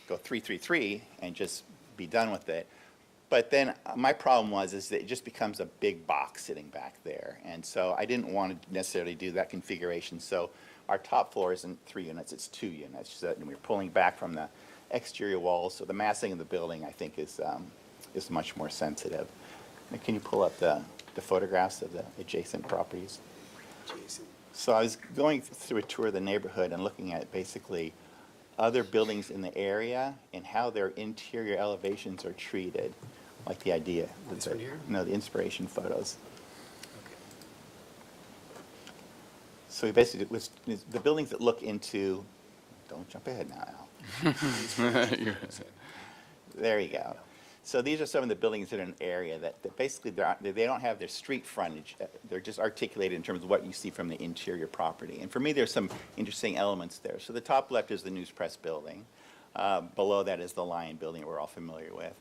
go 3, 3, 3 and just be done with it. But then my problem is that it just becomes a big box sitting back there. And so I didn't want to necessarily do that configuration. So our top floor isn't 3 units, it's 2 units. So we're pulling back from the exterior walls. So the massing of the building, I think, is much more sensitive. And can you pull up the photographs of the adjacent properties? So I was going through a tour of the neighborhood and looking at basically other buildings in the area and how their interior elevations are treated, like the idea. This one here? No, the inspiration photos. So we basically, it was the buildings that look into, don't jump ahead now, Al. There you go. So these are some of the buildings that are in an area that basically they don't have their street frontage. They're just articulated in terms of what you see from the interior property. And for me, there's some interesting elements there. So the top left is the News Press building. Below that is the Lion building that we're all familiar with.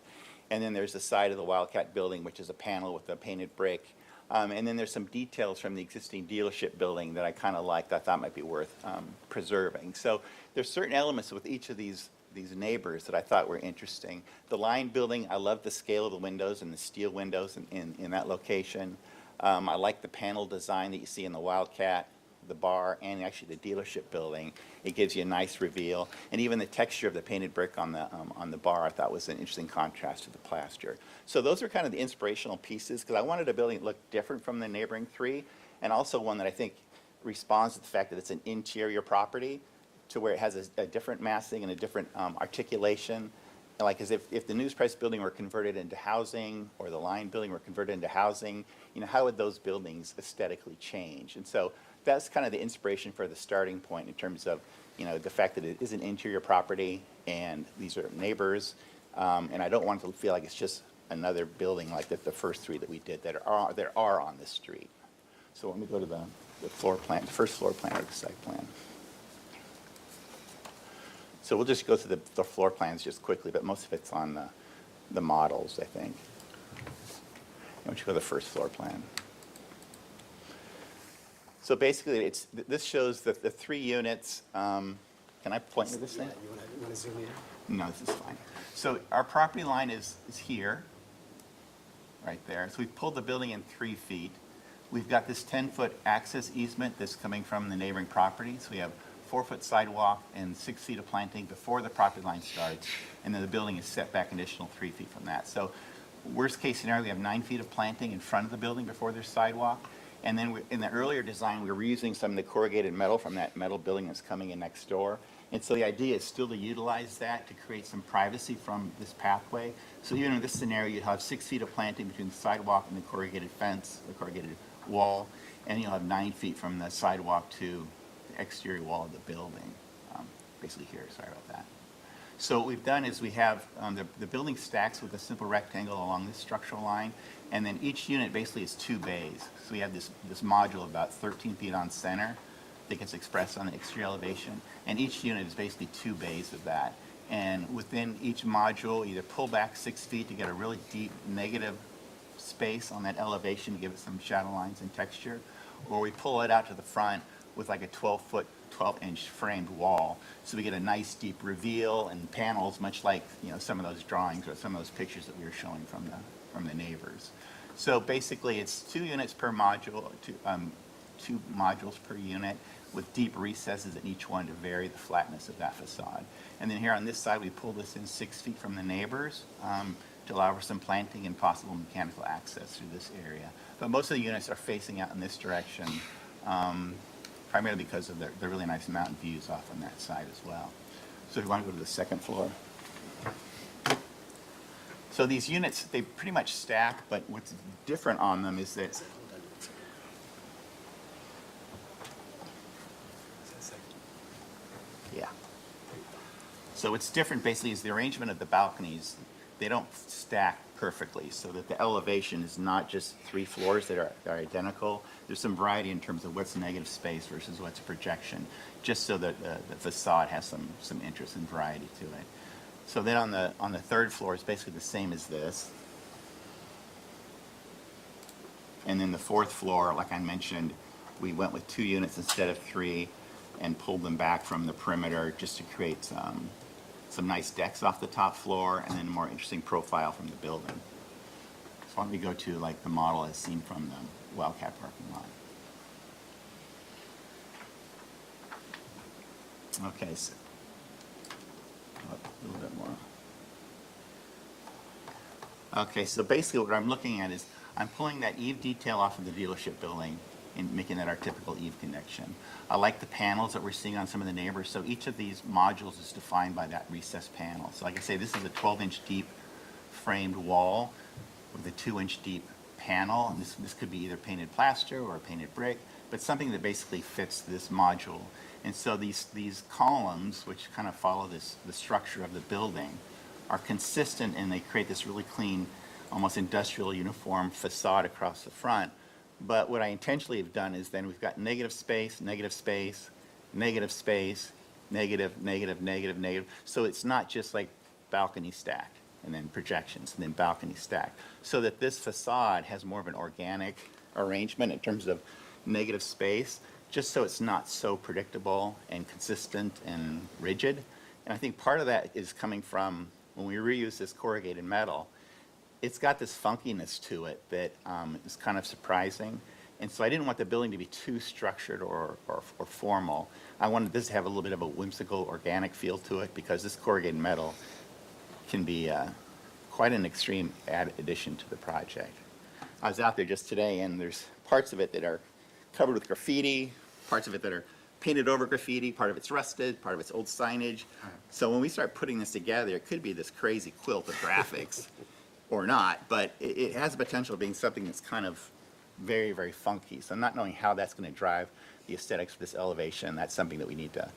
And then there's the side of the Wildcat building, which is a panel with a painted brick. And then there's some details from the existing dealership building that I kind of liked, I thought might be worth preserving. So there's certain elements with each of these neighbors that I thought were interesting. The Lion building, I love the scale of the windows and the steel windows in that location. I like the panel design that you see in the Wildcat, the bar, and actually the dealership building. It gives you a nice reveal. And even the texture of the painted brick on the bar I thought was an interesting contrast to the plaster. So those are kind of the inspirational pieces, because I wanted a building that looked different from the neighboring three, and also one that I think responds to the fact that it's an interior property, to where it has a different massing and a different articulation. Like as if the News Press building were converted into housing, or the Lion building were converted into housing, how would those buildings aesthetically change? And so that's kind of the inspiration for the starting point in terms of, the fact that it is an interior property and these are neighbors. And I don't want it to feel like it's just another building like the first three that we did that are on this street. So let me go to the floor plan, the first floor plan or the site plan. So we'll just go through the floor plans just quickly, but most of it's on the models, I think. Why don't you go to the first floor plan? So basically, this shows the three units. Can I point to this thing? You want to zoom in? No, this is fine. So our property line is here, right there. So we've pulled the building in 3 feet. We've got this 10-foot access easement that's coming from the neighboring property. So we have 4-foot sidewalk and 6 feet of planting before the property line starts. And then the building is set back an additional 3 feet from that. So worst case scenario, we have 9 feet of planting in front of the building before there's sidewalk. And then in the earlier design, we were reusing some of the corrugated metal from that metal building that's coming in next door. And so the idea is still to utilize that to create some privacy from this pathway. So even in this scenario, you'd have 6 feet of planting between the sidewalk and the corrugated fence, the corrugated wall, and you'll have 9 feet from the sidewalk to the exterior wall of the building. Basically here, sorry about that. So what we've done is we have the building stacks with a simple rectangle along this structural line, and then each unit basically is 2 bays. So we have this module about 13 feet on center that gets expressed on the exterior elevation, and each unit is basically 2 bays of that. And within each module, either pull back 6 feet to get a really deep negative space on that elevation to give it some shadow lines and texture, or we pull it out to the front with like a 12-inch framed wall, so we get a nice deep reveal and panels, much like some of those drawings or some of those pictures that we were showing from the neighbors. So basically, it's 2 units per module, 2 modules per unit, with deep recesses in each one to vary the flatness of that facade. And then here on this side, we pull this in 6 feet from the neighbors to allow for some planting and possible mechanical access through this area. But most of the units are facing out in this direction, primarily because of the really nice mountain views off on that side as well. So if you want to go to the second floor. So these units, they pretty much stack, but what's different on them is that yeah. So what's different basically is the arrangement of the balconies. They don't stack perfectly, so that the elevation is not just 3 floors that are identical. There's some variety in terms of what's negative space versus what's projection, just so that the facade has some interest and variety to it. So then on the 3rd floor, it's basically the same as this. And then the 4th floor, like I mentioned, we went with 2 units instead of 3 and pulled them back from the perimeter just to create some nice decks off the top floor and then a more interesting profile from the building. So why don't we go to like the model as seen from the Wildcat parking lot. Okay, so a little bit more. Okay, so basically what I'm looking at is I'm pulling that eave detail off of the dealership building and making that our typical eave connection. I like the panels that we're seeing on some of the neighbors. So each of these modules is defined by that recessed panel. So like I say, this is a 12-inch deep framed wall with a 2-inch deep panel. And this could be either painted plaster or painted brick, but something that basically fits this module. And so these columns, which kind of follow the structure of the building, are consistent, and they create this really clean, almost industrial uniform facade across the front. But what I intentionally have done is then we've got negative space, negative space, negative space, negative, negative, negative, negative. So it's not just like balcony stacked and then projections and then balcony stacked. So that this facade has more of an organic arrangement in terms of negative space, just so it's not so predictable and consistent and rigid. And I think part of that is coming from when we reuse this corrugated metal, it's got this funkiness to it that is kind of surprising. And so I didn't want the building to be too structured or formal. I wanted this to have a little bit of a whimsical, organic feel to it because this corrugated metal can be quite an extreme addition to the project. I was out there just today, and there's parts of it that are covered with graffiti, parts of it that are painted over graffiti, part of it's rusted, part of it's old signage. So when we start putting this together, it could be this crazy quilt of graphics or not, but it has the potential of being something that's kind of very, very funky. So not knowing how that's going to drive the aesthetics of this elevation, that's something that we need to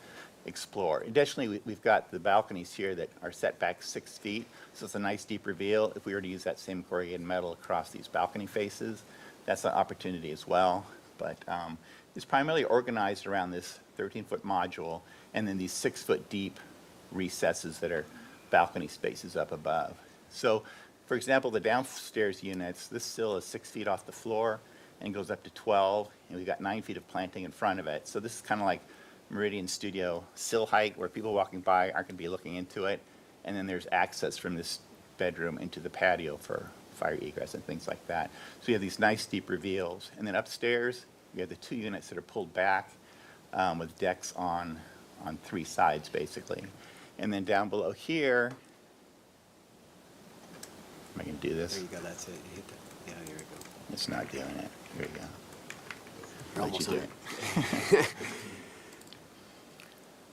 explore. Additionally, we've got the balconies here that are set back 6 feet, so it's a nice deep reveal. If we were to use that same corrugated metal across these balcony faces, that's an opportunity as well. But it's primarily organized around this 13-foot module and then these 6-foot deep recesses that are balcony spaces up above. So, for example, the downstairs units, this sill is 6 feet off the floor and goes up to 12, and we've got 9 feet of planting in front of it. So this is kind of like Meridian Studio sill height, where people walking by aren't going to be looking into it. And then there's access from this bedroom into the patio for fire egress and things like that. So you have these nice deep reveals. And then upstairs, you have the 2 units that are pulled back with decks on 3 sides, basically. And then down below here, am I going to do this? There you go, that's it. You hit that. Yeah, here we go. It's not doing it. Here we go. You're I'll let you almost do it.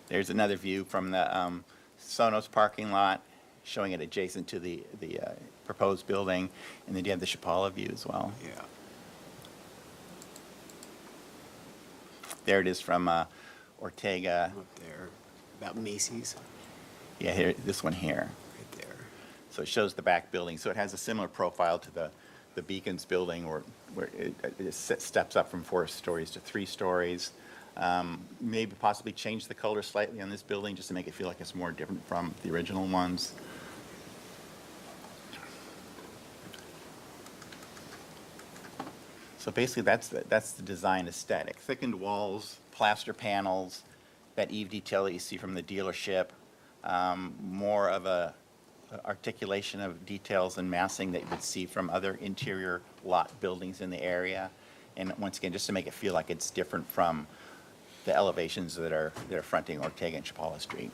There's another view from the Sonos parking lot, showing it adjacent to the proposed building. And then you have the Chapala view as well. Yeah. There it is from Ortega. Up there, about Macy's. Yeah, here, this one here. Right there. So it shows the back building. So it has a similar profile to the Beacons building where it steps up from 4 stories to 3 stories. Maybe possibly change the color slightly on this building just to make it feel like it's more different from the original ones. So basically, that's the design aesthetic. Thickened walls, plaster panels, that eave detail that you see from the dealership, more of a articulation of details and massing that you would see from other interior lot buildings in the area. And once again, just to make it feel like it's different from the elevations that are fronting Ortega and Chapala Street.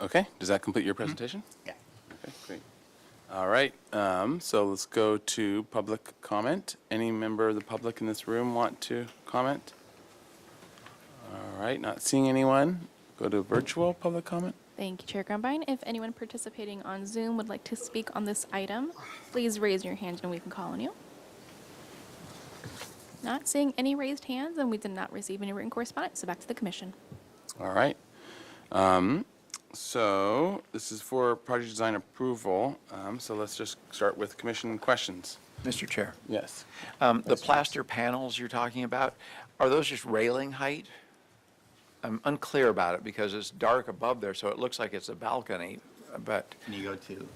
Okay, does that complete your presentation? Yeah. Okay, great. All right, so let's go to public comment. Any member of the public in this room want to comment? All right, not seeing anyone. Go to virtual public comment. Thank you, Chair Grumbine. If anyone participating on Zoom would like to speak on this item, please raise your hand and we can call on you. Not seeing any raised hands, and we did not receive any written correspondence, so back to the commission. All right. So this is for project design approval. So let's just start with commission questions. Mr. Chair, Yes. the plaster panels you're talking about, are those just railing height? I'm unclear about it because it's dark above there, so it looks like it's a balcony, but Can you go to,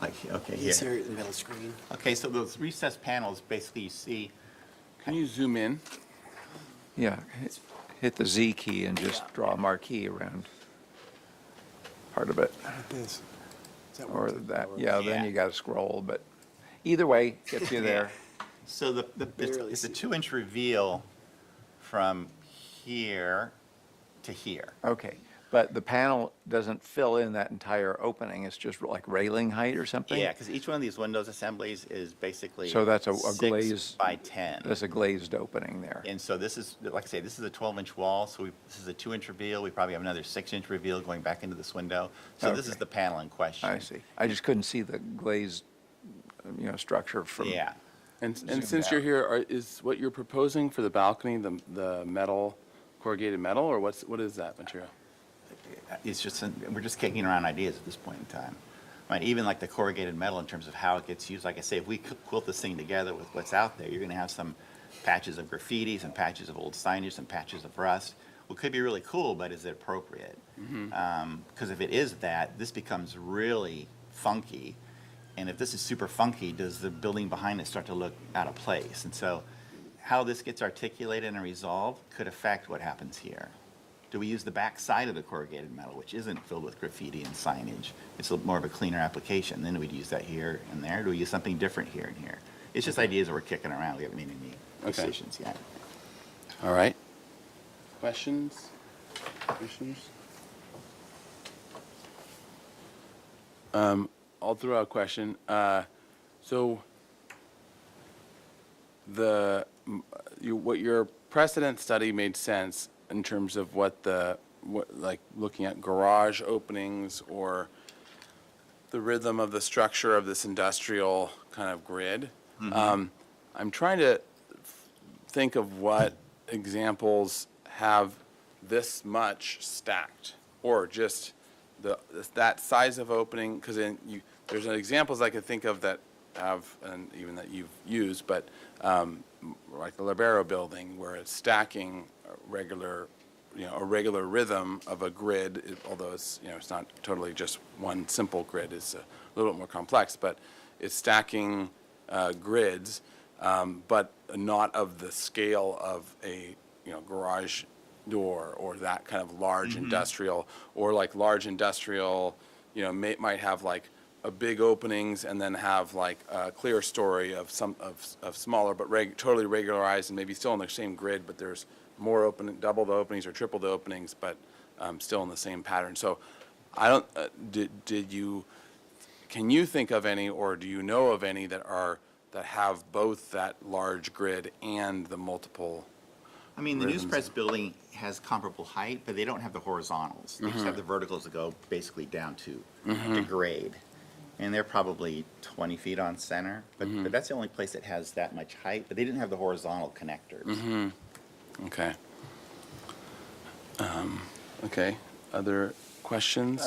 like, okay, Yes, here. here, the middle screen. Okay, so those recessed panels, basically you see, Can you zoom in? yeah, hit the Z key and just draw a marquee around part of it. Like this. Is that Or what it's- that, yeah, then you got to scroll, but either way, gets you there. so Barely it's a see. 2-inch reveal from here to here. Okay, but the panel doesn't fill in that entire opening, it's just like railing height or something? Yeah, because each one of these windows assemblies is basically So that's a 6 glazed- by 10. There's a glazed opening there. And so this is, like I say, this is a 12-inch wall, so this is a 2-inch reveal. We probably have another 6-inch reveal going back into this window. So this is Okay. the panel in question. I see. I just couldn't see the glazed, structure from. Yeah. And Zoom since out. you're here, is what you're proposing for the balcony the metal, corrugated metal, or what is that material? It's just, we're just kicking around ideas at this point in time. I mean, even like the corrugated metal in terms of how it gets used, like I say, if we quilt this thing together with what's out there, you're going to have some patches of graffiti, some patches of old signage, some patches of rust. What could be really cool, but is it appropriate? Because if it is that, this becomes really funky. And if this is super funky, does the building behind it start to look out of place? And so how this gets articulated and resolved could affect what happens here. Do we use the back side of the corrugated metal, which isn't filled with graffiti and signage? It's more of a cleaner application. Then we'd use that here and there. Do we use something different here and here? It's just ideas that we're kicking around. We haven't made any decisions yet. All right. Questions? Questions? I'll throw out a question. So what your precedent study made sense in terms of what like looking at garage openings or the rhythm of the structure of this industrial kind of grid. I'm trying to think of what examples have this much stacked, or just that size of opening, because there's examples I could think of that have, and even that you've used, but like the Libero building, where it's stacking a regular rhythm of a grid, although it's not totally just one simple grid, it's a little bit more complex, but it's stacking grids, but not of the scale of a garage door or that kind of large industrial, or like large industrial, might have like a big openings and then have like a clear story of smaller but totally regularized and maybe still in the same grid, but there's more double the openings or triple the openings, but still in the same pattern. So I don't, can you think of any, or do you know of any that have both that large grid and the multiple? I mean, the News Press building has comparable height, but they don't have the horizontals. They just have the verticals that go basically down to the grade. And they're probably 20 feet on center, but that's the only place that has that much height, but they didn't have the horizontal connectors. Okay. Okay. Other questions?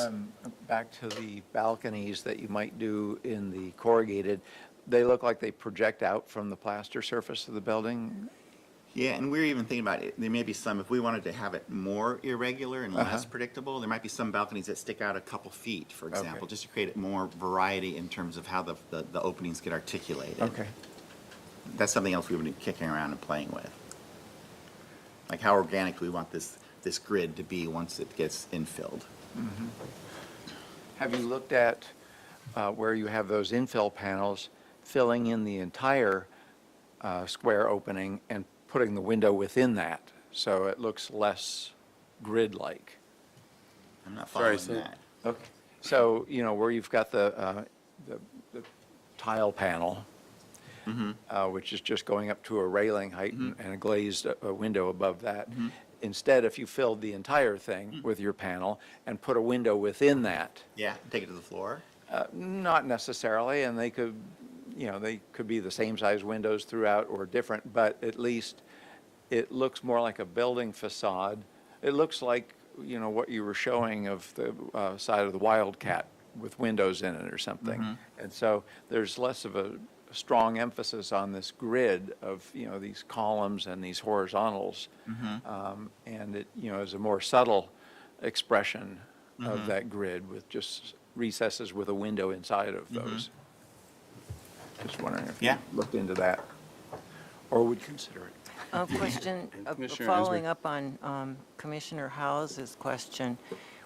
Back to the balconies that you might do in the corrugated, they look like they project out from the plaster surface of the building. Yeah, and we're even thinking about it. There may be some, if we wanted to have it more irregular and less predictable, there might be some balconies that stick out a couple feet, for example, just to create more variety in terms of how the openings get articulated. Okay. That's something else we would be kicking around and playing with. Like how organic do we want this grid to be once it gets infilled? Have you looked at where you have those infill panels filling in the entire square opening and putting the window within that, so it looks less grid-like? I'm not following that. Okay. So, where you've got the tile panel, which is just going up to a railing height and a glazed window above that. Instead, if you filled the entire thing with your panel and put a window within that. Yeah, take it to the floor? Not necessarily, and they could be the same size windows throughout or different, but at least it looks more like a building facade. It looks like, what you were showing of the side of the Wildcat with windows in it or something. And so there's less of a strong emphasis on this grid of, these columns and these horizontals. And it, is a more subtle expression of that grid with just recesses with a window inside of those. Just wondering if you looked into that or would consider it. A question, following up on Commissioner House's question,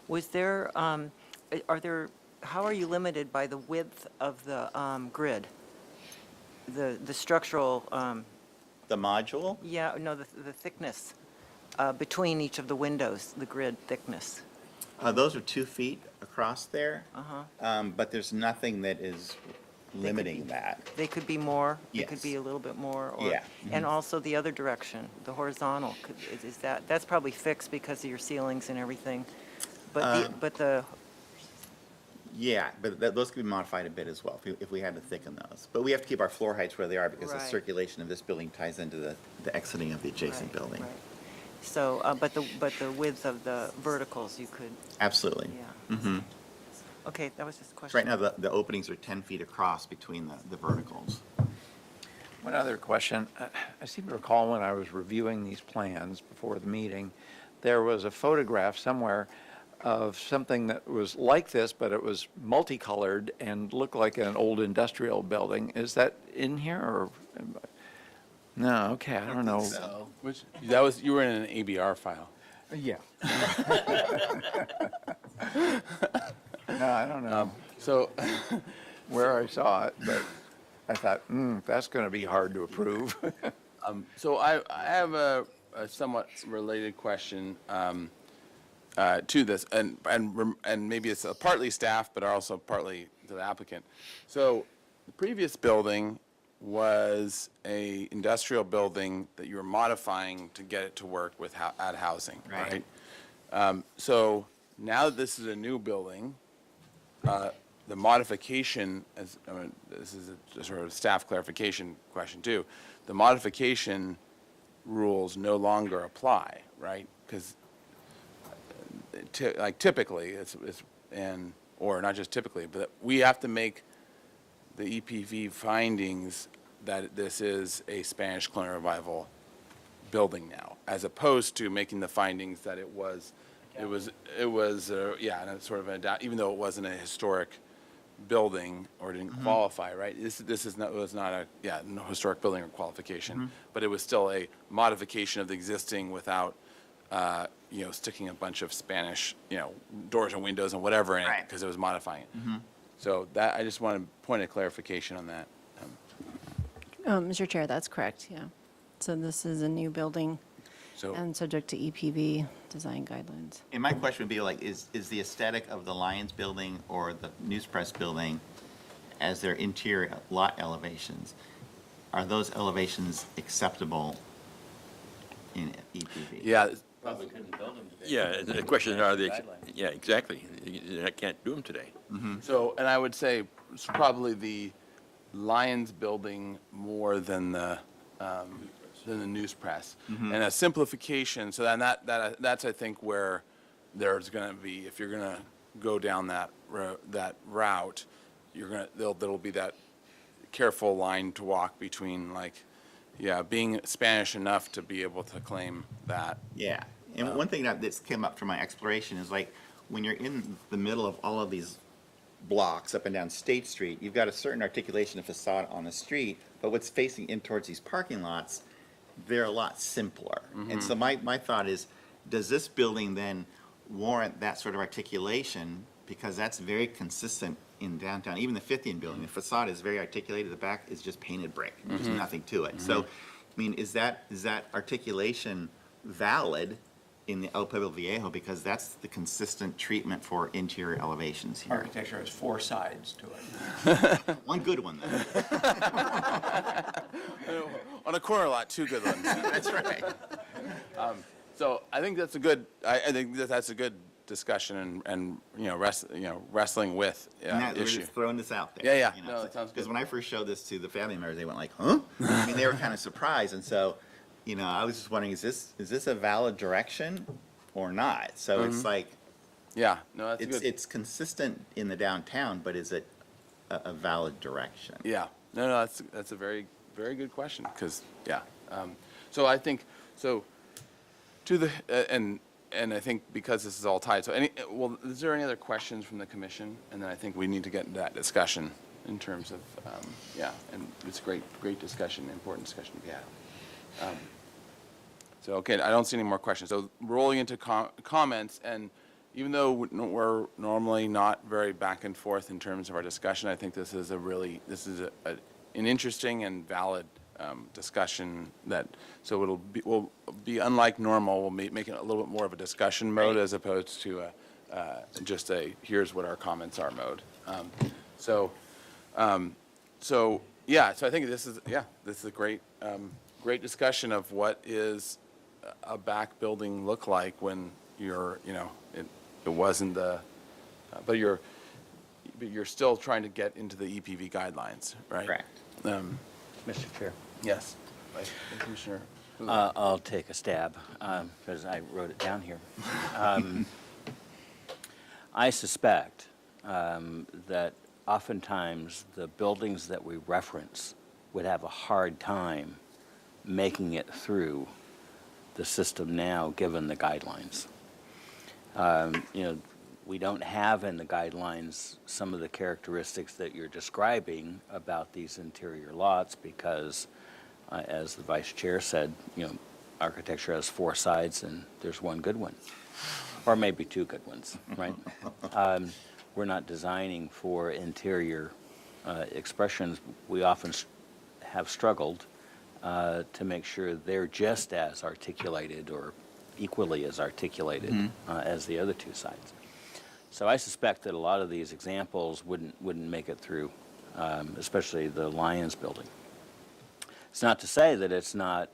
was there, how are you limited by the width of the grid? The structural... The module? Yeah, no, the thickness between each of the windows, the grid thickness. Those are 2 feet across there, but there's nothing that is limiting that. They could be more? Yes. It could be a little bit more? Or, Yeah. And also the other direction, the horizontal, is that's probably fixed because of your ceilings and everything. But Yeah, but those could be modified a bit as well if we had to thicken those. But we have to keep our floor heights where they are because the circulation of this building ties into the exiting of the adjacent building. Right. So, but the width of the verticals you could... Absolutely. Yeah. Okay, that was just a question. Right now, the openings are 10 feet across between the verticals. One other question. I seem to recall when I was reviewing these plans before the meeting, there was a photograph somewhere of something that was like this, but it was multicolored and looked like an old industrial building. Is that in here or? No, okay, I don't know. You were in an ABR file. Yeah. No, I don't know So, where I saw it, but I thought, that's going to be hard to approve. so I have a somewhat related question to this, and maybe it's partly staff, but also partly to the applicant. So the previous building was a industrial building that you were modifying to get it to work with add housing, right? So now that this is a new building, the modification, this is a sort of staff clarification question too, the modification rules no longer apply, right? Because typically, or not just typically, but we have to make the EPV findings that this is a Spanish colonial revival building now, as opposed to making the findings that it was, and it's sort of even though it wasn't a historic building or didn't qualify, right? This was not a no historic building or qualification, but it was still a modification of the existing without sticking a bunch of Spanish doors and windows and whatever in it because it was modifying it. So that I just want a point of clarification on that. Mr. Chair, that's correct, yeah. So this is a new building and subject to EPV design guidelines. And my question would be like, is the aesthetic of the Lions building or the News Press building as their interior lot elevations, are those elevations acceptable in EPV? Yeah. Probably couldn't build them today. Yeah, the question is, are they, yeah, exactly. I can't do them today. So, and I would say it's probably the Lions building more than the News Press. And a simplification, so then that's I think where there's going to be, if you're going to go down that route, there'll be that careful line to walk between being Spanish enough to be able to claim that. Yeah, and one thing that's came up from my exploration is when you're in the middle of all of these blocks up and down State Street, you've got a certain articulation of facade on the street, but what's facing in towards these parking lots, they're a lot simpler. And so my thought is, does this building then warrant that sort of articulation? Because that's very consistent in downtown, even the 50th building, the facade is very articulated, the back is just painted brick, there's nothing to it. So, I mean, is that articulation valid in the El Pueblo Viejo, because that's the consistent treatment for interior elevations here? Architecture has four sides to it. One good one, though. On a corner lot, two good ones. That's right. So I think that's a good. I think that's a good discussion and wrestling with We're issue. just throwing this out there. Yeah. No, that sounds good. Because when I first showed this to the family members, they went like, "Huh?" I mean, they were kind of surprised, and so, I was just wondering, is this a valid direction or not? So it's like, yeah, no, that's good. it's consistent in the downtown, but is it a valid direction? Yeah, no, that's a very, very good question, because, so I think, to the, and I think because this is all tied, so is there any other questions from the commission? And then I think we need to get into that discussion in terms of, and it's a great discussion, important discussion to be had. So, okay, I don't see any more questions. So rolling into comments, and even though we're normally not very back and forth in terms of our discussion, I think this is an interesting and valid discussion so we'll be unlike normal. We'll be making it a little bit more of a discussion mode as opposed to just a here's what our comments are mode. So I think this is a great discussion of what is a back building look like when it wasn't but you're still trying to get into the EPV guidelines, right? Correct. Mr. Chair, Yes. Commissioner. I'll take a stab because I wrote it down here. I suspect that oftentimes the buildings that we reference would have a hard time making it through the system now, given the guidelines. We don't have in the guidelines some of the characteristics that you're describing about these interior lots because, as the vice chair said, architecture has 4 sides and there's one good one, or maybe 2 good ones, right? We're not designing for interior expressions. We often have struggled to make sure they're just as articulated or equally as articulated as the other 2 sides. So I suspect that a lot of these examples wouldn't make it through, especially the Lions building. It's not to say that it's not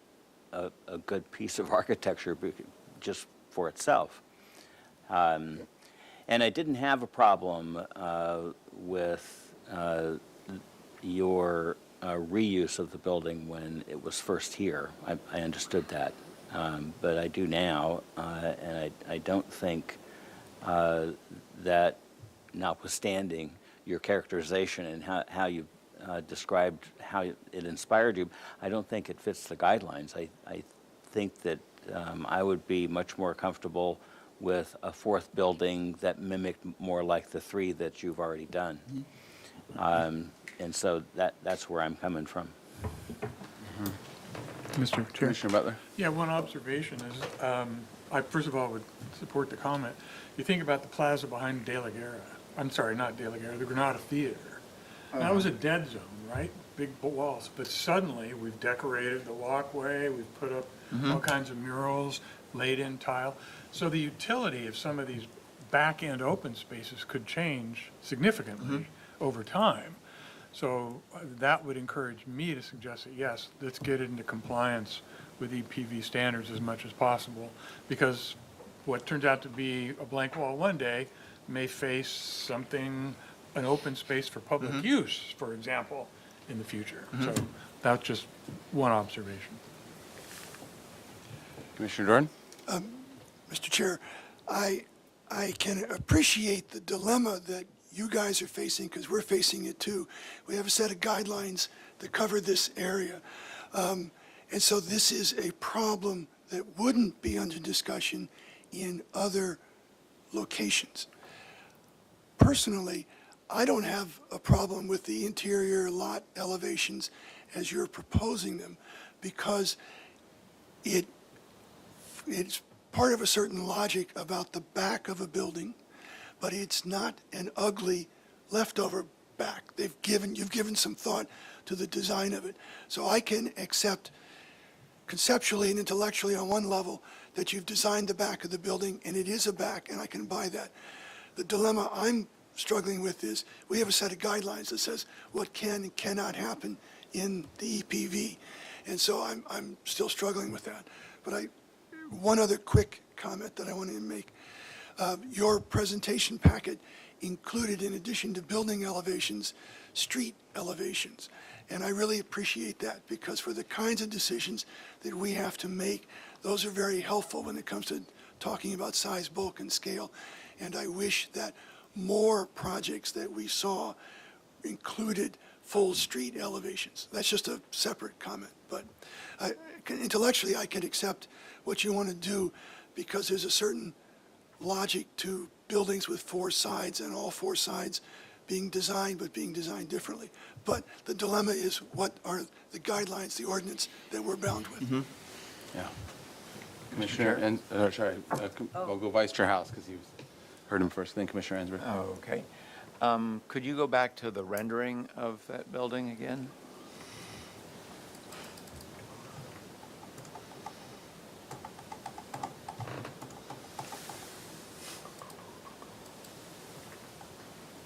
a good piece of architecture just for itself. And I didn't have a problem with your reuse of the building when it was first here. I understood that, but I do now, and I don't think that, notwithstanding your characterization and how you described how it inspired you, I don't think it fits the guidelines. I think that I would be much more comfortable with a 4th building that mimicked more like the 3 that you've already done. And so that's where I'm coming from. Mr. Chair. Commissioner Butler? Yeah, one observation is, I first of all would support the comment. You think about the plaza behind De La Guerra. I'm sorry, not De La Guerra, the Granada Theater. That was a dead zone, right? Big walls. But suddenly, we've decorated the walkway, we've put up all kinds of murals, laid in tile. So the utility of some of these back-end open spaces could change significantly over time. So that would encourage me to suggest that, yes, let's get into compliance with EPV standards as much as possible, because what turns out to be a blank wall one day may face something, an open space for public use, for example, in the future. So that's just one observation. Commissioner Jordan? Mr. Chair, I can appreciate the dilemma that you guys are facing, because we're facing it too. We have a set of guidelines that cover this area. And so this is a problem that wouldn't be under discussion in other locations. Personally, I don't have a problem with the interior lot elevations as you're proposing them, because it's part of a certain logic about the back of a building, but it's not an ugly leftover back. You've given some thought to the design of it. So I can accept conceptually and intellectually on one level that you've designed the back of the building and it is a back, and I can buy that. The dilemma I'm struggling with is we have a set of guidelines that says what can and cannot happen in the EPV. And so I'm still struggling with that. But one other quick comment that I wanted to make. Your presentation packet included, in addition to building elevations, street elevations. And I really appreciate that, because for the kinds of decisions that we have to make, those are very helpful when it comes to talking about size, bulk, and scale. And I wish that more projects that we saw included full street elevations. That's just a separate comment. But intellectually, I can accept what you want to do, because there's a certain logic to buildings with 4 sides and all 4 sides being designed, but being designed differently. But the dilemma is, what are the guidelines, the ordinance that we're bound with? Yeah. Commissioner, and, we'll go Vice Chair House, because you heard him first, then Commissioner Ansbert. Oh, okay. Could you go back to the rendering of that building again?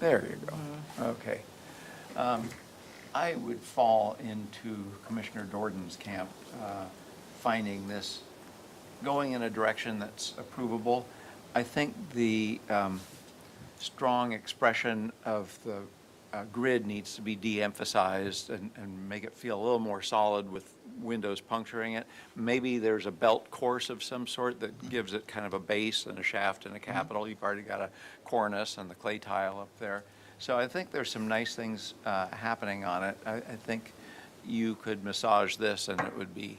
There you go. Okay. I would fall into Commissioner Jordan's camp, finding this going in a direction that's approvable. I think the strong expression of the grid needs to be de-emphasized and make it feel a little more solid with windows puncturing it. Maybe there's a belt course of some sort that gives it kind of a base and a shaft and a capital. You've already got a cornice and the clay tile up there. So I think there's some nice things happening on it. I think you could massage this and it would be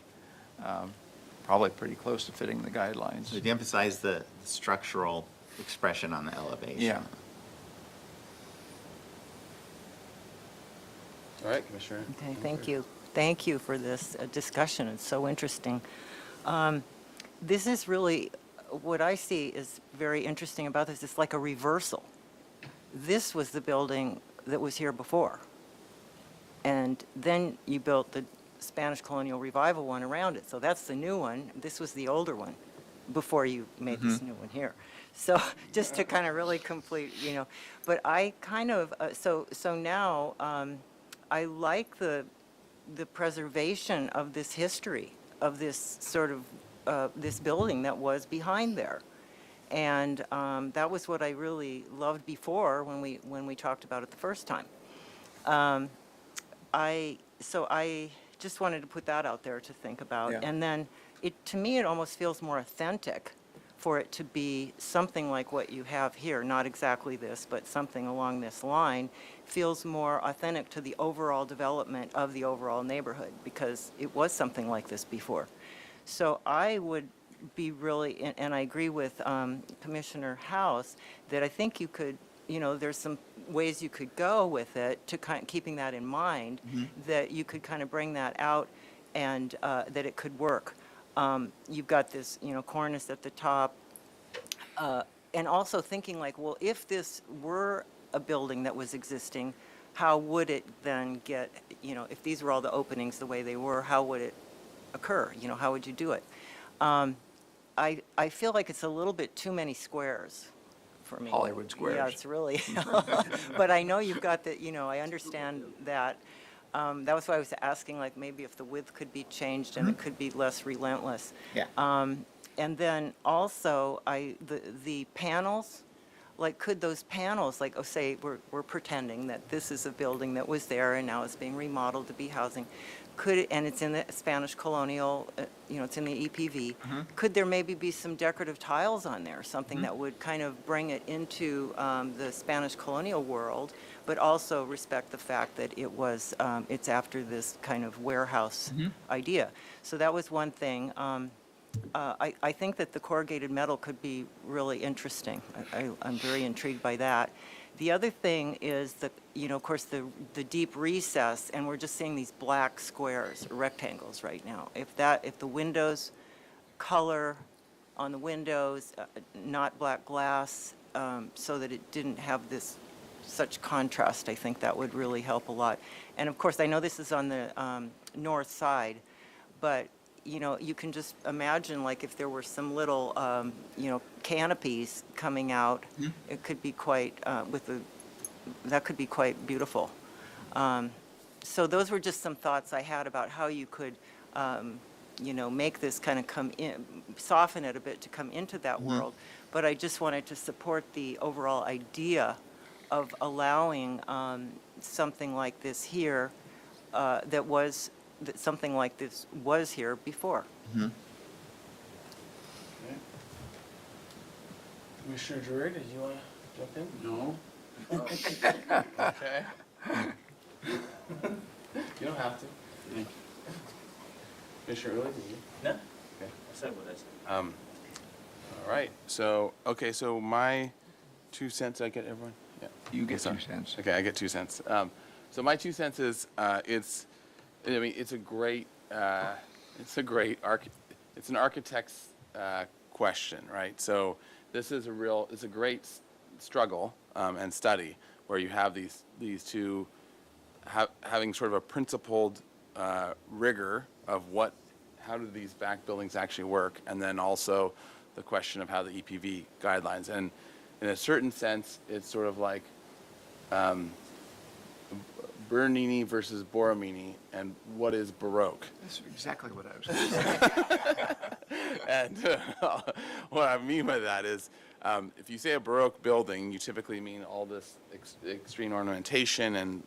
probably pretty close to fitting the guidelines. Did you emphasize the structural expression on the elevation? Yeah. All right, Commissioner. Okay, thank you. Thank you for this discussion. It's so interesting. This is really, what I see is very interesting about this. It's like a reversal. This was the building that was here before. And then you built the Spanish Colonial Revival one around it. So that's the new one. This was the older one before you made this new one here. So just to kind of really complete, but I kind of, so now I like the preservation of this history, of this sort of, this building that was behind there. And that was what I really loved before when we talked about it the first time. So I just wanted to put that out there to think about. Yeah. And then to me, it almost feels more authentic for it to be something like what you have here, not exactly this, but something along this line, feels more authentic to the overall development of the overall neighborhood, because it was something like this before. So I would be really, and I agree with Commissioner House, that I think you could, there's some ways you could go with it to keeping that in mind, that you could kind of bring that out and that it could work. You've got this, cornice at the top, and also thinking like, well, if this were a building that was existing, how would it then get, if these were all the openings the way they were, how would it occur? How would you do it? I feel like it's a little bit too many squares for me. Hollywood squares. Yeah, it's really, but I know you've got the, I understand that. That was why I was asking, like, maybe if the width could be changed and it could be less relentless. Yeah. And then also, the panels, like, could those panels, like, say, we're pretending that this is a building that was there and now it's being remodeled to be housing. And it's in the Spanish colonial, it's in the EPV. Could there maybe be some decorative tiles on there, something that would kind of bring it into the Spanish colonial world, but also respect the fact that it's after this kind of warehouse idea. So that was one thing. I think that the corrugated metal could be really interesting. I'm very intrigued by that. The other thing is of course, the deep recess, and we're just seeing these black squares, rectangles right now. If the windows, color on the windows, not black glass, so that it didn't have such contrast, I think that would really help a lot. And of course, I know this is on the north side, but you can just imagine, like, if there were some little, canopies coming out, it could be quite, that could be quite beautiful. So those were just some thoughts I had about how you could, make this kind of come in, soften it a bit to come into that world. But I just wanted to support the overall idea of allowing something like this here, that something like this was here before. Commissioner Drury, did you want to jump in? No. Okay. You don't have to. Commissioner Early, did you? No. Okay. I said what I said. All right. So my 2 cents, I get everyone? Yeah. You get Sorry. 2 cents. Okay, I get 2 cents. So my 2 cents is, it's a great it's an architect's question, right? So this is it's a great struggle and study where you have these two having sort of a principled rigor of how do these back buildings actually work, and then also the question of how the EPV guidelines. And in a certain sense, it's sort of like Bernini versus Borromini, and what is Baroque? That's exactly what I was saying. And what I mean by that is, if you say a Baroque building, you typically mean all this extreme ornamentation and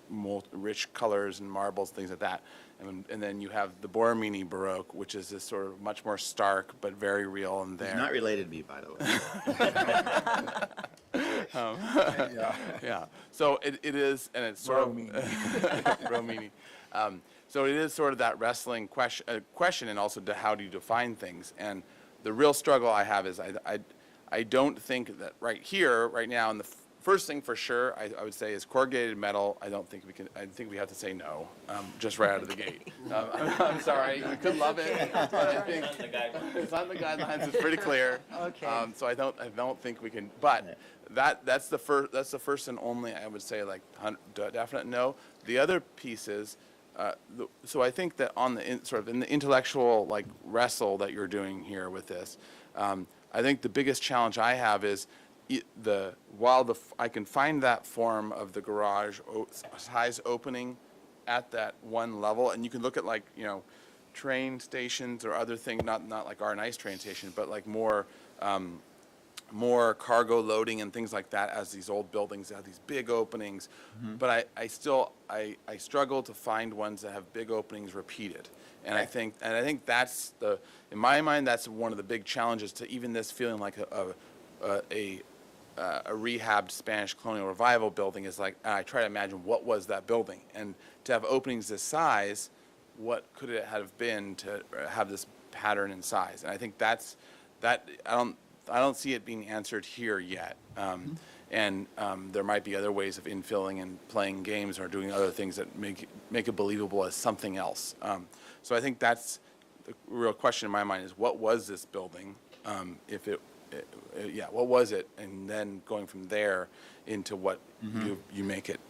rich colors and marbles, things like that. And then you have the Borromini Baroque, which is this sort of much more stark but very real and there. He's not related to me, by the way. Yeah. So it is, and it's sort of Romini. so it is sort of that wrestling question, and also to how do you define things? And the real struggle I have is I don't think that right here, right now, and the first thing for sure I would say is corrugated metal. I don't think we can. I think we have to say no, just right out of the gate. I'm sorry, we could love it, but I think it's on the guidelines. It's pretty clear. Okay. So I don't think we can. But that's the first and only, I would say, like definite no. The other pieces. So I think that on the sort of in the intellectual like wrestle that you're doing here with this, I think the biggest challenge I have is I can find that form of the garage size opening at that one level, and you can look at like train stations or other things, not like our nice train station, but like more cargo loading and things like that, as these old buildings have these big openings. But I still struggle to find ones that have big openings repeated. And I think that's in my mind, that's one of the big challenges to even this feeling like a rehabbed Spanish colonial revival building is like, I try to imagine what was that building, and to have openings this size, what could it have been to have this pattern and size? And I think that I don't see it being answered here yet. And there might be other ways of infilling and playing games or doing other things that make it believable as something else. So I think that's the real question in my mind is, what was this building? What was it? And then going from there into what you make it.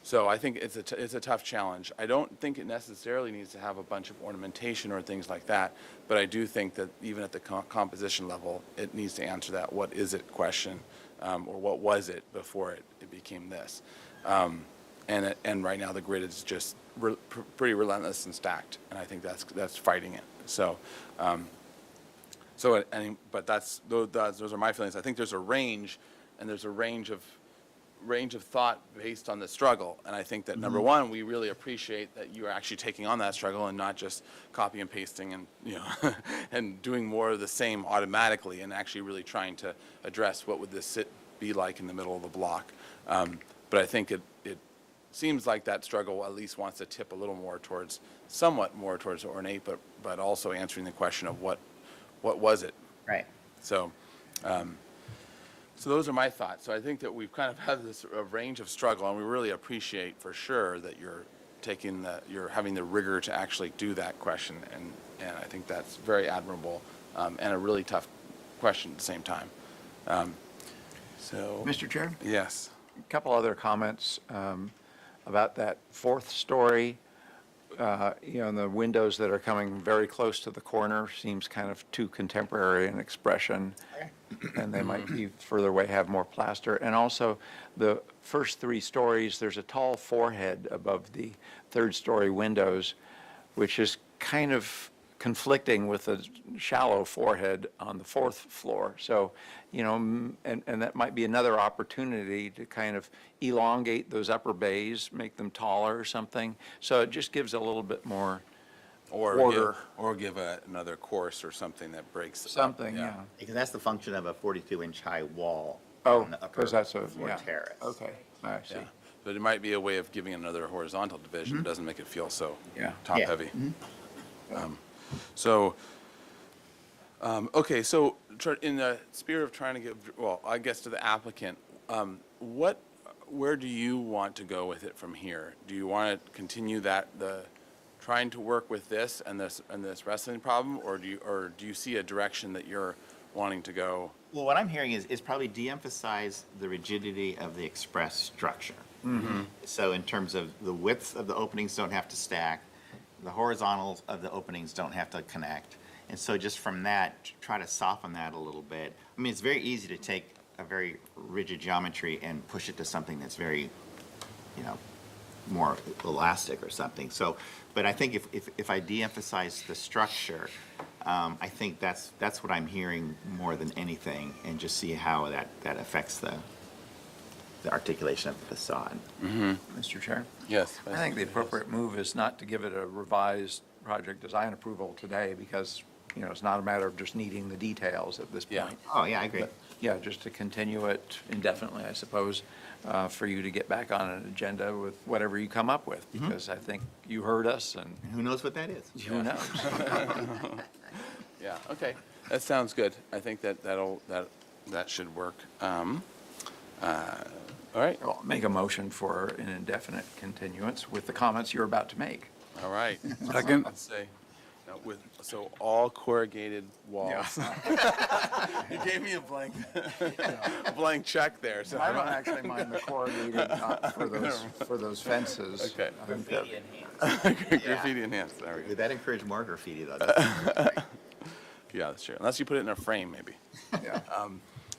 So I think it's a tough challenge. I don't think it necessarily needs to have a bunch of ornamentation or things like that, but I do think that even at the composition level, it needs to answer that what is it question, or what was it before it became this. And right now the grid is just pretty relentless and stacked, and I think that's fighting it. So, but those are my feelings. I think there's a range, and there's a range of thought based on the struggle. And I think that number one, we really appreciate that you are actually taking on that struggle and not just copy and pasting and and doing more of the same automatically, and actually really trying to address what would this be like in the middle of the block. But I think it seems like that struggle at least wants to tip a little more towards, somewhat more towards ornate, but also answering the question of what was it? Right. So. So those are my thoughts. So I think that we've kind of had this range of struggle, and we really appreciate for sure that you're having the rigor to actually do that question, and I think that's very admirable, and a really tough question at the same time. Mr. Chair? Yes. A couple other comments about that fourth story. And the windows that are coming very close to the corner seems kind of too contemporary in expression, and they might be further away, have more plaster. And also, the first 3 stories, there's a tall forehead above the third-story windows, which is kind of conflicting with a shallow forehead on the 4th floor. So, and that might be another opportunity to kind of elongate those upper bays, make them taller or something. So it just gives a little bit more order. Or give another course or something that breaks it up. Something, yeah. Because that's the function of a 42-inch high wall Oh, on the upper because that's a, floor yeah. terrace. Okay, I see. Yeah. But it might be a way of giving another horizontal division. It doesn't make it feel so top-heavy. So, okay, so in the spirit of trying to give, well, I guess to the applicant, where do you want to go with it from here? Do you want to continue trying to work with this and this wrestling problem, or do you see a direction that you're wanting to go? Well, what I'm hearing is probably de-emphasize the rigidity of the express structure. So in terms of the width of the openings don't have to stack, the horizontals of the openings don't have to connect. And so just from that, try to soften that a little bit. I mean, it's very easy to take a very rigid geometry and push it to something that's very, more elastic or something. So, but I think if I de-emphasize the structure, I think that's what I'm hearing more than anything, and just see how that affects the articulation of the facade. Mr. Chair? Yes. I think the appropriate move is not to give it a revised project design approval today, because, it's not a matter of just needing the details at this point. Oh, yeah, I agree. Yeah, just to continue it indefinitely, I suppose, for you to get back on an agenda with whatever you come up with, because I think you heard us, and Who knows what that is? who knows? Yeah, okay, that sounds good. I think that should work. All right, I'll make a motion for an indefinite continuance with the comments you're about to make. all right. Second. Let's say, so all corrugated walls. You gave me a blank check there, so. I don't actually mind the corrugated, not for those fences. Okay. I think that- Graffiti enhanced, there we go. Would that encourage more graffiti, though? Yeah, that's true, unless you put it in a frame, maybe. Yeah.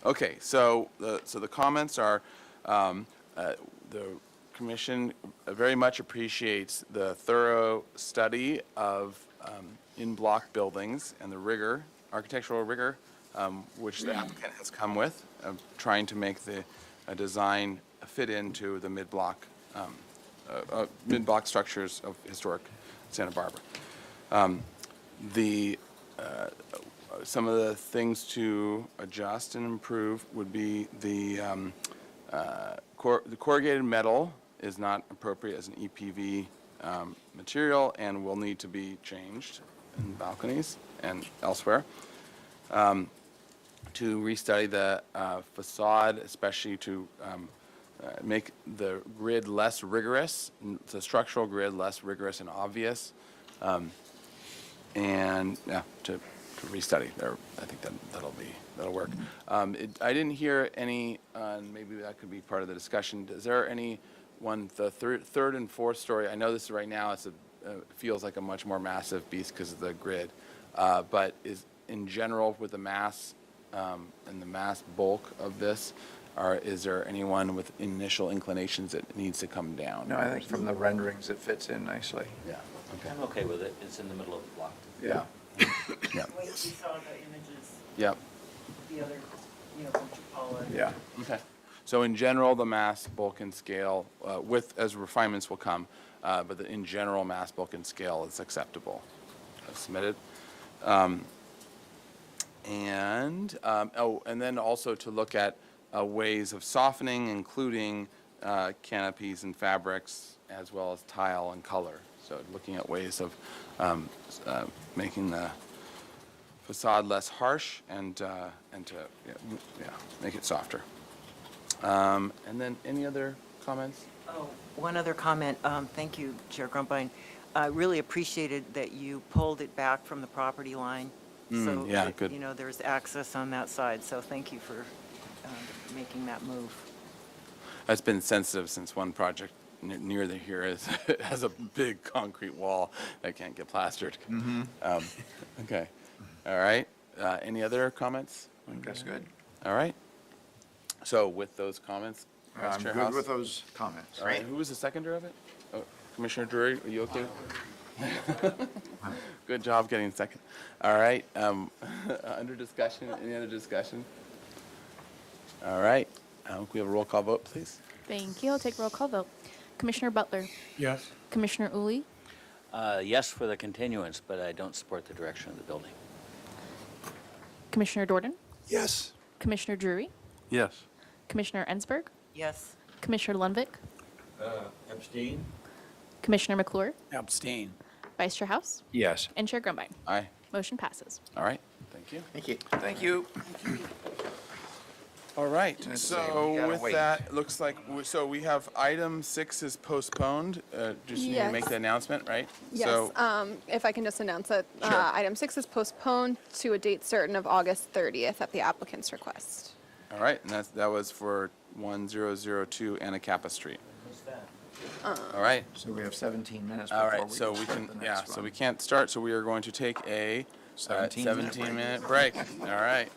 Okay, so the comments are, the commission very much appreciates the thorough study of in-block buildings and the rigor, architectural rigor, which the applicant has come with, trying to make the design fit into the mid-block structures of historic Santa Barbara. Some of the things to adjust and improve would be the corrugated metal is not appropriate as an EPV material and will need to be changed in balconies and elsewhere. To restudy the facade, especially to make the grid less rigorous, the structural grid less rigorous and obvious, and yeah, to restudy there. I think that'll work. I didn't hear any, maybe that could be part of the discussion. Is there any the third and fourth story? I know this right now feels like a much more massive beast because of the grid, but is in general with the mass and the mass bulk of this, is there anyone with initial inclinations that needs to come down? No, I think from the renderings, it fits in nicely. Yeah. Okay. I'm okay with it. It's in the middle of the block. Yeah. Yeah. We saw the images, Yep. the other, from Chapala. Yeah. Okay. So in general, the mass, bulk, and scale, as refinements will come, but in general, mass, bulk, and scale is acceptable. As submitted. And then also to look at ways of softening, including canopies and fabrics, as well as tile and color. So looking at ways of making the facade less harsh and to make it softer. And then any other comments? Oh, one other comment. Thank you, Chair Grumpine. I really appreciated that you pulled it back from the property line. So yeah, that, good. there's access on that side. So thank you for making that move. It's been sensitive since one project near here has a big concrete wall that can't get plastered. Okay. All right. Any other comments? I think that's good. All right. So with those comments, Vice I'm Chair good House? with those comments. All right. Who was the seconder of it? Oh, Commissioner Drury, are you okay? Good job getting second. All right. Under discussion, any other discussion? All right. Can we have a roll call vote, please? Thank you. I'll take roll call vote. Commissioner Butler, Yes. Commissioner Uli, Yes for the continuance, but I don't support the direction of the building. Commissioner Dordan, Yes. Commissioner Drury, Yes. Commissioner Ensberg, Yes. Commissioner Lundvik, Abstain? Commissioner McClure, Abstain. Vice Chair House, Yes. and Chair Grumbine. Aye. Motion passes. All right. Thank you. Thank you. Thank you. All right, Let's see, so we gotta with wait. that, it looks like, we have item 6 is postponed. Just need to make Yes. the announcement, right? Yes, So, if I can just announce it, Sure. item 6 is postponed to a date certain of August 30th at the applicant's request. all right, and that was for 1002 Anacapa Street. All right, So we have 17 minutes all before right, we so can we start can, the yeah, next so one. we can't start, so we are going to take a 17-minute break. All right.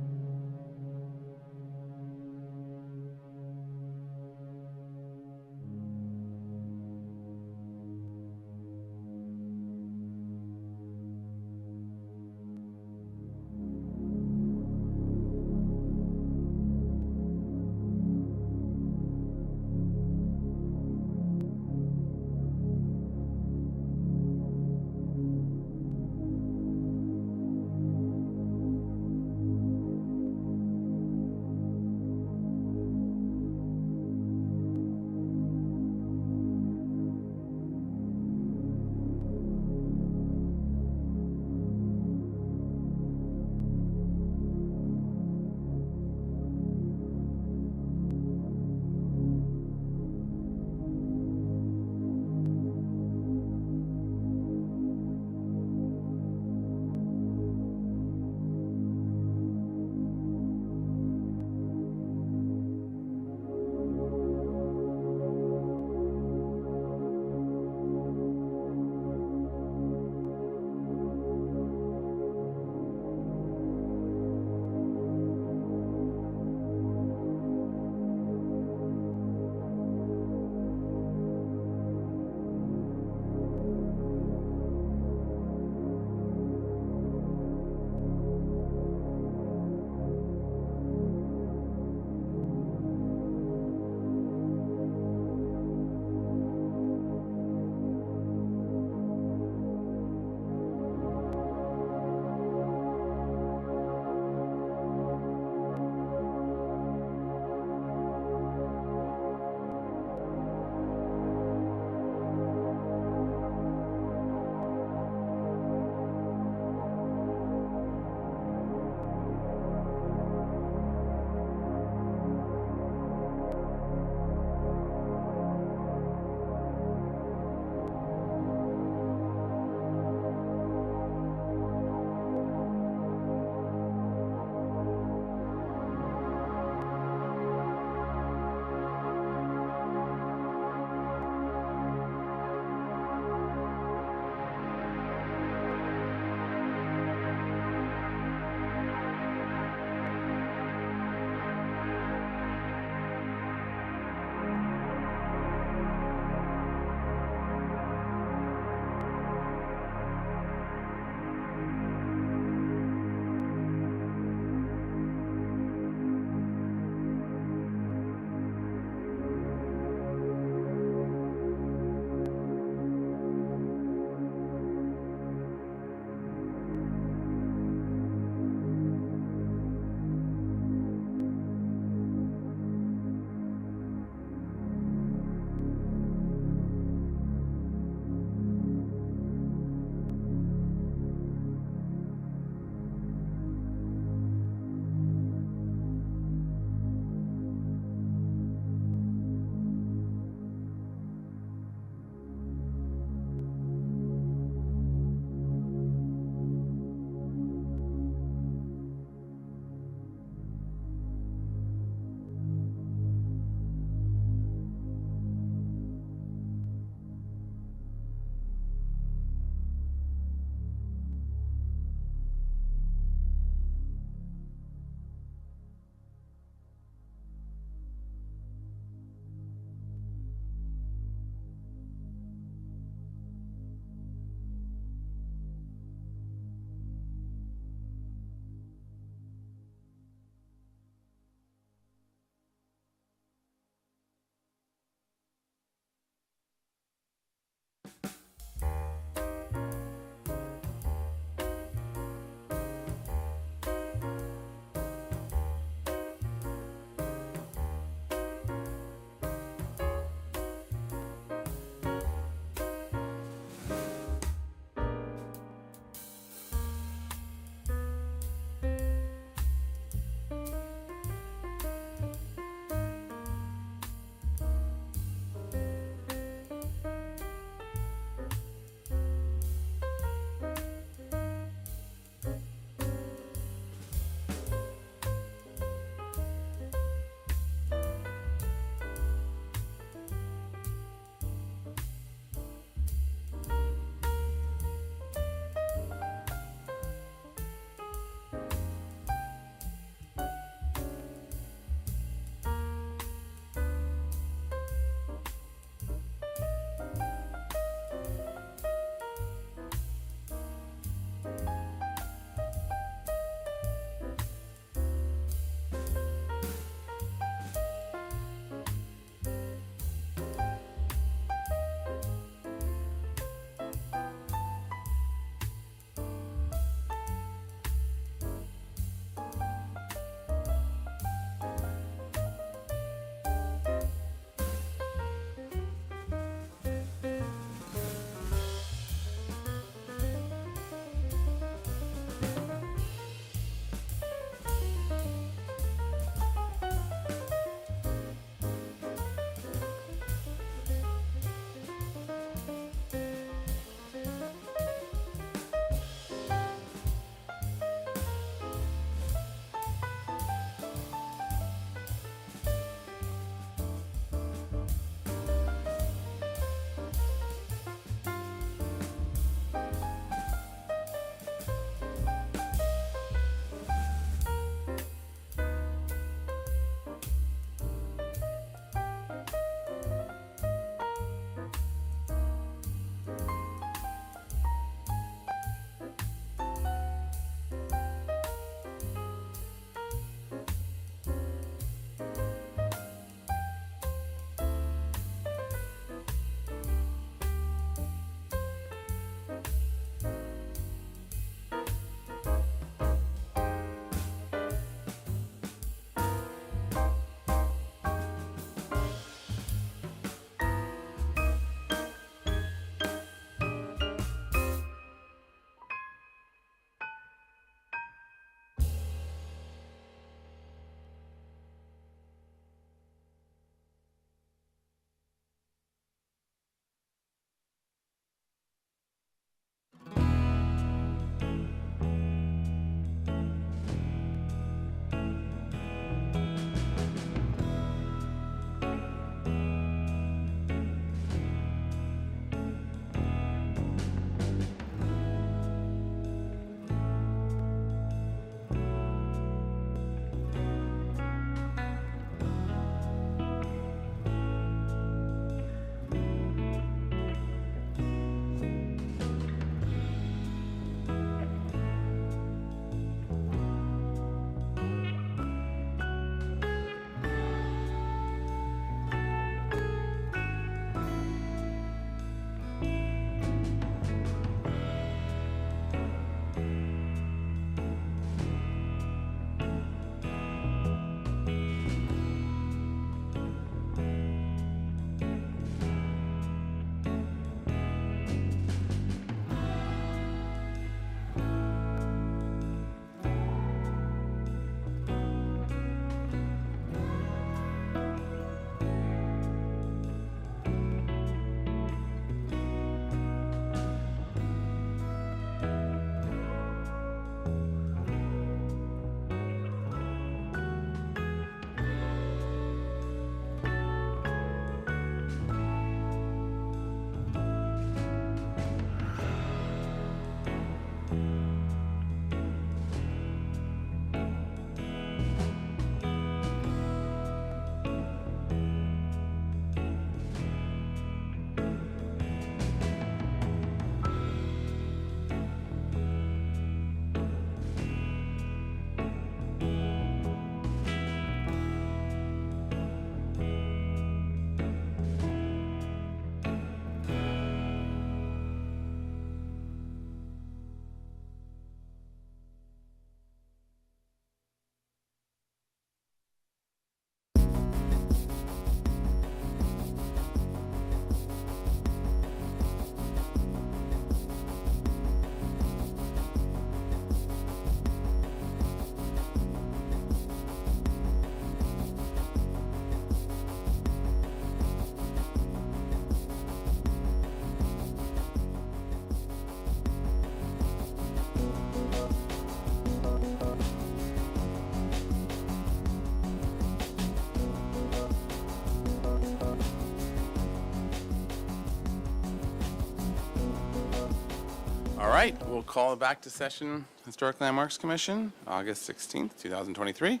All right, we'll call it back to session, Historic Landmarks Commission, August 16th, 2023.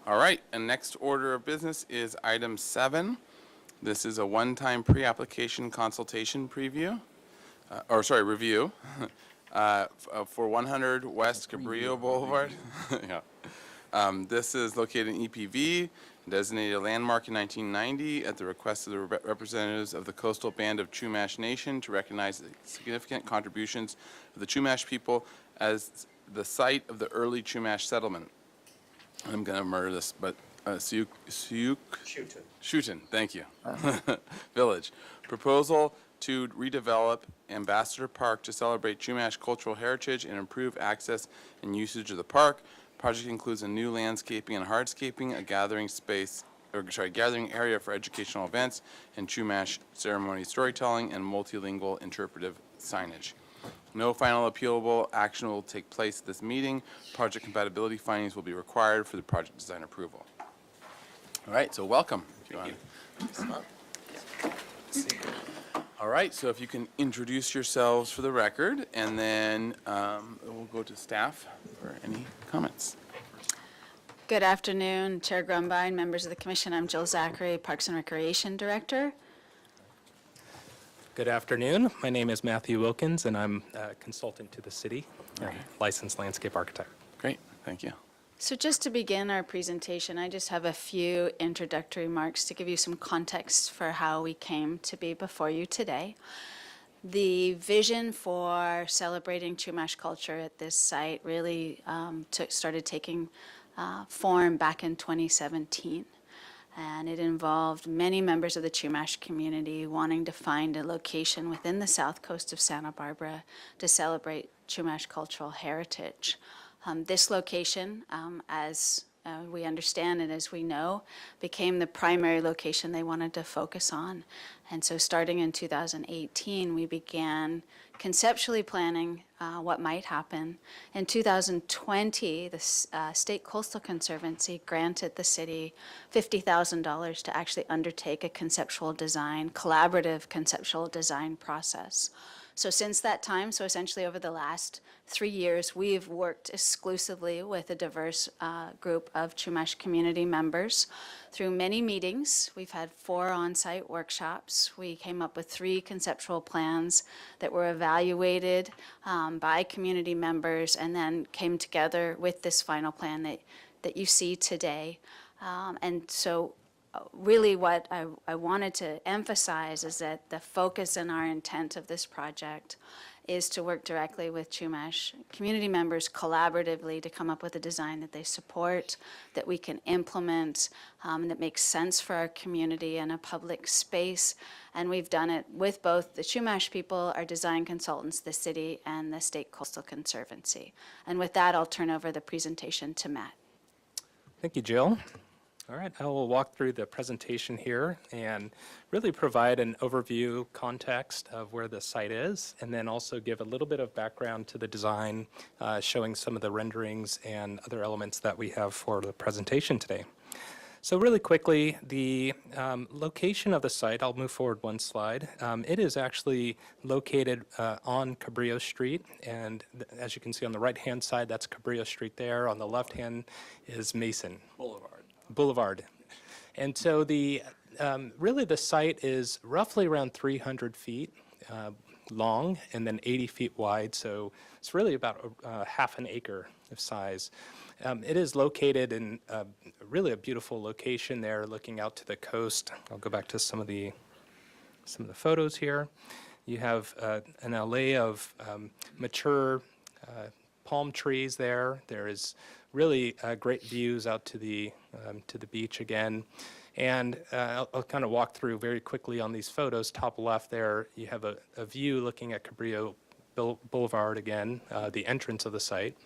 All right, and next order of business is item 7. This is a one-time pre-application consultation review, for 100 West Cabrillo Boulevard. Yeah. This is located in EPV, designated a landmark in 1990 at the request of the representatives of the Coastal Band of Chumash Nation to recognize the significant contributions of the Chumash people as the site of the early Chumash settlement. I'm going to murder this, but Shutin, thank you. Village. Proposal to redevelop Ambassador Park to celebrate Chumash cultural heritage and improve access and usage of the park. Project includes a new landscaping and hardscaping, a gathering area for educational events, and Chumash ceremony storytelling and multilingual interpretive signage. No final appealable action will take place at this meeting. Project compatibility findings will be required for the project design approval. All right, so welcome. All right, so if you can introduce yourselves for the record, and then we'll go to staff for any comments. Good afternoon, Chair Grumbine, members of the commission. I'm Jill Zachary, Parks and Recreation Director. Good afternoon. My name is Matthew Wilkins, and I'm a consultant to the city, licensed landscape architect. Great, thank you. So just to begin our presentation, I just have a few introductory remarks to give you some context for how we came to be before you today. The vision for celebrating Chumash culture at this site really started taking form back in 2017. And it involved many members of the Chumash community wanting to find a location within the south coast of Santa Barbara to celebrate Chumash cultural heritage. This location, as we understand and as we know, became the primary location they wanted to focus on. And so starting in 2018, we began conceptually planning what might happen. In 2020, the State Coastal Conservancy granted the city $50,000 to actually undertake a conceptual design, collaborative conceptual design process. So since that time, so essentially over the last 3 years, we've worked exclusively with a diverse group of Chumash community members through many meetings. We've had 4 on-site workshops. We came up with 3 conceptual plans that were evaluated by community members and then came together with this final plan that you see today. And so really what I wanted to emphasize is that the focus and our intent of this project is to work directly with Chumash community members collaboratively to come up with a design that they support, that we can implement, that makes sense for our community and a public space. And we've done it with both the Chumash people, our design consultants, the city, and the State Coastal Conservancy. And with that, I'll turn over the presentation to Matt. Thank you, Jill. All right, I will walk through the presentation here and really provide an overview context of where the site is, and then also give a little bit of background to the design, showing some of the renderings and other elements that we have for the presentation today. So really quickly, the location of the site, I'll move forward one slide. It is actually located on Cabrillo Street, and as you can see on the right-hand side, that's Cabrillo Street there. On the left-hand is Mason Boulevard. And so the really the site is roughly around 300 feet long and then 80 feet wide, so it's really about half an acre of size. It is located in really a beautiful location there, looking out to the coast. I'll go back to some of the photos here. You have an alley of mature palm trees there. There is really great views out to the beach again. And I'll kind of walk through very quickly on these photos. Top left there, you have a view looking at Cabrillo Boulevard again, the entrance of the site.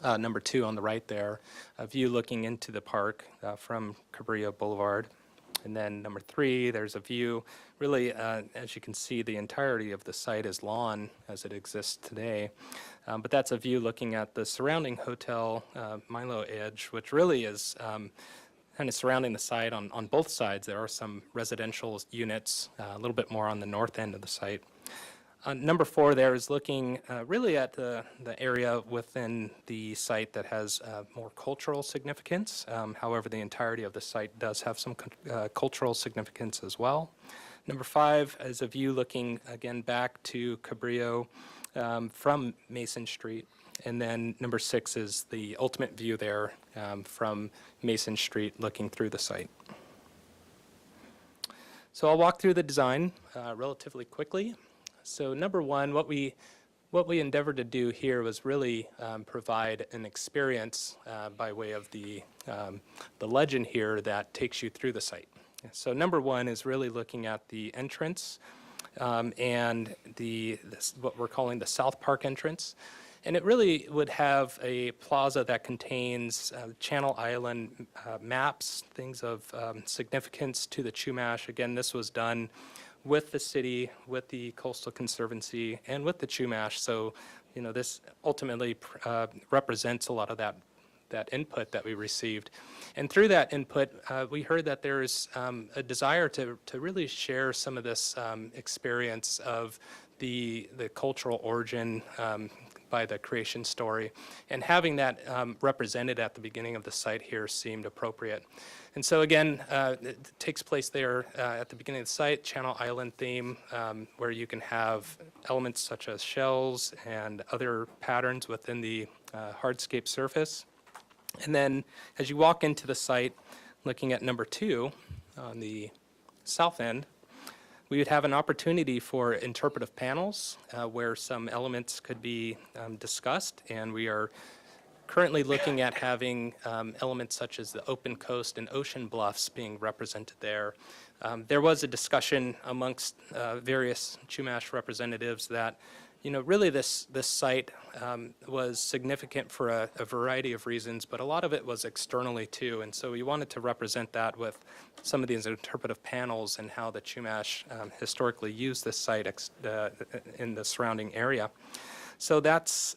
Number 2 on the right there, a view looking into the park from Cabrillo Boulevard. And then number 3, there's a view, really, as you can see, the entirety of the site is lawn as it exists today. But that's a view looking at the surrounding hotel, Milo Edge, which really is kind of surrounding the site on both sides. There are some residential units, a little bit more on the north end of the site. Number 4 there is looking really at the area within the site that has more cultural significance. However, the entirety of the site does have some cultural significance as well. Number 5 is a view looking again back to Cabrillo from Mason Street. And then number 6 is the ultimate view there from Mason Street looking through the site. So I'll walk through the design relatively quickly. So number 1, what we endeavored to do here was really provide an experience by way of the legend here that takes you through the site. So number 1 is really looking at the entrance and what we're calling the South Park entrance. And it really would have a plaza that contains Channel Island maps, things of significance to the Chumash. Again, this was done with the city, with the Coastal Conservancy, and with the Chumash. So, you know, this ultimately represents a lot of that input that we received. And through that input, we heard that there's a desire to really share some of this experience of the cultural origin by the creation story. And having that represented at the beginning of the site here seemed appropriate. And so again, it takes place there at the beginning of the site, Channel Island theme, where you can have elements such as shells and other patterns within the hardscape surface. And then as you walk into the site, looking at number 2 on the south end, we would have an opportunity for interpretive panels where some elements could be discussed, and we are currently looking at having elements such as the open coast and ocean bluffs being represented there. There was a discussion amongst various Chumash representatives that, you know, really this site was significant for a variety of reasons, but a lot of it was externally too. And so we wanted to represent that with some of these interpretive panels and how the Chumash historically used this site in the surrounding area. So that's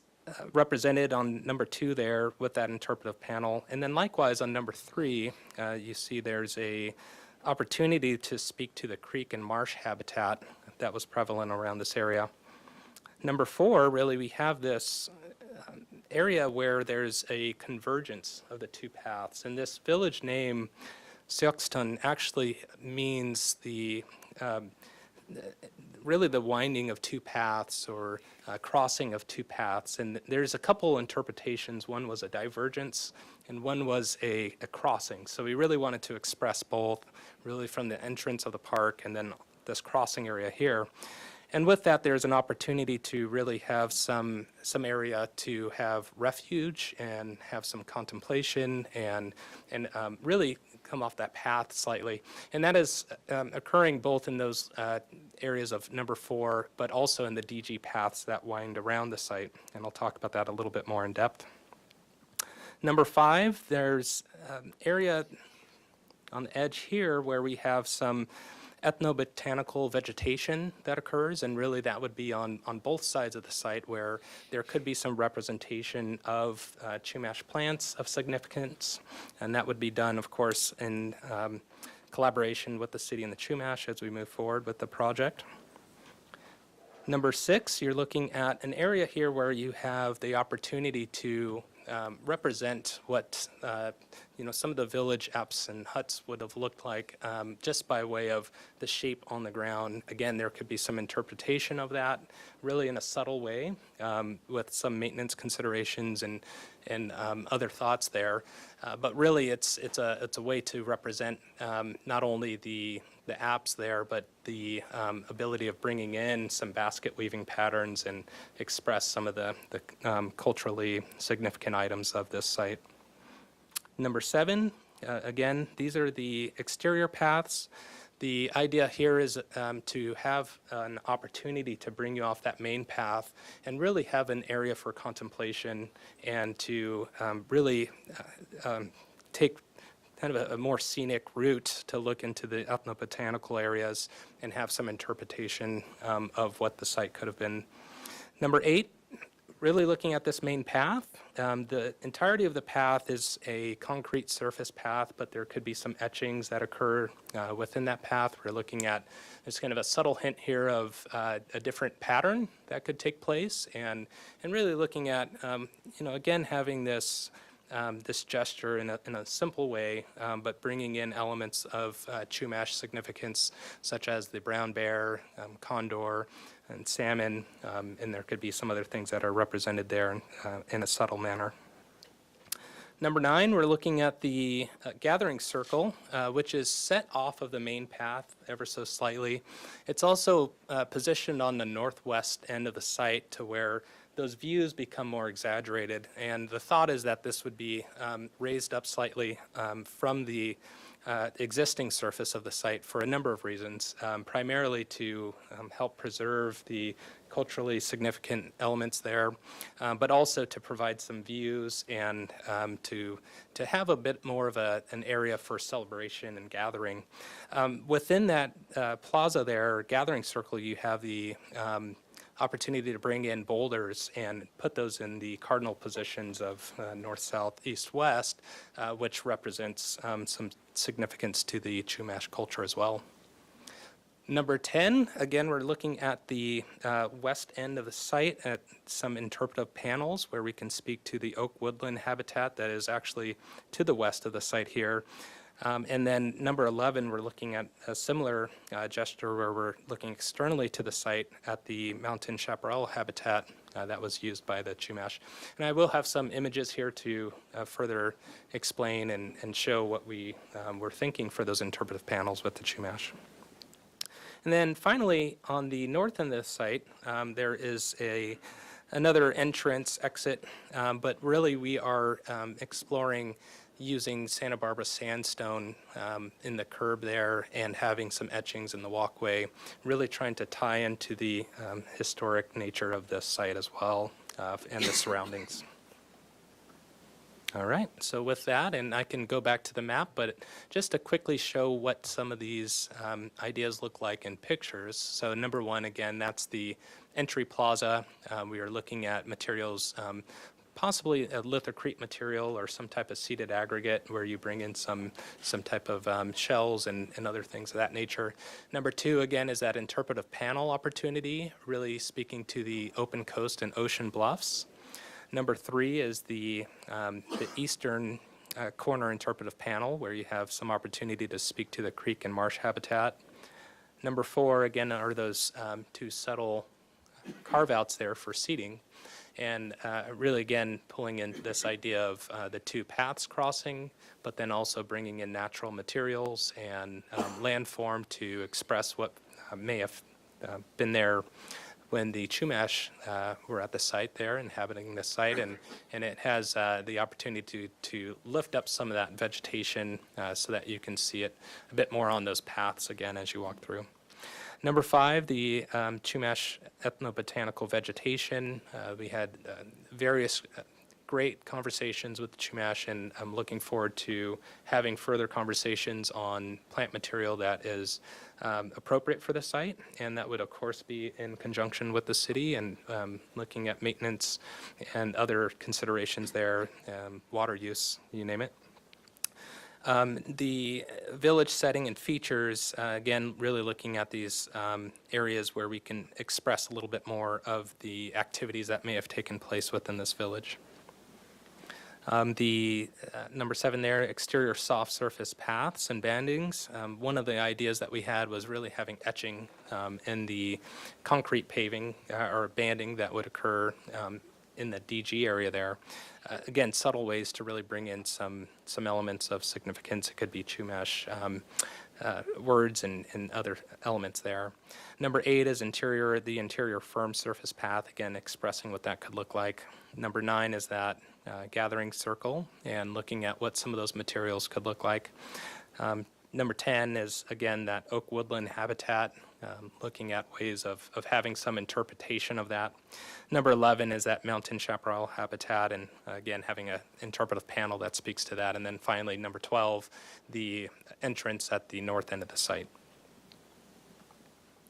represented on number 2 there with that interpretive panel. And then likewise on number 3, you see there's a opportunity to speak to the creek and marsh habitat that was prevalent around this area. Number 4, really, we have this area where there's a convergence of the 2 paths. And this village name, Seokston, actually means really the winding of 2 paths or crossing of 2 paths. And there's a couple interpretations. One was a divergence and one was a crossing. So we really wanted to express both, really from the entrance of the park and then this crossing area here. And with that, there's an opportunity to really have some area to have refuge and have some contemplation and really come off that path slightly. And that is occurring both in those areas of number 4, but also in the DG paths that wind around the site. And I'll talk about that a little bit more in depth. Number 5, there's area on the edge here where we have some ethnobotanical vegetation that occurs, and really that would be on both sides of the site where there could be some representation of Chumash plants of significance, and that would be done, of course, in collaboration with the city and the Chumash as we move forward with the project. Number 6, you're looking at an area here where you have the opportunity to represent what some of the village apps and huts would have looked like just by way of the shape on the ground. Again, there could be some interpretation of that really in a subtle way with some maintenance considerations and other thoughts there. But really it's a way to represent not only the apps there, but the ability of bringing in some basket weaving patterns and express some of the culturally significant items of this site. Number 7, again, these are the exterior paths. The idea here is to have an opportunity to bring you off that main path and really have an area for contemplation and to really take kind of a more scenic route to look into the ethnobotanical areas and have some interpretation of what the site could have been. Number 8, Really looking at this main path, the entirety of the path is a concrete surface path, but there could be some etchings that occur within that path. We're looking at, there's kind of a subtle hint here of a different pattern that could take place, and really looking at, again, having this this gesture in a simple way, but bringing in elements of Chumash significance, such as the brown bear, condor, and salmon, and there could be some other things that are represented there in a subtle manner. Number 9, we're looking at the gathering circle, which is set off of the main path ever so slightly. It's also positioned on the northwest end of the site to where those views become more exaggerated. And the thought is that this would be raised up slightly from the existing surface of the site for a number of reasons, primarily to help preserve the culturally significant elements there, but also to provide some views and to have a bit more of an area for celebration and gathering. Within that plaza there, gathering circle, you have the opportunity to bring in boulders and put those in the cardinal positions of north, south, east, west, which represents some significance to the Chumash culture as well. Number 10, again, we're looking at the west end of the site at some interpretive panels where we can speak to the oak woodland habitat that is actually to the west of the site here. And then number 11, we're looking at a similar gesture where we're looking externally to the site at the mountain chaparral habitat that was used by the Chumash. And I will have some images here to further explain and show what we were thinking for those interpretive panels with the Chumash. And then finally, on the north end of the site, there is another entrance exit, but really we are exploring using Santa Barbara sandstone in the curb there and having some etchings in the walkway, really trying to tie into the historic nature of this site as well and the surroundings. All right, so with that, and I can go back to the map, but just to quickly show what some of these ideas look like in pictures. So number 1, again, that's the entry plaza. We are looking at materials, possibly a lithocrete material or some type of seeded aggregate where you bring in some type of shells and other things of that nature. Number 2, again, is that interpretive panel opportunity, really speaking to the open coast and ocean bluffs. Number 3 is the eastern corner interpretive panel where you have some opportunity to speak to the creek and marsh habitat. Number 4, again, are those 2 subtle carve-outs there for seating. And really, again, pulling in this idea of the 2 paths crossing, but then also bringing in natural materials and landform to express what may have been there when the Chumash were at the site there, inhabiting the site, and it has the opportunity to lift up some of that vegetation so that you can see it a bit more on those paths again as you walk through. Number 5, the Chumash ethnobotanical vegetation. We had various great conversations with the Chumash, and I'm looking forward to having further conversations on plant material that is appropriate for the site, and that would, of course, be in conjunction with the city and looking at maintenance and other considerations there, water use, you name it. The village setting and features, again, really looking at these areas where we can express a little bit more of the activities that may have taken place within this village. The number 7 there, exterior soft surface paths and bandings. One of the ideas that we had was really having etching in the concrete paving or banding that would occur in the DG area there. Again, subtle ways to really bring in some elements of significance. It could be Chumash words and other elements there. Number 8 is the interior firm surface path, again, expressing what that could look like. Number 9 is that gathering circle and looking at what some of those materials could look like. Number 10 is, again, that oak woodland habitat, looking at ways of having some interpretation of that. Number 11 is that mountain chaparral habitat, and again, having an interpretive panel that speaks to that. And then finally, number 12, the entrance at the north end of the site.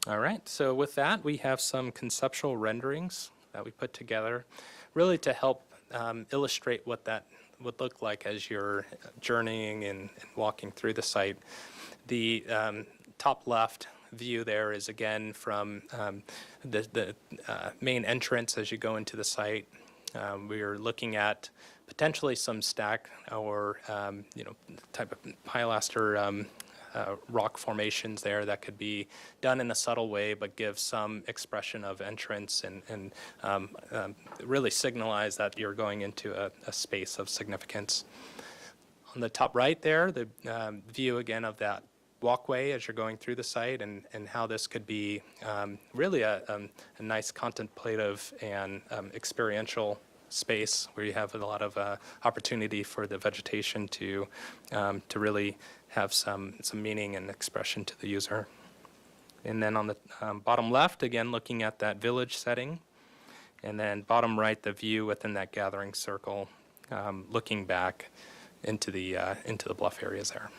All right, so with that, we have some conceptual renderings that we put together. really to help illustrate what that would look like as you're journeying and walking through the site. The top left view there is again from the main entrance as you go into the site. We are looking at potentially some stack or type of pilaster rock formations there that could be done in a subtle way, but give some expression of entrance and really signalize that you're going into a space of significance. On the top right there, the view again of that walkway as you're going through the site and how this could be really a nice contemplative and experiential space where you have a lot of opportunity for the vegetation to really have some meaning and expression to the user. And then on the bottom left, again, looking at that village setting. And then bottom right, the view within that gathering circle, looking back into the bluff areas there.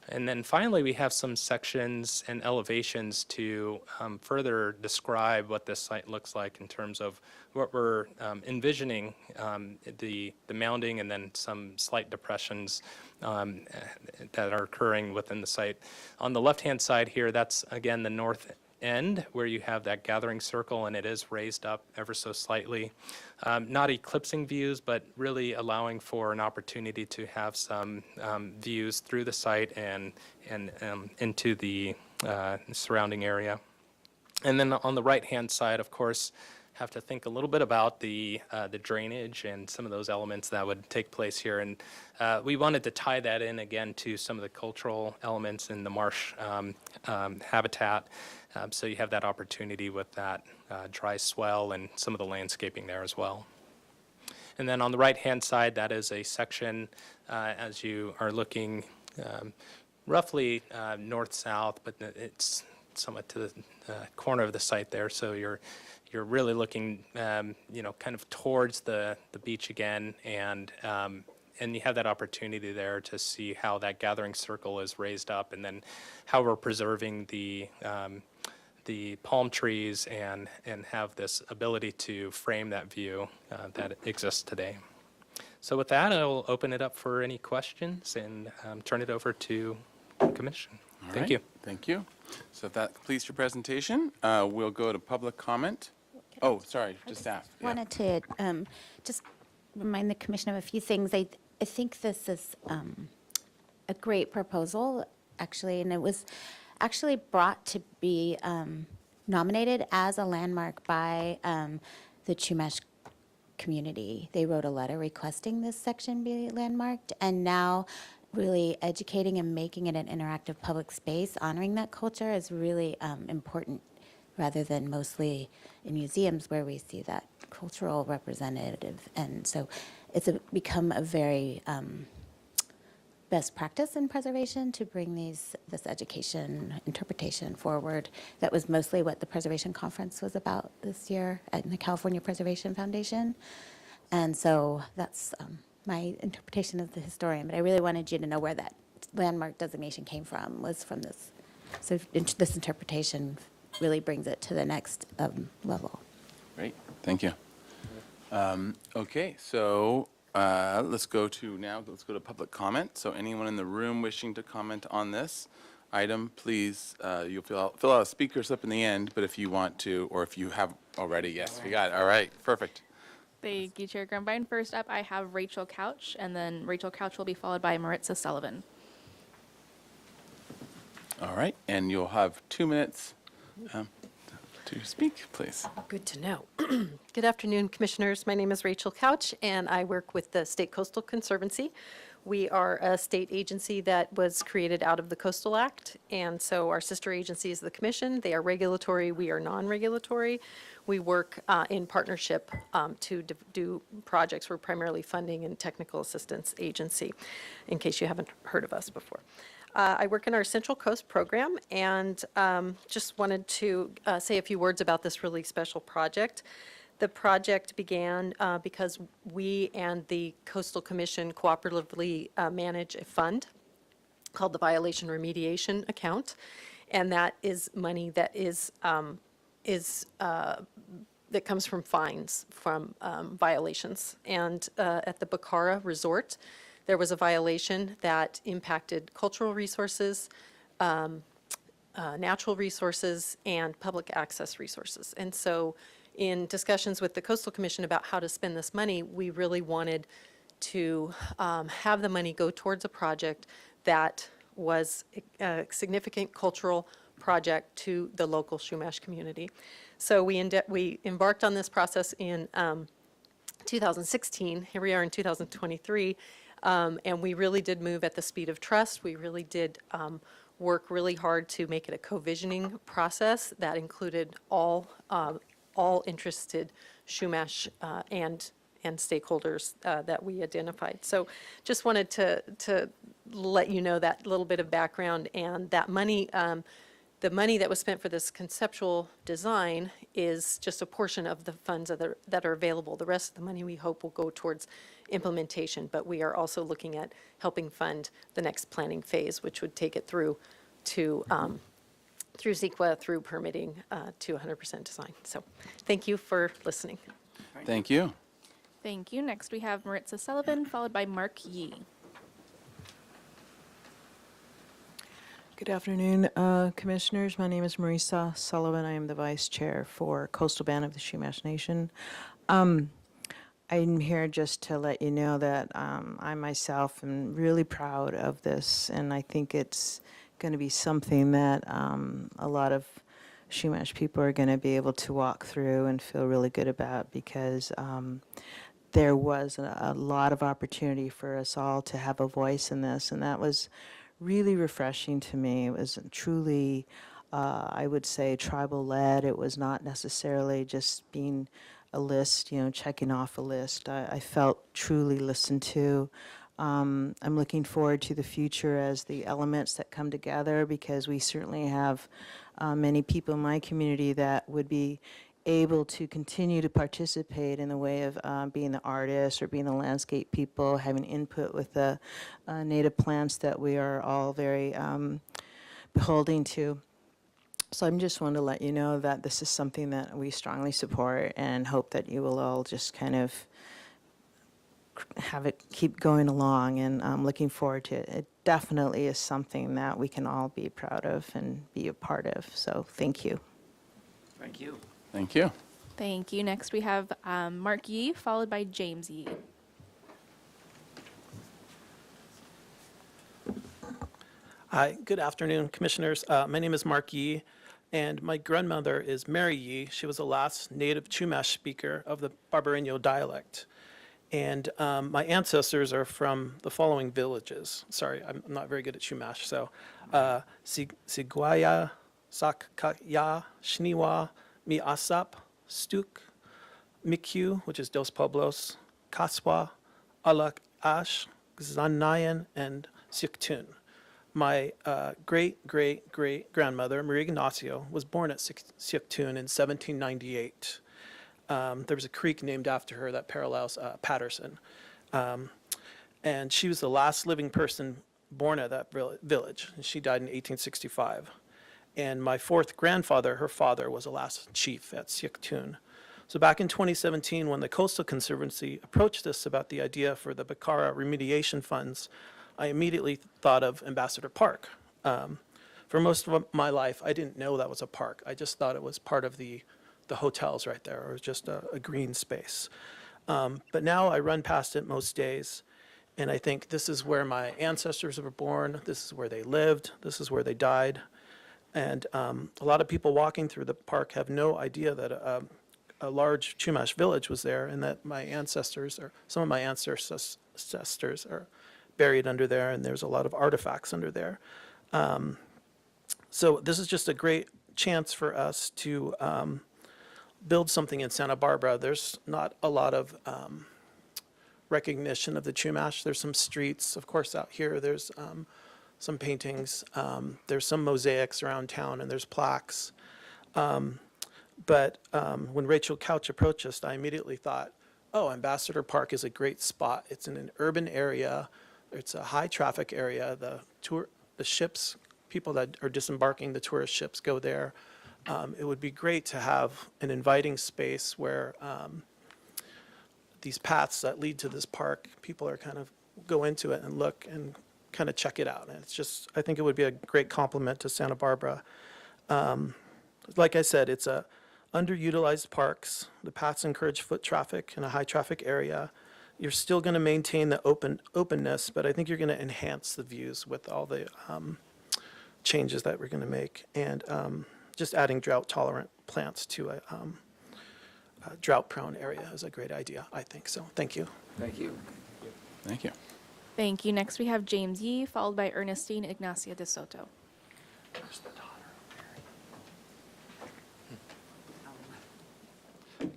And then finally, we have some sections and elevations to further describe what this site looks like in terms of what we're envisioning, the mounding and then some slight depressions that are occurring within the site. On the left-hand side here, that's again the north end where you have that gathering circle and it is raised up ever so slightly. Not eclipsing views, but really allowing for an opportunity to have some views through the site and into the surrounding area. And then on the right-hand side, of course, have to think a little bit about the drainage and some of those elements that would take place here. And we wanted to tie that in again to some of the cultural elements in the marsh habitat. So you have that opportunity with that dry swell and some of the landscaping there as well. And then on the right-hand side, that is a section as you are looking roughly north-south, but it's somewhat to the corner of the site there. So you're really looking, kind of towards the beach again, and you have that opportunity there to see how that gathering circle is raised up, and then how we're preserving the palm trees and have this ability to frame that view that exists today. So with that, I'll open it up for any questions and turn it over to the commission. All Thank right. you. Thank you. So if that completes your presentation, we'll go to public comment. Oh, sorry, just staff. Yeah. Wanted to just remind the commission of a few things. I think this is a great proposal, actually, and it was actually brought to be nominated as a landmark by the Chumash community. They wrote a letter requesting this section be landmarked, and now really educating and making it an interactive public space, honoring that culture is really important, rather than mostly in museums where we see that cultural representative. And so it's become a very best practice in preservation to bring this education interpretation forward. That was mostly what the Preservation Conference was about this year at the California Preservation Foundation. And so that's my interpretation as the historian, but I really wanted you to know where that landmark designation came from, was from this. So this interpretation really brings it to the next level. Great, thank you. Okay, so let's go to public comment. So anyone in the room wishing to comment on this item, please, you'll fill out a speaker slip in the end, but if you want to, or if you have already, yes, we got it. All right, perfect. Thank you, Chair Grumbine. First up, I have Rachel Couch, and then Rachel Couch will be followed by Maritza Sullivan. All right, and you'll have 2 minutes to speak, please. Good to know. Good afternoon, Commissioners. My name is Rachel Couch, and I work with the State Coastal Conservancy. We are a state agency that was created out of the Coastal Act, and so our sister agency is the Commission. They are regulatory, we are non-regulatory. We work in partnership to do projects. We're primarily funding and technical assistance agency, in case you haven't heard of us before. I work in our Central Coast program, and just wanted to say a few words about this really special project. The project began because we and the Coastal Commission cooperatively manage a fund called the Violation Remediation Account, and that is money that is that comes from fines from violations. And at the Bacara Resort, there was a violation that impacted cultural resources, natural resources, and public access resources. And so in discussions with the Coastal Commission about how to spend this money, we really wanted to have the money go towards a project that was a significant cultural project to the local Chumash community. So we embarked on this process in 2016. Here we are in 2023. And we really did move at the speed of trust. We really did work really hard to make it a co-visioning process that included all interested Chumash and stakeholders that we identified. So just wanted to let you know that little bit of background, and that money, the money that was spent for this conceptual design is just a portion of the funds that are available. The rest of the money we hope will go towards implementation, but we are also looking at helping fund the next planning phase, which would take it through to through CEQA, through permitting, to 100% design. So thank you for listening. Thank you. Thank you. Next, we have Maritza Sullivan, followed by Mark Yee. Good afternoon, Commissioners. My name is Marisa Sullivan. I am the Vice Chair for Coastal Band of the Chumash Nation. I'm here just to let you know that I myself am really proud of this, and I think it's going to be something that a lot of Chumash people are going to be able to walk through and feel really good about, because there was a lot of opportunity for us all to have a voice in this, and that was really refreshing to me. It was truly, I would say, tribal-led. It was not necessarily just being a list, checking off a list. I felt truly listened to. I'm looking forward to the future as the elements that come together, because we certainly have many people in my community that would be able to continue to participate in the way of being the artists or being the landscape people, having input with the native plants that we are all very beholden to. So I'm just wanting to let you know that this is something that we strongly support, and hope that you will all just kind of have it keep going along, and I'm looking forward to it. It definitely is something that we can all be proud of and be a part of. So thank you. Thank you. Thank you. Thank you. Next, we have Mark Yee, followed by James Yee. Hi, good afternoon, Commissioners. My name is Mark Yee, and my grandmother is Mary Yee. She was the last native Chumash speaker of the Barbareño dialect. And my ancestors are from the following villages. Sorry, I'm not very good at Chumash. So, Siguaya, Sakaya, Shniwa, Mi Asap, Stuk, Mikyu, which is Dos Pueblos, Kaswa, Alak Ash, Xanayan, and Siktun. My great-great-great-grandmother, Maria Ignacio, was born at Siktun in 1798. There was a creek named after her that parallels Patterson. And she was the last living person born at that village. And she died in 1865. And my fourth grandfather, her father, was the last chief at Siktun. So back in 2017, when the Coastal Conservancy approached us about the idea for the Bacara remediation funds, I immediately thought of Ambassador Park. For most of my life, I didn't know that was a park. I just thought it was part of the hotels right there, or just a green space. But now I run past it most days, and I think this is where my ancestors were born, this is where they lived, this is where they died. And a lot of people walking through the park have no idea that a large Chumash village was there, and that my ancestors, or some of my ancestors, are buried under there, and there's a lot of artifacts under there. So this is just a great chance for us to build something in Santa Barbara. There's not a lot of recognition of the Chumash. There's some streets, of course, out here. There's some paintings. There's some mosaics around town, and there's plaques. But when Rachel Couch approached us, I immediately thought, oh, Ambassador Park is a great spot. It's in an urban area. It's a high traffic area. The ships, people that are disembarking, the tourist ships go there. It would be great to have an inviting space where these paths that lead to this park, people are kind of go into it and look and kind of check it out. And it's just, I think it would be a great compliment to Santa Barbara. Like I said, it's a underutilized parks. The paths encourage foot traffic in a high traffic area. You're still going to maintain the openness, but I think you're going to enhance the views with all the changes that we're going to make. And just adding drought tolerant plants to a drought prone area is a great idea, I think. So thank you. Thank you. Thank you. Thank you. Next, we have James Yee, followed by Ernestine Ignacia de Soto.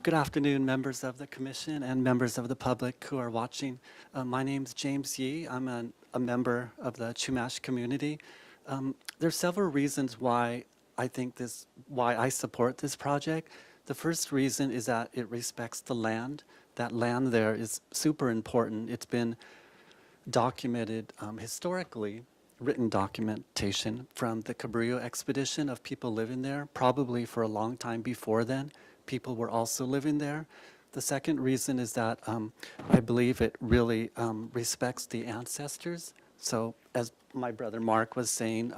Good afternoon, members of the commission and members of the public who are watching. My name's James Yee. I'm a member of the Chumash community. There's several reasons why I support this project. The first reason is that it respects the land. That land there is super important. It's been documented historically, written documentation from the Cabrillo expedition of people living there, probably for a long time before then. People were also living there. The second reason is that I believe it really respects the ancestors. So as my brother Mark was saying,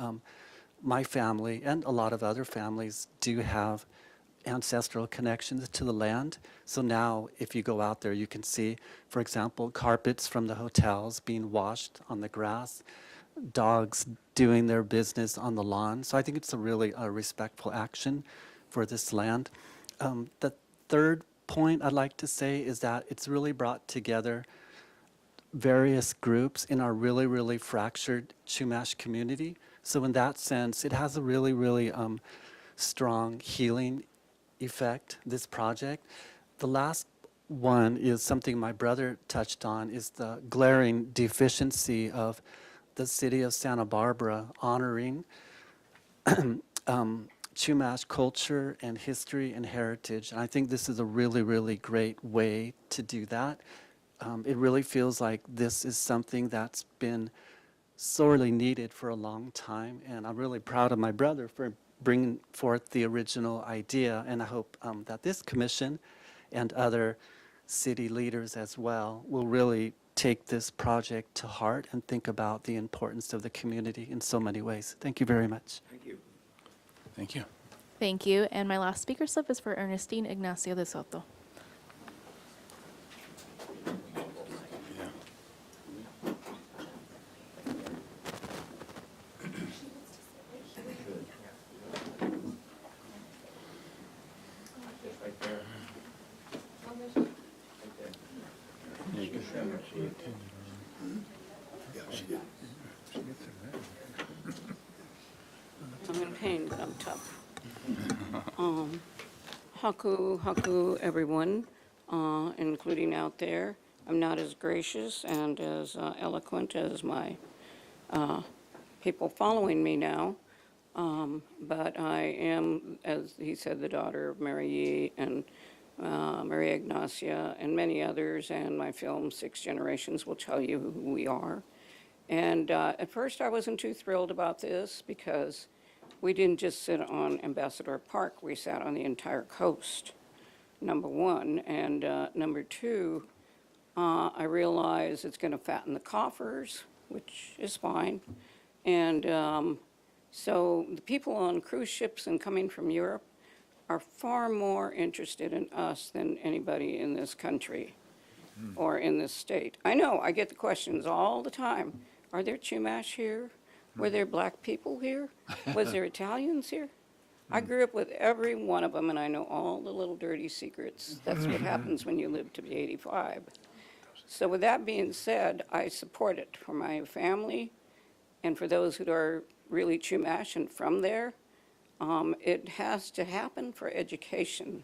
my family and a lot of other families do have ancestral connections to the land. So now if you go out there, you can see, for example, carpets from the hotels being washed on the grass, dogs doing their business on the lawn. So I think it's a really respectful action for this land. The third point I'd like to say is that it's really brought together various groups in our really, really fractured Chumash community. So in that sense, it has a really, really strong healing effect, this project. The last one is something my brother touched on, is the glaring deficiency of the city of Santa Barbara honoring Chumash culture and history and heritage. And I think this is a really, really great way to do that. It really feels like this is something that's been sorely needed for a long time. And I'm really proud of my brother for bringing forth the original idea. And I hope that this commission and other city leaders as well will really take this project to heart and think about the importance of the community in so many ways. Thank you very much. Thank you. Thank you. Thank you. And my last speaker slip is for Ernestine Ignacia de Soto. I'm in pain, but I'm tough. Haku, everyone, including out there. I'm not as gracious and as eloquent as my people following me now, but I am, as he said, the daughter of Mary Yee and Maria Ignacia and many others, and my film, Six Generations, will tell you who we are. And at first, I wasn't too thrilled about this because we didn't just sit on Ambassador Park, we sat on the entire coast, number one. And number two, I realize it's going to fatten the coffers, which is fine. And so the people on cruise ships and coming from Europe are far more interested in us than anybody in this country or in this state. I know, I get the questions all the time. Are there Chumash here? Were there black people here? Was there Italians here? I grew up with every one of them, and I know all the little dirty secrets. That's what happens when you live to be 85. So with that being said, I support it for my family and for those who are really Chumash and from there. It has to happen for education.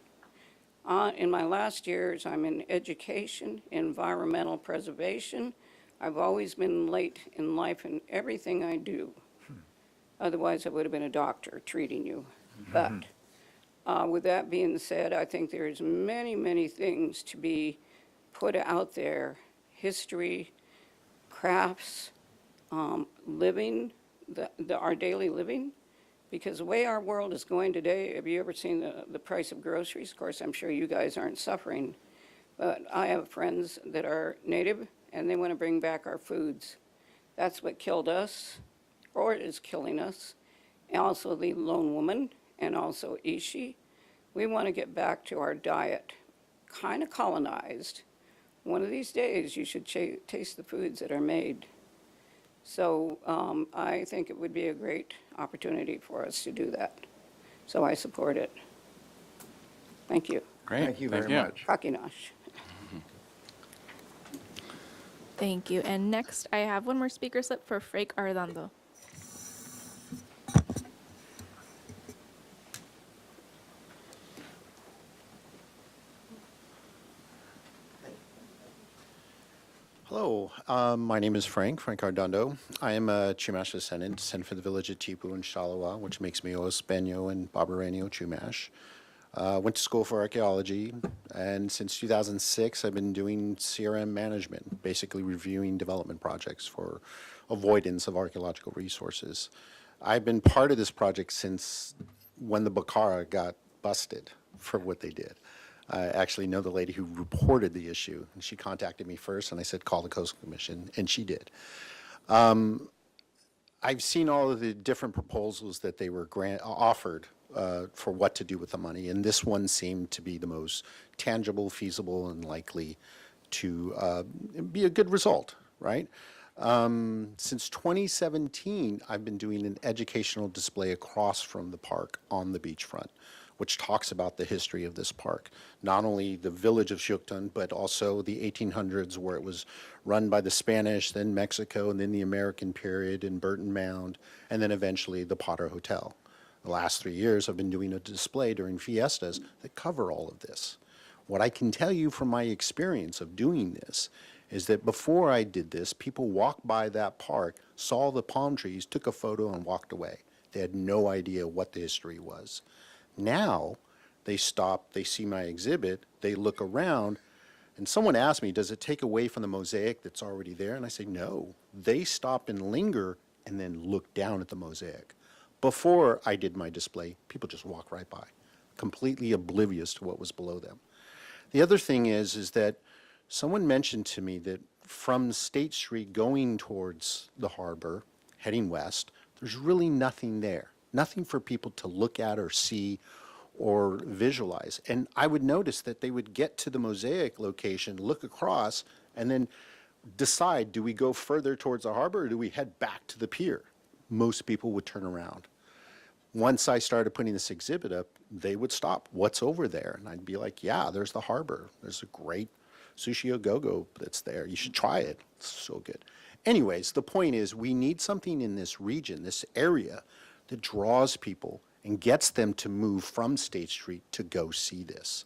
In my last years, I'm in education, environmental preservation. I've always been late in life in everything I do. Otherwise, I would have been a doctor treating you. But with that being said, I think there's many, many things to be put out there. History, crafts, living, our daily living, Because the way our world is going today, have you ever seen the price of groceries? Of course, I'm sure you guys aren't suffering, but I have friends that are native and they want to bring back our foods. That's what killed us, or is killing us. And also the lone woman and also Ishi. We want to get back to our diet, kind of colonized. One of these days, you should taste the foods that are made. So I think it would be a great opportunity for us to do that. So I support it. Thank you. Great. Thank you very much. Kakinosh. Thank you. And next, I have one more speaker slip for Frank Arredondo. Hello, my name is Frank Arredondo. I am a Chumash descendant for the village of Tipu and Shalawa, which makes me Ospeño and Barbareño Chumash. Went to school for archaeology, and since 2006, I've been doing CRM management, basically reviewing development projects for avoidance of archaeological resources. I've been part of this project since when the Bakara got busted for what they did. I actually know the lady who reported the issue, and she contacted me first, and I said, call the Coastal Commission, and she did. I've seen all of the different proposals that they were offered for what to do with the money, and this one seemed to be the most tangible, feasible, and likely to be a good result, right? Since 2017, I've been doing an educational display across from the park on the beachfront, which talks about the history of this park. Not only the village of Xuchtun, but also the 1800s, where it was run by the Spanish, then Mexico, and then the American period in Burton Mound, and then eventually the Potter Hotel. The last 3 years, I've been doing a display during fiestas that cover all of this. What I can tell you from my experience of doing this is that before I did this, people walked by that park, saw the palm trees, took a photo, and walked away. They had no idea what the history was. Now, they stop, they see my exhibit, they look around, and someone asked me, does it take away from the mosaic that's already there? And I say, no. They stop and linger and then look down at the mosaic. Before I did my display, people just walk right by, completely oblivious to what was below them. The other thing is that someone mentioned to me that from State Street going towards the harbor, heading west, there's really nothing there. Nothing for people to look at or see or visualize. And I would notice that they would get to the mosaic location, look across, and then decide, do we go further towards the harbor or do we head back to the pier? Most people would turn around. Once I started putting this exhibit up, they would stop. What's over there? And I'd be like, yeah, there's the harbor. There's a great sushi go-go that's there. You should try it. It's so good. Anyways, the point is we need something in this region, this area, that draws people and gets them to move from State Street to go see this.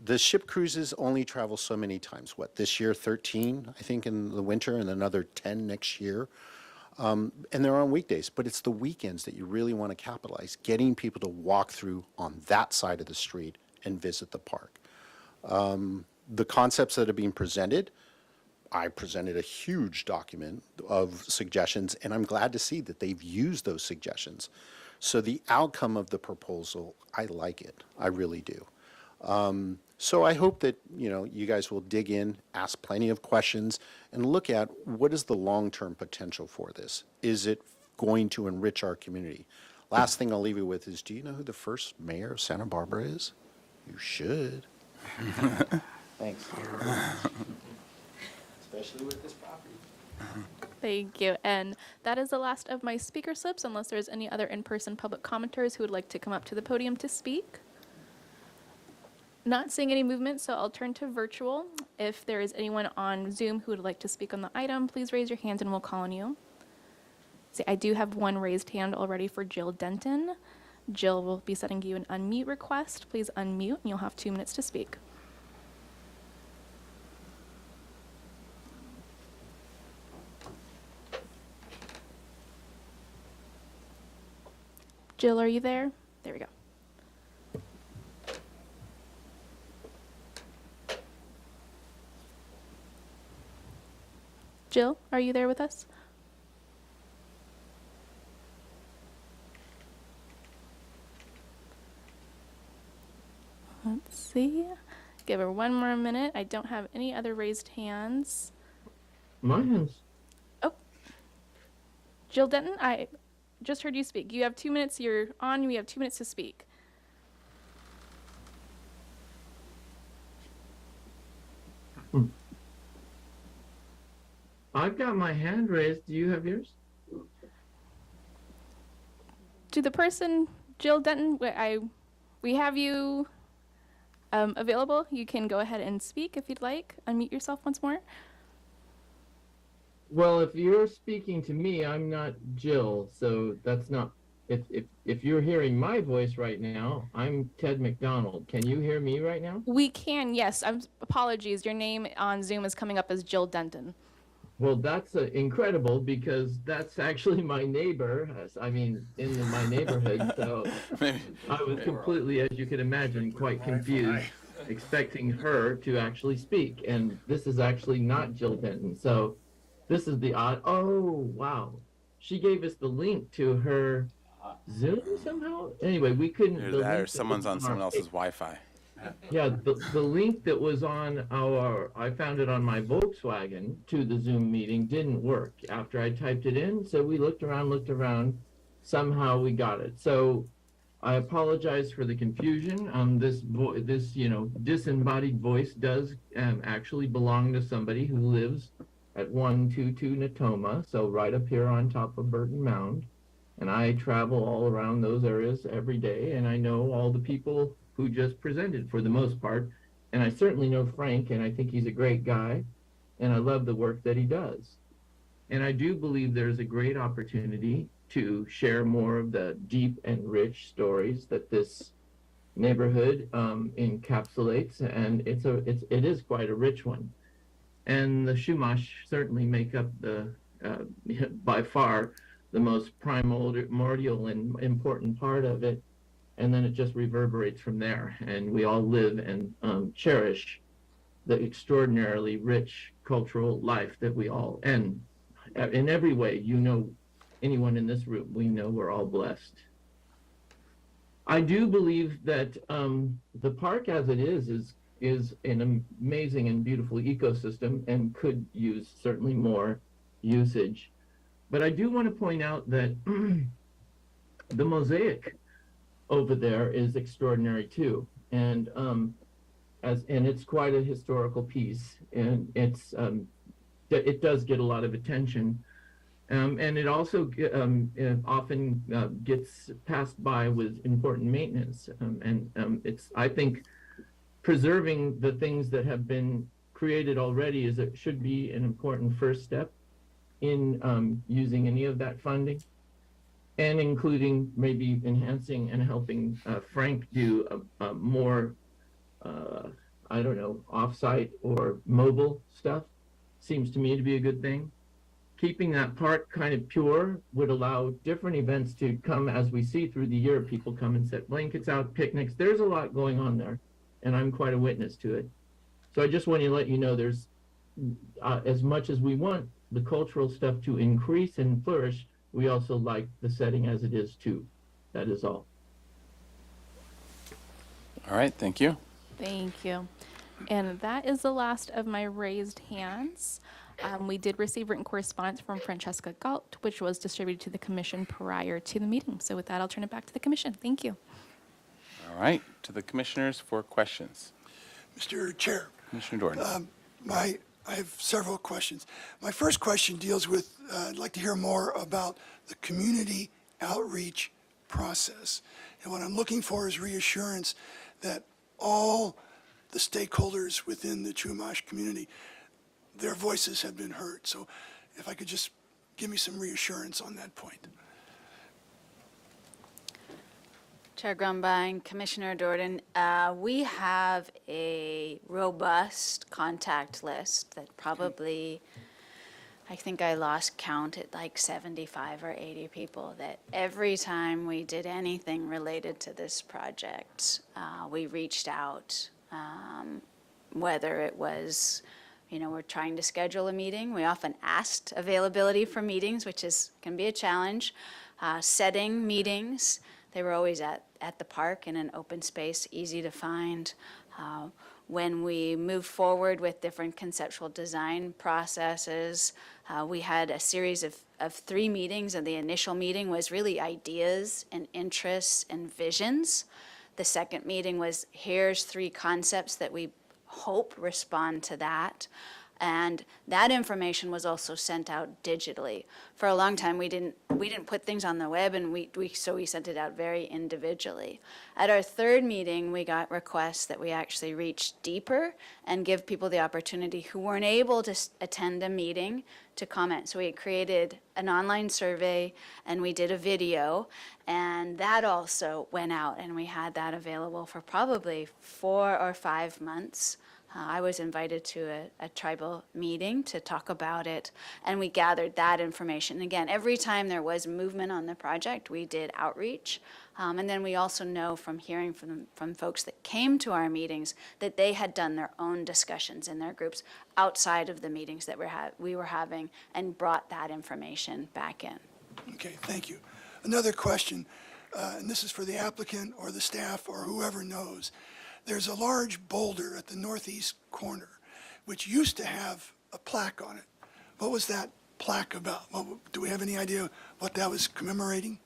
The ship cruises only travel so many times. What, this year 13, I think, in the winter, and another 10 next year. And they're on weekdays, but it's the weekends that you really want to capitalize, getting people to walk through on that side of the street and visit the park. The concepts that are being presented, I presented a huge document of suggestions, and I'm glad to see that they've used those suggestions. So the outcome of the proposal, I like it. I really do. So I hope that, you guys will dig in, ask plenty of questions, and look at what is the long-term potential for this. Is it going to enrich our community? Last thing I'll leave you with is, do you know who the first mayor of Santa Barbara is? You should. Thanks. Especially with this property. Thank you. And that is the last of my speaker slips, unless there's any other in-person public commenters who would like to come up to the podium to speak. Not seeing any movement, so I'll turn to virtual. If there is anyone on Zoom who would like to speak on the item, please raise your hands and we'll call on you. See, I do have one raised hand already for Jill Denton. Jill will be sending you an unmute request. Please unmute and you'll have 2 minutes to speak. Jill, are you there? There we go. Jill, are you there with us? Let's see. Give her one more minute. I don't have any other raised hands. My hands. Oh. Jill Denton, I just heard you speak. You have 2 minutes. You're on. We have 2 minutes to speak. I've got my hand raised. Do you have yours? To the person, Jill Denton, we have you available. You can go ahead and speak if you'd like. Unmute yourself once more. Well, if you're speaking to me, I'm not Jill, so that's not. If you're hearing my voice right now, I'm Ted McDonald. Can you hear me right now? We can, yes. Apologies. Your name on Zoom is coming up as Jill Denton. Well, that's incredible because that's actually my neighbor. I mean, in my neighborhood. So I was completely, as you can imagine, quite confused, expecting her to actually speak. And this is actually not Jill Denton. So this is the odd. Oh, wow. She gave us the link to her Zoom somehow. Anyway, we couldn't. Either that or someone's on someone else's Wi-Fi. Yeah, the link that was on I found it on my Volkswagen to the Zoom meeting didn't work after I typed it in. So we looked around, somehow we got it. So I apologize for the confusion. This disembodied voice does actually belong to somebody who lives at 122 Natoma, so right up here on top of Burton Mound. And I travel all around those areas every day, and I know all the people who just presented for the most part. And I certainly know Frank, and I think he's a great guy, and I love the work that he does. And I do believe there's a great opportunity to share more of the deep and rich stories that this neighborhood encapsulates, and it is quite a rich one. And the Chumash certainly make up the by far the most primordial and important part of it. And then it just reverberates from there. And we all live and cherish the extraordinarily rich cultural life that we all, and in every way, anyone in this room, we know we're all blessed. I do believe that the park as it is an amazing and beautiful ecosystem and could use certainly more usage. But I do want to point out that the mosaic over there is extraordinary too, and it's quite a historical piece, and it does get a lot of attention, and it also often gets passed by with important maintenance, it's, I think, preserving the things that have been created already should be an important first step in using any of that funding, and including maybe enhancing and helping Frank do a more, I don't know, off-site or mobile stuff. Seems to me to be a good thing. Keeping that park kind of pure would allow different events to come as we see through the year. People come and set blankets out, picnics. There's a lot going on there, and I'm quite a witness to it. So I just want to let you know there's, as much as we want the cultural stuff to increase and flourish, we also like the setting as it is too. That is all. All right, thank you. Thank you. And that is the last of my raised hands. We did receive written correspondence from Francesca Galt, which was distributed to the commission prior to the meeting. So with that, I'll turn it back to the commission. Thank you. All right, to the commissioners for questions. Mr. Chair. Commissioner Jordan. I have several questions. My first question deals with, I'd like to hear more about the community outreach process. And what I'm looking for is reassurance that all the stakeholders within the Chumash community, their voices have been heard. So if I could just give me some reassurance on that point. Chair Grumbine, Commissioner Jordan, we have a robust contact list that probably, I think I lost count at like 75 or 80 people, that every time we did anything related to this project, we reached out, whether it was, we're trying to schedule a meeting. We often asked availability for meetings, which can be a challenge, setting meetings They were always at the park in an open space, easy to find. When we moved forward with different conceptual design processes, we had a series of 3 meetings, and the initial meeting was really ideas and interests and visions. The second meeting was, here's 3 concepts that we hope respond to that. And that information was also sent out digitally. For a long time, we didn't put things on the web, and so we sent it out very individually. At our third meeting, we got requests that we actually reach deeper and give people the opportunity who weren't able to attend a meeting to comment. So we created an online survey, and we did a video, and that also went out, and we had that available for probably 4 or 5 months. I was invited to a tribal meeting to talk about it, and we gathered that information. Again, every time there was movement on the project, we did outreach. And then we also know from hearing from folks that came to our meetings that they had done their own discussions in their groups outside of the meetings that we were having, and brought that information back in. Okay, thank you. Another question, and this is for the applicant or the staff or whoever knows. There's a large boulder at the northeast corner, which used to have a plaque on it. What was that plaque about? Do we have any idea what that was commemorating?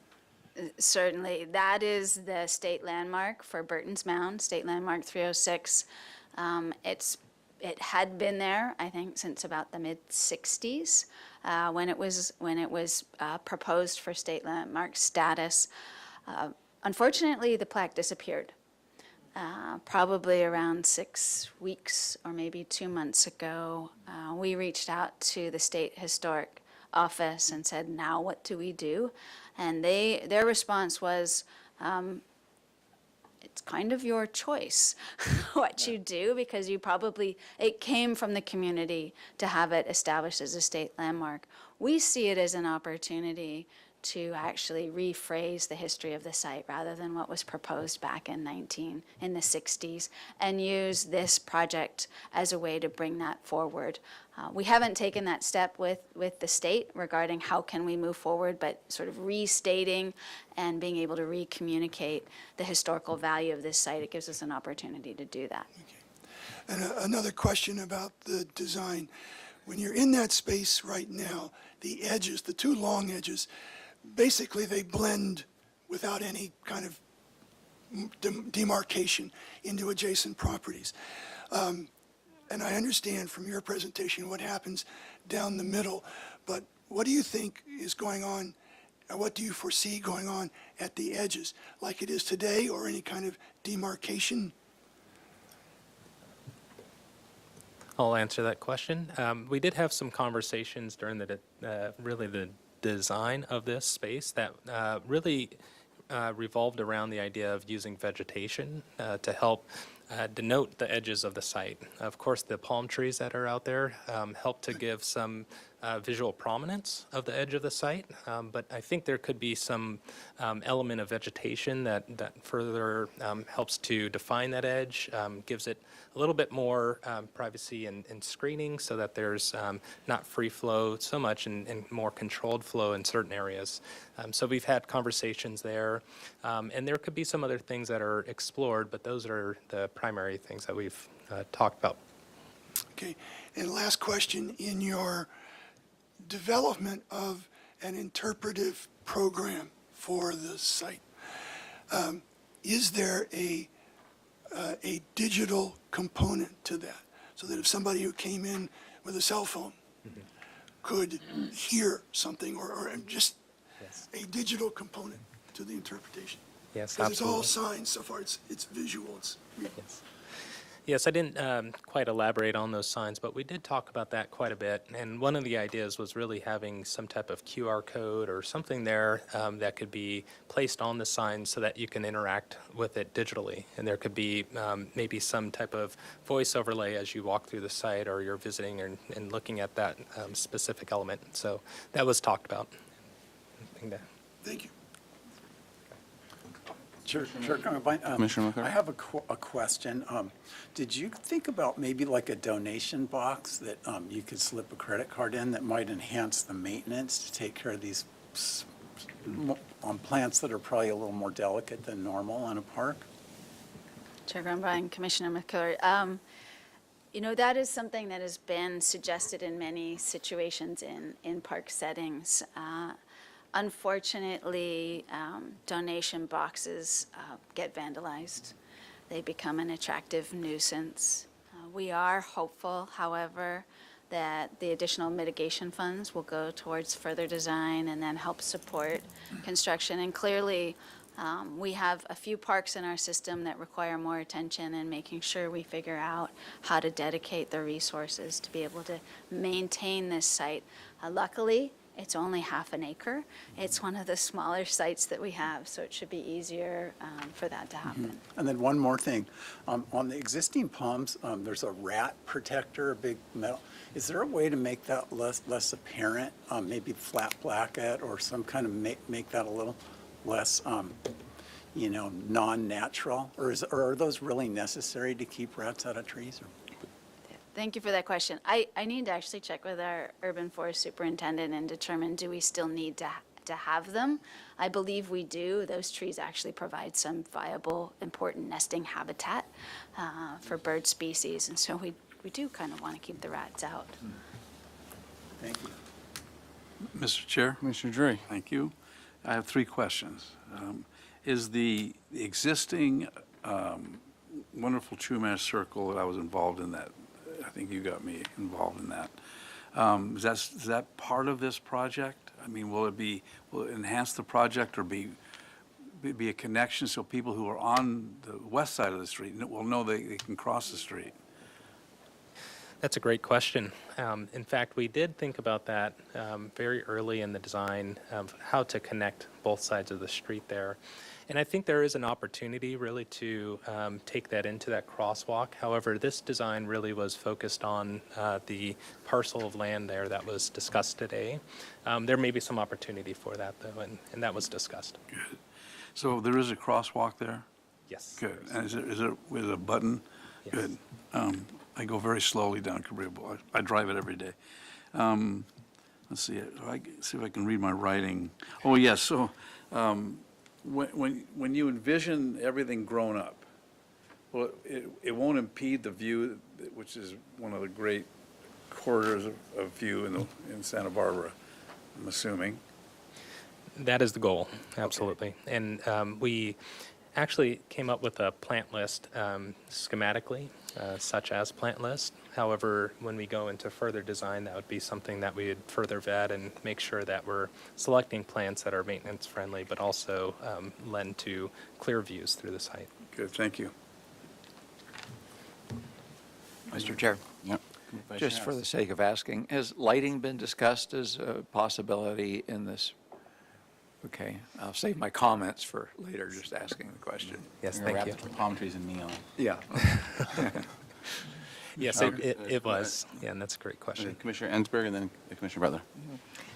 Certainly. That is the state landmark for Burton's Mound, State Landmark 306. It had been there, I think, since about the mid-'60s, when it was proposed for state landmark status. Unfortunately, the plaque disappeared. Probably around 6 weeks or maybe 2 months ago, we reached out to the State Historic Office and said, now what do we do? And their response was, it's kind of your choice what you do, because it came from the community to have it established as a state landmark. We see it as an opportunity to actually rephrase the history of the site rather than what was proposed back in the 60s, and use this project as a way to bring that forward. We haven't taken that step with the state regarding how can we move forward, but sort of restating and being able to re-communicate the historical value of this site, it gives us an opportunity to do that. And another question about the design. When you're in that space right now, the edges, the 2 long edges, basically they blend without any kind of demarcation into adjacent properties. And I understand from your presentation what happens down the middle, but what do you think is going on, or what do you foresee going on at the edges, like it is today, or any kind of demarcation? I'll answer that question. We did have some conversations during the design of this space that really revolved around the idea of using vegetation to help denote the edges of the site. Of course, the palm trees that are out there help to give some visual prominence of the edge of the site, but I think there could be some element of vegetation that further helps to define that edge, gives it a little bit more privacy and screening, so that there's not free flow so much and more controlled flow in certain areas. So we've had conversations there, and there could be some other things that are explored, but those are the primary things that we've talked about. Okay, and last question, in your development of an interpretive program for the site, is there a digital component to that, so that if somebody who came in with a cell phone could hear something, or just a digital component to the interpretation? Yes, Because it's all absolutely. signs so far, it's visual, it's real. Yes, I didn't quite elaborate on those signs, but we did talk about that quite a bit. And one of the ideas was really having some type of QR code or something there that could be placed on the sign so that you can interact with it digitally. And there could be maybe some type of voice overlay as you walk through the site, or you're visiting and looking at that specific element. So that was talked about. Thank you. Sure. Commissioner McCarthy? I have a question. Did you think about maybe like a donation box that you could slip a credit card in that might enhance the maintenance to take care of these on plants that are probably a little more delicate than normal in a park? Chair Grunbein, Commissioner McClure. That is something that has been suggested in many situations in park settings. Unfortunately, donation boxes get vandalized. They become an attractive nuisance. We are hopeful, however, that the additional mitigation funds will go towards further design and then help support construction. And clearly, we have a few parks in our system that require more attention and making sure we figure out how to dedicate the resources to be able to maintain this site. Luckily, it's only half an acre. It's one of the smaller sites that we have, so it should be easier for that to happen. And then one more thing. On the existing palms, there's a rat protector, a big metal. Is there a way to make that less apparent? Maybe flat black it or some kind of make that a little less, non-natural? Or are those really necessary to keep rats out of trees? Thank you for that question. I need to actually check with our urban forest superintendent and determine, do we still need to have them? I believe we do. Those trees actually provide some viable, important nesting habitat for bird species, and so we do kind of want to keep the rats out. Thank you. Mr. Chair? Commissioner Drury. Thank you. I have 3 questions. Is the existing wonderful Chumash Circle that I was involved in that, I think you got me involved in that. Is that part of this project? I mean, will it enhance the project or be a connection so people who are on the west side of the street will know they can cross the street? That's a great question. In fact, we did think about that very early in the design of how to connect both sides of the street there. And I think there is an opportunity really to take that into that crosswalk. However, this design really was focused on the parcel of land there that was discussed today. There may be some opportunity for that, though, and that was discussed. Good. So there is a crosswalk there? Yes. Good. And is it with a button? Yes. Good. I go very slowly down Cabrillo Boulevard. I drive it every day. Let's see. See if I can read my writing. Oh, yes. So when you envision everything grown up, well, it won't impede the view, which is one of the great corridors of view in Santa Barbara, I'm assuming. That is the goal, absolutely. And we actually came up with a plant list schematically, such as plant list. However, when we go into further design, that would be something that we would further vet and make sure that we're selecting plants that are maintenance friendly, but also lend to clear views through the site. Good, thank you. Mr. Chair? Yep. Just for the sake of asking, has lighting been discussed as a possibility in this? Okay, I'll save my comments for later, just asking the question. Yes, We're gonna thank you. wrap the palm trees in neon. Yeah. Yes, it was. Yeah, and that's a great question. Commissioner Ensberg and then Commissioner Butler.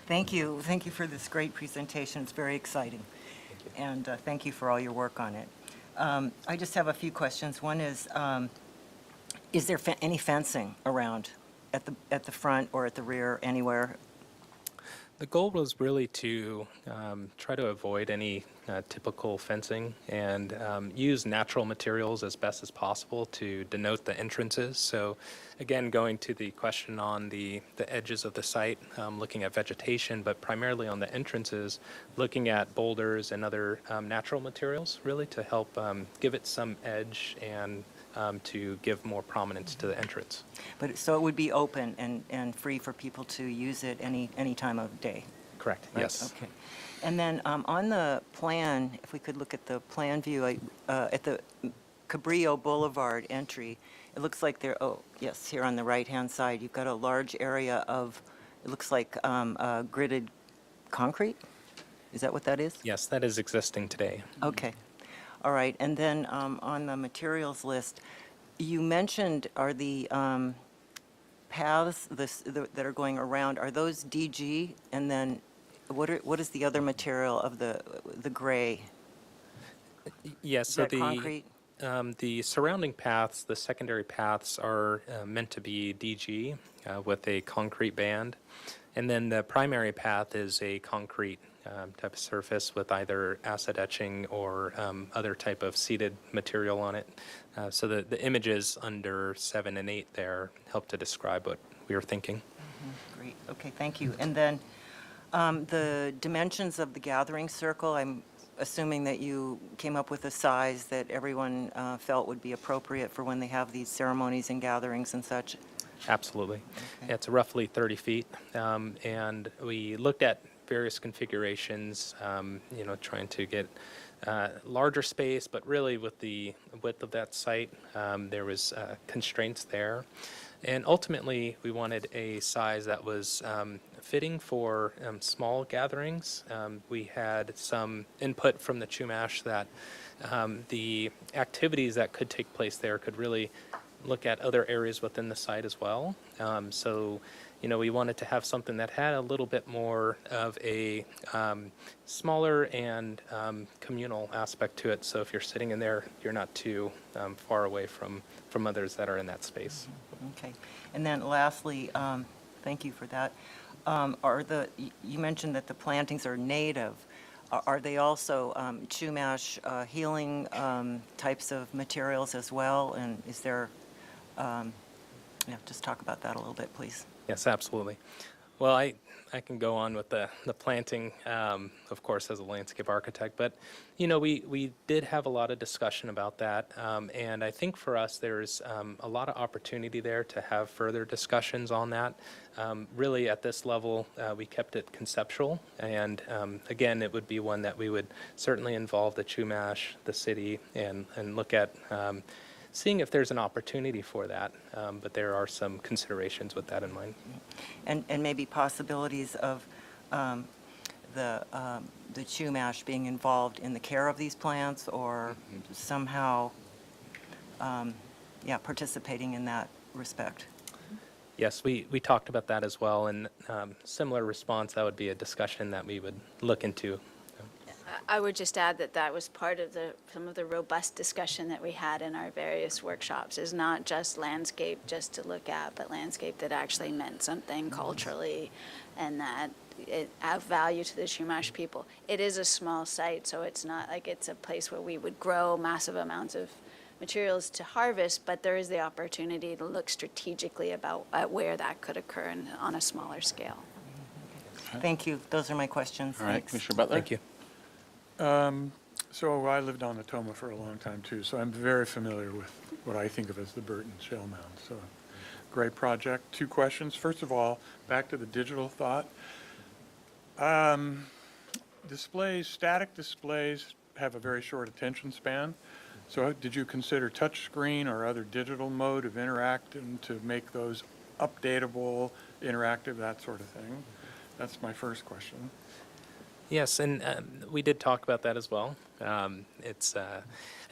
Thank you. Thank you for this great presentation. It's very exciting. And thank you for all your work on it. I just have a few questions. One is there any fencing around at the front or at the rear, anywhere? The goal was really to try to avoid any typical fencing and use natural materials as best as possible to denote the entrances. So again, going to the question on the edges of the site, looking at vegetation, but primarily on the entrances, looking at boulders and other natural materials really to help give it some edge and to give more prominence to the entrance. But so it would be open and free for people to use it any time of day? Correct, Right? yes. Okay. And then on the plan, if we could look at the plan view, at the Cabrillo Boulevard entry, it looks like there, oh, yes, here on the right-hand side, you've got a large area of, it looks like gridded concrete? Is that what that is? Yes, that is existing today. Okay. All right. And then on the materials list, you mentioned are the paths that are going around, are those DG? And then what is the other material of the gray? Yes, Is so that concrete? the surrounding paths, the secondary paths are meant to be DG with a concrete band. And then the primary path is a concrete type of surface with either acid etching or other type of seeded material on it. So the images under 7 and 8 there help to describe what we were thinking. Great, okay, thank you. And then the dimensions of the gathering circle, I'm assuming that you came up with a size that everyone felt would be appropriate for when they have these ceremonies and gatherings and such? Absolutely. It's roughly 30 feet. And we looked at various configurations, trying to get larger space, but really with the width of that site, there was constraints there. And ultimately, we wanted a size that was fitting for small gatherings. We had some input from the Chumash that the activities that could take place there could really look at other areas within the site as well. So, we wanted to have something that had a little bit more of a smaller and communal aspect to it. So if you're sitting in there, you're not too far away from others that are in that space. Okay. And then lastly, thank you for that. You mentioned that the plantings are native. Are they also Chumash healing types of materials as well? And is there, just talk about that a little bit, please. Yes, absolutely. Well, I can go on with the planting, of course, as a landscape architect, but, we did have a lot of discussion about that, and I think for us, there's a lot of opportunity there to have further discussions on that. Really, at this level, we kept it conceptual, and again, it would be one that we would certainly involve the Chumash, the city, and look at seeing if there's an opportunity for that, but there are some considerations with that in mind. And maybe possibilities of the Chumash being involved in the care of these plants or somehow, participating in that respect. Yes, we talked about that as well, and similar response, that would be a discussion that we would look into. I would just add that that was part of some of the robust discussion that we had in our various workshops, is not just landscape just to look at, but landscape that actually meant something culturally and that it add value to the Chumash people. It is a small site, so it's not like it's a place where we would grow massive amounts of materials to harvest, but there is the opportunity to look strategically at where that could occur on a smaller scale. Thank you. Those are my questions. All right, Thanks. Commissioner Butler? Thank you. So I lived on Natoma for a long time too, so I'm very familiar with what I think of as the Burton Shell Mound. So great project. 2 questions. First of all, back to the digital thought. Static displays have a very short attention span. So did you consider touchscreen or other digital mode of interacting to make those updatable, interactive, that sort of thing? That's my first question. Yes, and we did talk about that as well. It's, I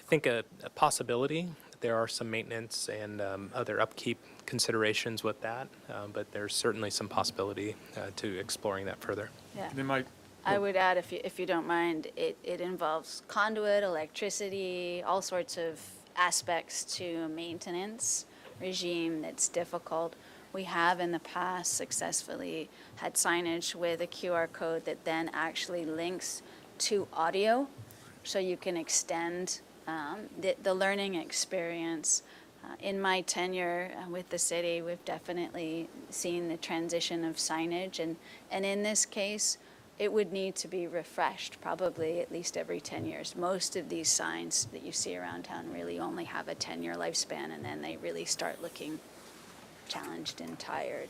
think, a possibility. There are some maintenance and other upkeep considerations with that, but there's certainly some possibility to exploring that further. Yeah. They might. I would add, if you don't mind, it involves conduit, electricity, all sorts of aspects to a maintenance regime that's difficult. We have in the past successfully had signage with a QR code that then actually links to audio, so you can extend the learning experience. In my tenure with the city, we've definitely seen the transition of signage, and in this case, it would need to be refreshed probably at least every 10 years. Most of these signs that you see around town really only have a 10-year lifespan, and then they really start looking challenged and tired.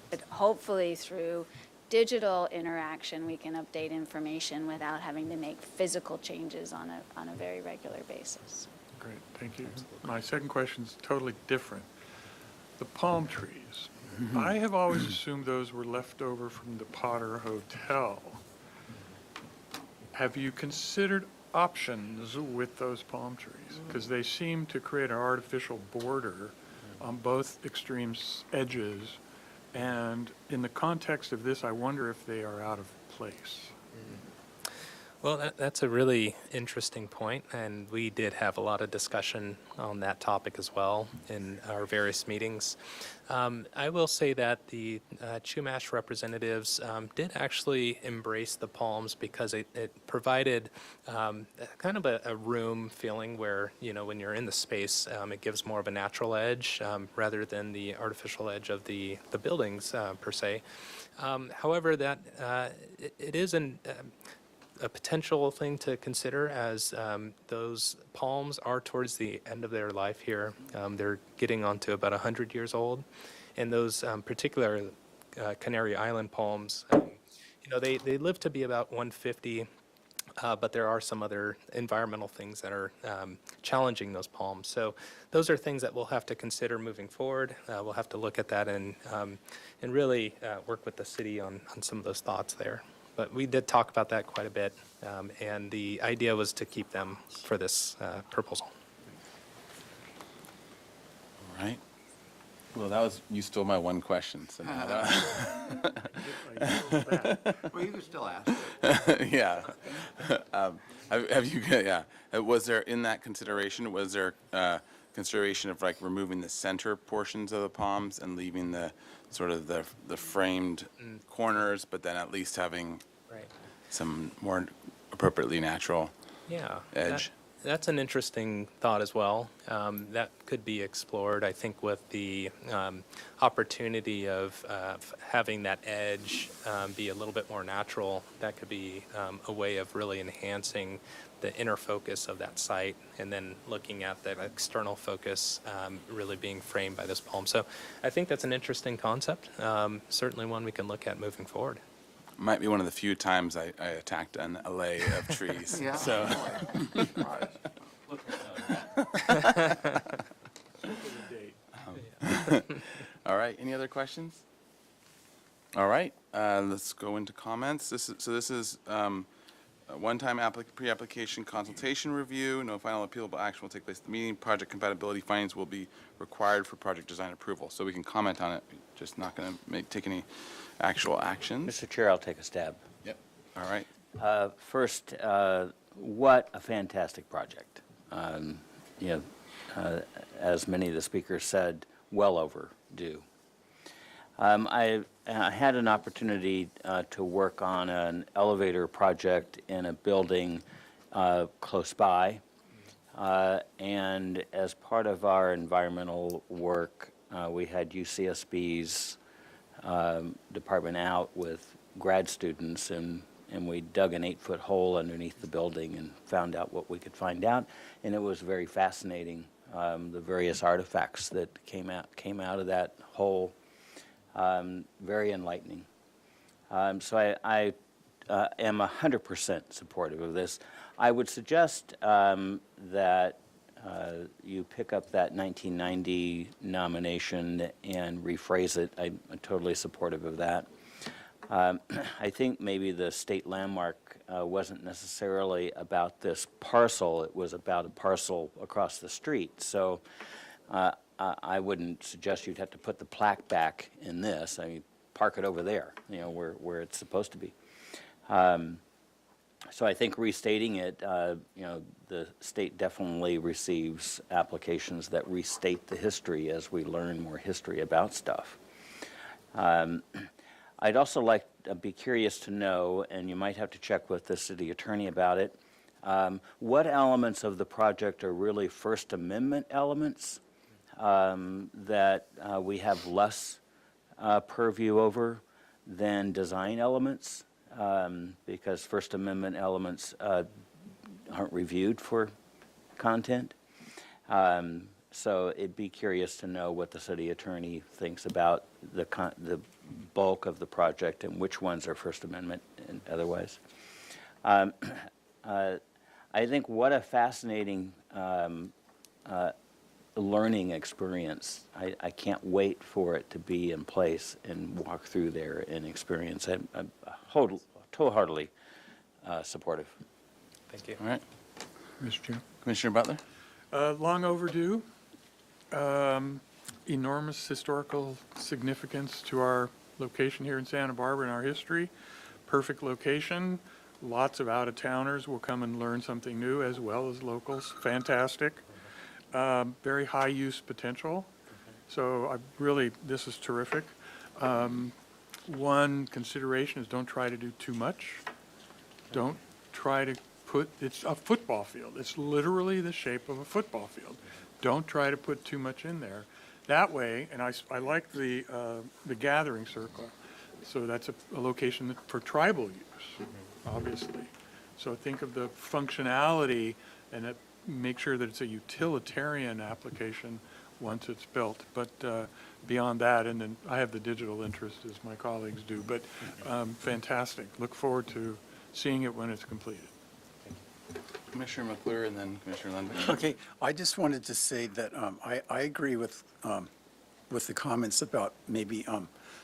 But hopefully through digital interaction, we can update information without having to make physical changes on a very regular basis. Great, thank you. My second question is totally different. The palm trees. I have always assumed those were left over from the Potter Hotel. Have you considered options with those palm trees? Because they seem to create an artificial border on both extreme edges. And in the context of this, I wonder if they are out of place. Well, that's a really interesting point, and we did have a lot of discussion on that topic as well in our various meetings. I will say that the Chumash representatives did actually embrace the palms because it provided kind of a room feeling where, you know, when you're in the space, it gives more of a natural edge rather than the artificial edge of the buildings per se. However, that it is a potential thing to consider as those palms are towards the end of their life here. They're getting on to about 100 years old. And those particular Canary Island palms, you know, they live to be about 150, but there are some other environmental things that are challenging those palms. So those are things that we'll have to consider moving forward. We'll have to look at that and really work with the city on some of those thoughts there. But we did talk about that quite a bit, and the idea was to keep them for this proposal. All right. Well, you stole my one question, so now Well, you can still ask. yeah. Have you, yeah. Was there, in that consideration, was there consideration of like removing the center portions of the palms and leaving the sort of the framed corners, but then at least having some more appropriately natural edge? That's an interesting thought as well. That could be explored, I think, with the opportunity of having that edge be a little bit more natural. That could be a way of really enhancing the inner focus of that site, and then looking at that external focus really being framed by this palm. So I think that's an interesting concept, certainly one we can look at moving forward. Might be one of the few times I attacked an alley of trees. Yeah. So. All right, any other questions? All right, let's go into comments. This is a one-time pre-application consultation review. No final appealable action will take place at the meeting. Project compatibility findings will be required for project design approval. So we can comment on it, just not going to take any actual actions. Mr. Chair, I'll take a stab. Yep. All right. First, what a fantastic project. You know, as many of the speakers said, well overdue. I had an opportunity to work on an elevator project in a building close by, and as part of our environmental work, we had UCSB's department out with grad students, and we dug an 8-foot hole underneath the building and found out what we could find out, and it was very fascinating, the various artifacts that came out of that hole. Very enlightening. So I am 100% supportive of this. I would suggest that you pick up that 1990 nomination and rephrase it. I'm totally supportive of that. I think maybe the state landmark wasn't necessarily about this parcel. It was about a parcel across the street. So I wouldn't suggest you'd have to put the plaque back in this. I mean, park it over there, you know, where it's supposed to be. So I think restating it, you know, the state definitely receives applications that restate the history as we learn more history about stuff. I'd also like to be curious to know, and you might have to check with the city attorney about it, what elements of the project are really First Amendment elements that we have less purview over than design elements, because First Amendment elements aren't reviewed for content. So it'd be curious to know what the city attorney thinks about the bulk of the project and which ones are First Amendment and otherwise. I think what a fascinating learning experience. I can't wait for it to be in place and walk through there and experience. I'm wholeheartedly supportive. Thank you. All right. Mr. Chair. Commissioner Butler? Long overdue. Enormous historical significance to our location here in Santa Barbara and our history. Perfect location. Lots of out-of-towners will come and learn something new, as well as locals. Fantastic. Very high use potential. So this is terrific. One consideration is don't try to do too much. Don't try to it's a football field. It's literally the shape of a football field. Don't try to put too much in there. That way, and I like the gathering circle. So that's a location for tribal use, obviously. So think of the functionality and make sure that it's a utilitarian application once it's built. But beyond that, and then I have the digital interest as my colleagues do, but fantastic. Look forward to seeing it when it's completed. Commissioner McClure and then Commissioner Lundberg. Okay, I just wanted to say that I agree with the comments about maybe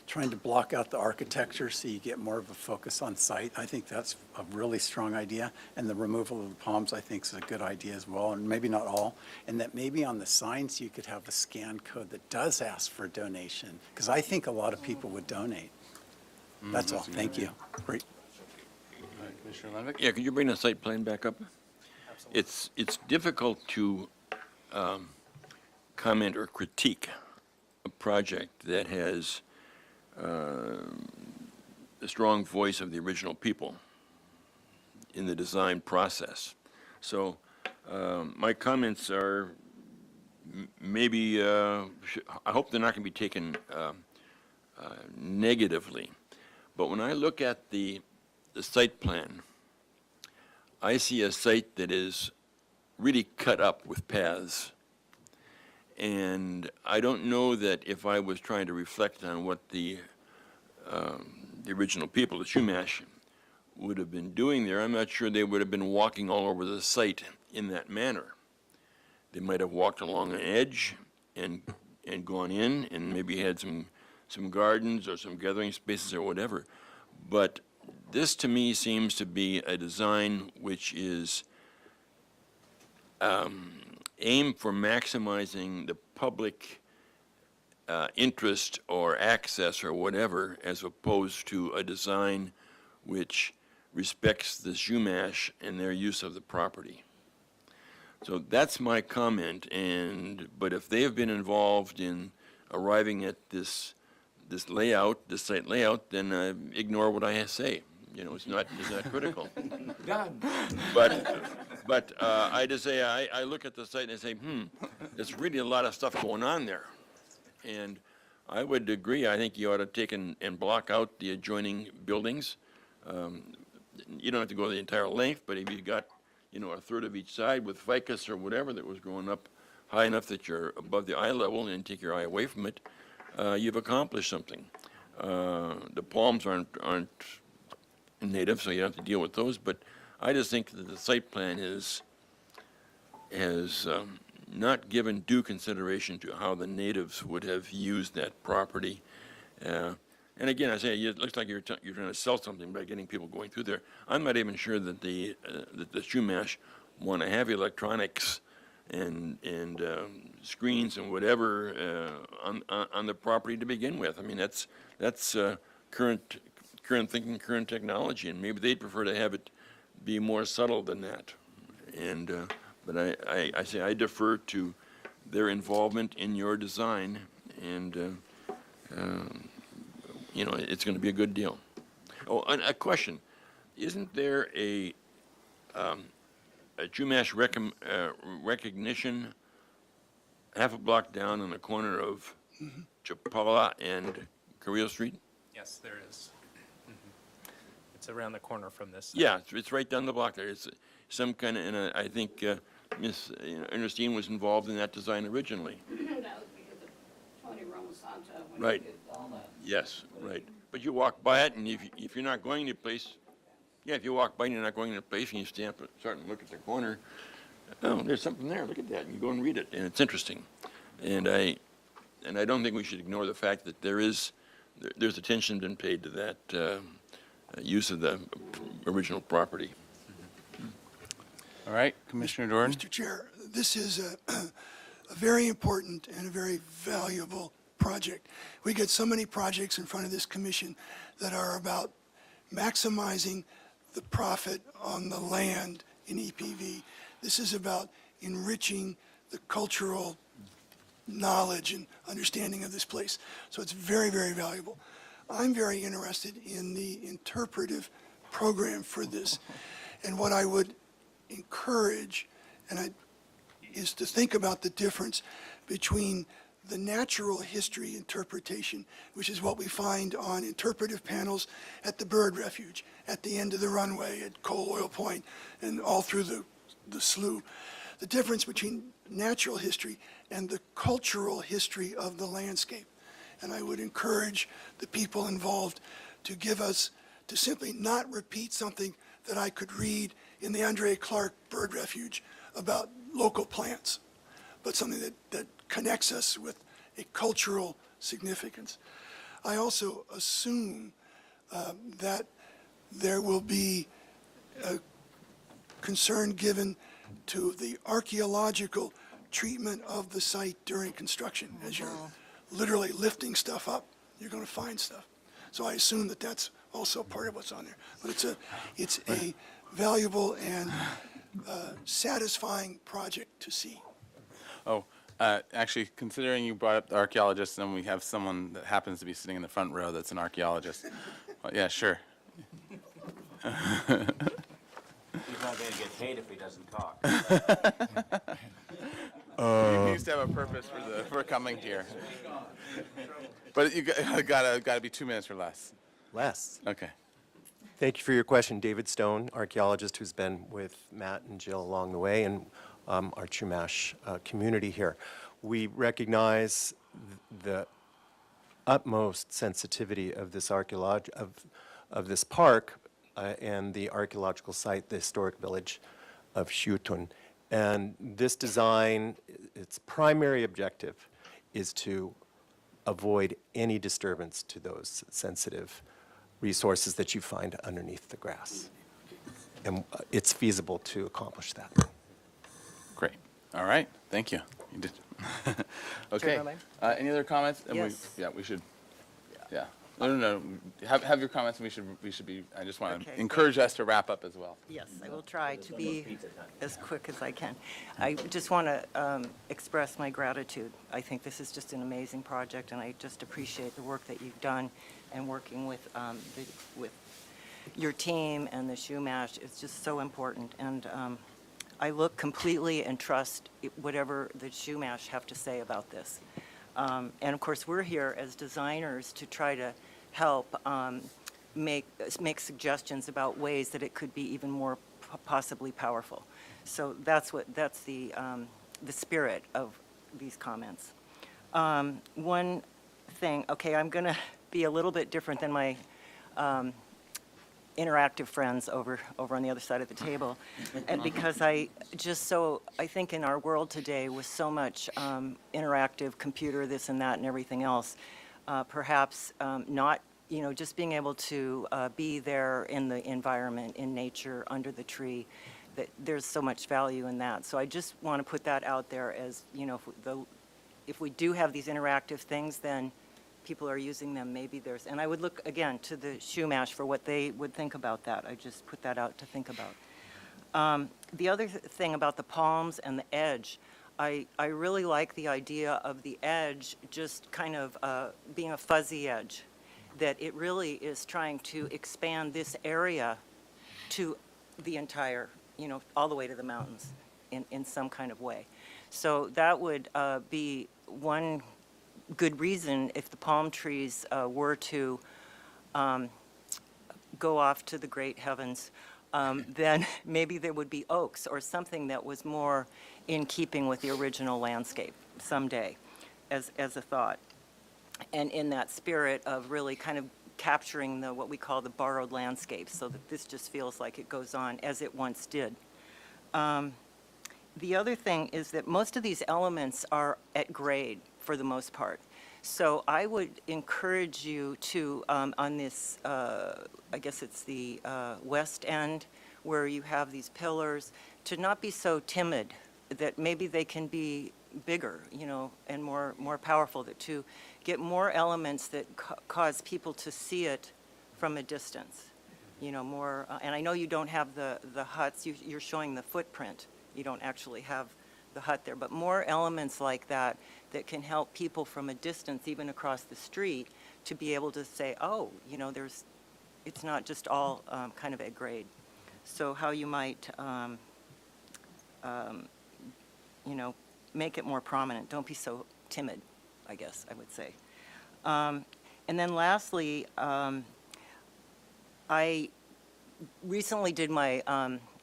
trying to block out the architecture so you get more of a focus on site. I think that's a really strong idea, and the removal of the palms I think is a good idea as well, and maybe not all. And that maybe on the signs you could have a scan code that does ask for a donation, because I think a lot of people would donate. That's all. Thank you. Great. Commissioner Lundberg? Yeah, could you bring the site plan back up? It's difficult to comment or critique a project that has the strong voice of the original people in the design process. So my comments are maybe, I hope they're not going to be taken negatively. But when I look at the site plan, I see a site that is really cut up with paths. And I don't know that if I was trying to reflect on what the original people, the Chumash, would have been doing there, I'm not sure they would have been walking all over the site in that manner. They might have walked along an edge and gone in and maybe had some gardens or some gathering spaces or whatever. But this to me seems to be a design which is aimed for maximizing the public interest or access or whatever, as opposed to a design which respects the Chumash and their use of the property. So that's my comment. But if they have been involved in arriving at this layout, this site layout, then ignore what I say. You know, it's not critical. Done. But I just say, I look at the site and I say, there's really a lot of stuff going on there. And I would agree, I think you ought to take and block out the adjoining buildings. You don't have to go the entire length, but if you got, a third of each side with ficus or whatever that was growing up high enough that you're above the eye level and take your eye away from it, you've accomplished something. The palms aren't native, so you have to deal with those, but I just think that the site plan has not given due consideration to how the natives would have used that property. And again, I say, it looks like you're trying to sell something by getting people going through there. I'm not even sure that the Chumash want to have electronics and screens and whatever on the property to begin with. I mean, that's current thinking, current technology, and maybe they'd prefer to have it be more subtle than that. But I say I defer to their involvement in your design, and it's going to be a good deal. Oh, and a question: isn't there a Chumash recognition half a block down on the corner of Chapala and Carrillo Street? Yes, there is. It's around the corner from this. Yeah, it's right down the block there. It's some kind of, and I think Ms. Ernestine was involved in that design originally. That was because of Tony Romasanta when Right. he did all that. Yes, right. But you walk by it, and if you're not going to a place, if you walk by and you're not going to a place, and you start and look at the corner, oh, there's something there. Look at that, and you go and read it, and it's interesting. And I don't think we should ignore the fact that there's attention been paid to that use of the original property. All right, Commissioner Doran. Mr. Chair, this is a very important and a very valuable project. We get so many projects in front of this commission that are about maximizing the profit on the land in EPV. This is about enriching the cultural knowledge and understanding of this place. So it's very, very valuable. I'm very interested in the interpretive program for this. And what I would encourage is to think about the difference between the natural history interpretation, which is what we find on interpretive panels at the bird refuge, at the end of the runway, at Coal Oil Point, and all through the slough. The difference between natural history and the cultural history of the landscape. And I would encourage the people involved to to simply not repeat something that I could read in the Andre Clark Bird Refuge about local plants, but something that connects us with a cultural significance. I also assume that there will be a concern given to the archaeological treatment of the site during construction. As you're literally lifting stuff up, you're going to find stuff. So I assume that that's also part of what's on there. But it's a valuable and satisfying project to see. Oh, actually, considering you brought up the archaeologist, and we have someone that happens to be sitting in the front row that's an archaeologist. Well, yeah, sure. He's not going to get paid if he doesn't talk. You used to have a purpose for coming here. But you gotta be 2 minutes or less. Less. Okay. Thank you for your question. David Stone, archaeologist who's been with Matt and Jill along the way, and our Chumash community here. We recognize the utmost sensitivity of this of this park and the archaeological site, the historic village of Xiutun. And this design, its primary objective is to avoid any disturbance to those sensitive resources that you find underneath the grass. And it's feasible to accomplish that. Great. All right. Thank you. You did. Okay. Any other comments? And Yes. we should. Yeah. No. Have your comments, and we should be. I just want to Okay. encourage us to wrap up as well. Yes, I will try to be as quick as I can. I just want to express my gratitude. I think this is just an amazing project, and I just appreciate the work that you've done and working with with your team and the Chumash. It's just so important, and I look completely and trust whatever the Chumash have to say about this. And of course, we're here as designers to try to help make suggestions about ways that it could be even more possibly powerful. So that's the spirit of these comments. One thing, okay, I'm going to be a little bit different than my interactive friends over on the other side of the table, and because I think in our world today with so much interactive computer, this and that and everything else, perhaps not, just being able to be there in the environment, in nature, under the tree, that there's so much value in that. So I just want to put that out there as, if we do have these interactive things, then people are using them, maybe there's, and I would look again to the Chumash for what they would think about that. I just put that out to think about. The other thing about the palms and the edge, I really like the idea of the edge just kind of being a fuzzy edge, that it really is trying to expand this area to the entire, all the way to the mountains in some kind of way. So that would be one good reason if the palm trees were to go off to the great heavens, then maybe there would be oaks or something that was more in keeping with the original landscape someday, as a thought. And in that spirit of really kind of capturing what we call the borrowed landscape, so that this just feels like it goes on as it once did. The other thing is that most of these elements are at grade for the most part. So I would encourage you to, on this, I guess it's the west end, where you have these pillars, to not be so timid, that maybe they can be bigger, and more powerful, that to get more elements that cause people to see it from a distance. more, and I know you don't have the huts, you're showing the footprint. You don't actually have the hut there, but more elements like that that can help people from a distance, even across the street, to be able to say, oh, it's not just all kind of at grade. So how you might, make it more prominent. Don't be so timid, I guess I would say. And then lastly, I recently did my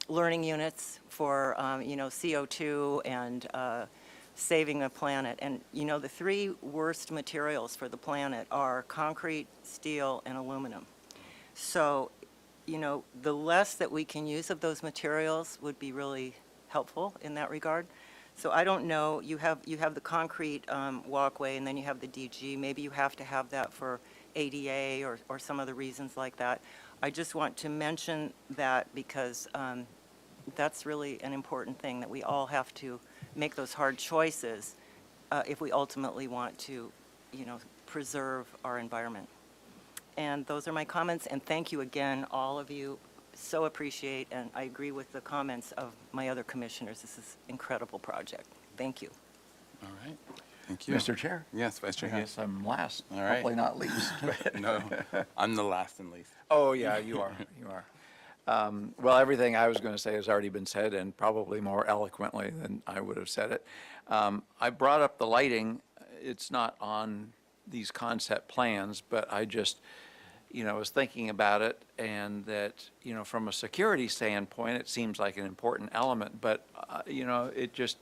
learning units for, CO2 and saving the planet. And, the three worst materials for the planet are concrete, steel, and aluminum. So, the less that we can use of those materials would be really helpful in that regard. So I don't know, you have the concrete walkway, and then you have the DG. Maybe you have to have that for ADA or some other reasons like that. I just want to mention that because that's really an important thing, that we all have to make those hard choices if we ultimately want to, preserve our environment. And those are my comments, and thank you again, all of you. So appreciate, and I agree with the comments of my other commissioners. This is an incredible project. Thank you. All right. Thank you. Mr. Chair? Yes, Vice Chair. I guess I'm last, All right. hopefully not least. No, I'm the last and least. Oh, yeah, you are, you are. Well, everything I was going to say has already been said, and probably more eloquently than I would have said it. I brought up the lighting. It's not on these concept plans, but I just, was thinking about it, and that, from a security standpoint, it seems like an important element, but, it just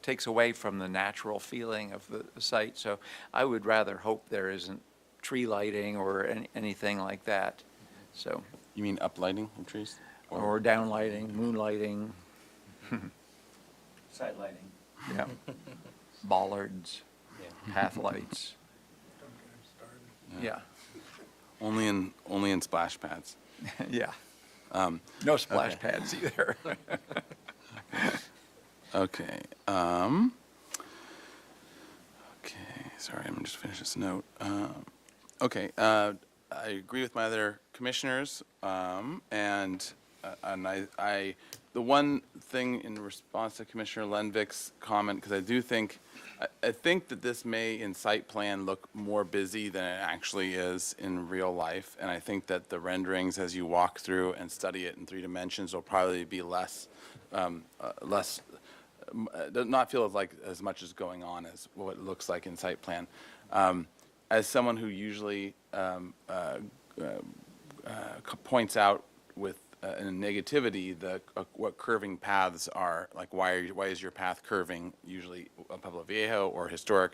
takes away from the natural feeling of the site. So I would rather hope there isn't tree lighting or anything like that. So. You mean uplighting of trees? Or downlighting, moonlighting. Side lighting. Yeah. Bollards, path lights. Yeah. Only in splash pads. Yeah. No splash pads either. Okay. Okay. Sorry, I'm just finish this note. Okay. I agree with my other commissioners, and the one thing in response to Commissioner Lenvick's comment, because I think that this may in site plan look more busy than it actually is in real life, and I think that the renderings as you walk through and study it in 3 dimensions will probably be less, not feel like as much is going on as what it looks like in site plan. As someone who usually points out with in negativity what curving paths are, like why is your path curving? Usually Pueblo Viejo or historic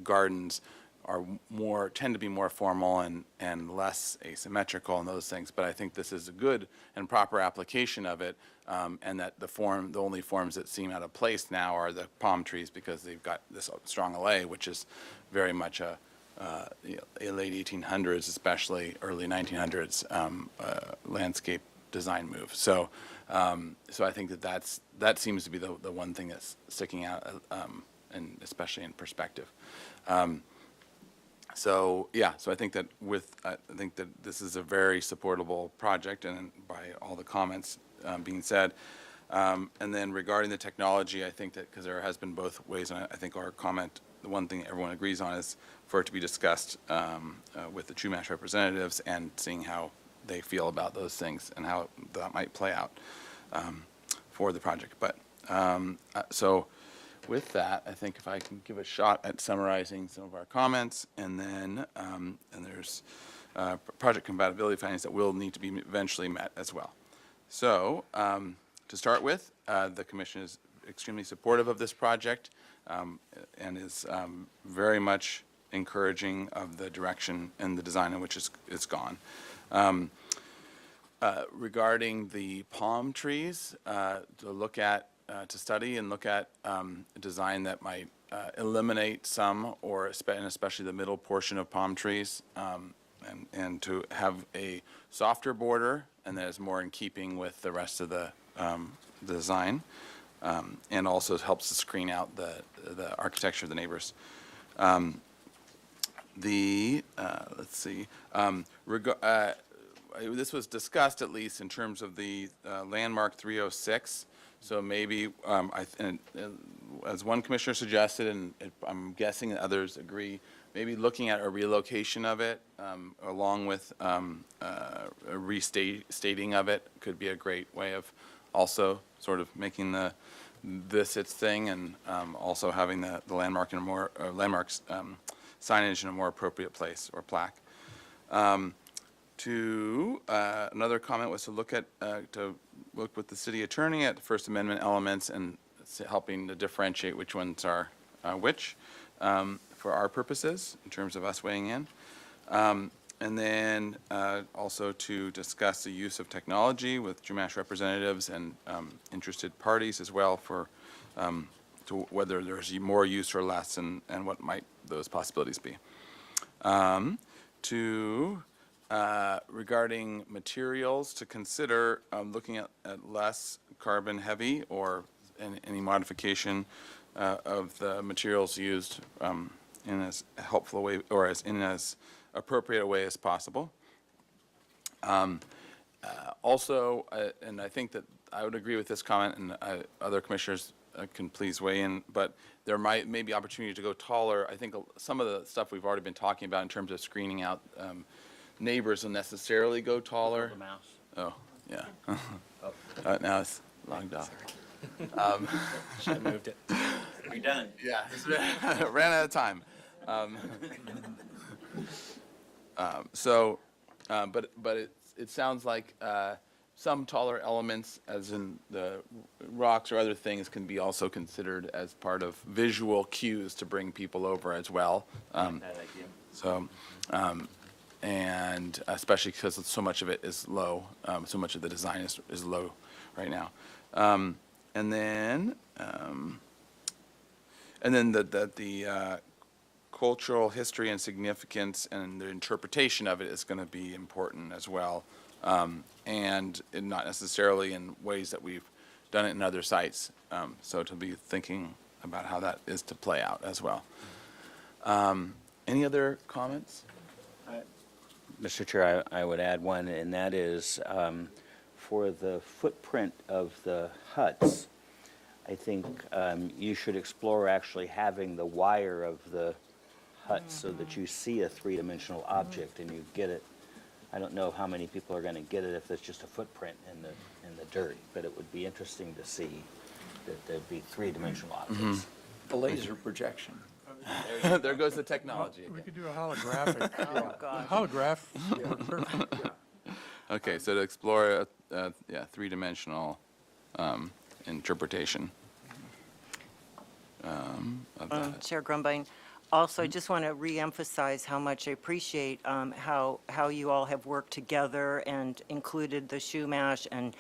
gardens tend to be more formal and less asymmetrical and those things. But I think this is a good and proper application of it, and that the only forms that seem out of place now are the palm trees, because they've got this strong allay, which is very much a late 1800s, especially early 1900s landscape design move. So I think that seems to be the one thing that's sticking out, and especially in perspective. So I think that this is a very supportable project, and by all the comments being said. And then regarding the technology, I think that because there has been both ways, and I think our comment, the one thing everyone agrees on is for it to be discussed with the Chumash representatives and seeing how they feel about those things and how that might play out for the project. But so with that, I think if I can give a shot at summarizing some of our comments, and then and there's project compatibility findings that will need to be eventually met as well. So to start with, the Commission is extremely supportive of this project and is very much encouraging of the direction and the design in which it's gone. Regarding the palm trees, to study and look at a design that might eliminate some, and especially the middle portion of palm trees, and to have a softer border, and that is more in keeping with the rest of the design, and also helps to screen out the architecture of the neighbors. Let's see. this was discussed at least in terms of the landmark 306. So maybe, as one commissioner suggested, and I'm guessing others agree, maybe looking at a relocation of it, along with a restating of it, could be a great way of also sort of making this its thing, and also having the landmark in a more landmarks signage in a more appropriate place or plaque. Another comment was to look with the city attorney at the First Amendment elements and helping to differentiate which ones are which for our purposes in terms of us weighing in. And then also to discuss the use of technology with Chumash representatives and interested parties as well for to whether there's more use or less, and what might those possibilities be. Regarding materials, to consider looking at less carbon heavy or any modification of the materials used in as helpful a way or in as appropriate a way as possible. Also, and I think that I would agree with this comment, and other commissioners can please weigh in, but there may be opportunity to go taller. I think some of the stuff we've already been talking about in terms of screening out neighbors will necessarily go taller. Oh, yeah. Now it's logged off. Should have moved it. We're done. Yeah, ran out of time. But it sounds like some taller elements, as in the rocks or other things, can be also considered as part of visual cues to bring people over as well. And especially because so much of it is low, so much of the design is low right now. And then the cultural history and significance and the interpretation of it is going to be important as well, and not necessarily in ways that we've done it in other sites. So to be thinking about how that is to play out as well. Any other comments? Mr. Chair, I would add one, and that is for the footprint of the huts, I think you should explore actually having the wire of the huts so that you see a three-dimensional object and you get it. I don't know how many people are going to get it if it's just a footprint in the dirt, but it would be interesting to see that there'd be three-dimensional objects. The laser projection. There goes the technology. We could do a holographic. Holograph. Perfect. Okay, so to explore a three-dimensional interpretation of that. Chair Grumbine, also, I just want to reemphasize how much I appreciate how you all have worked together and included the Chumash, and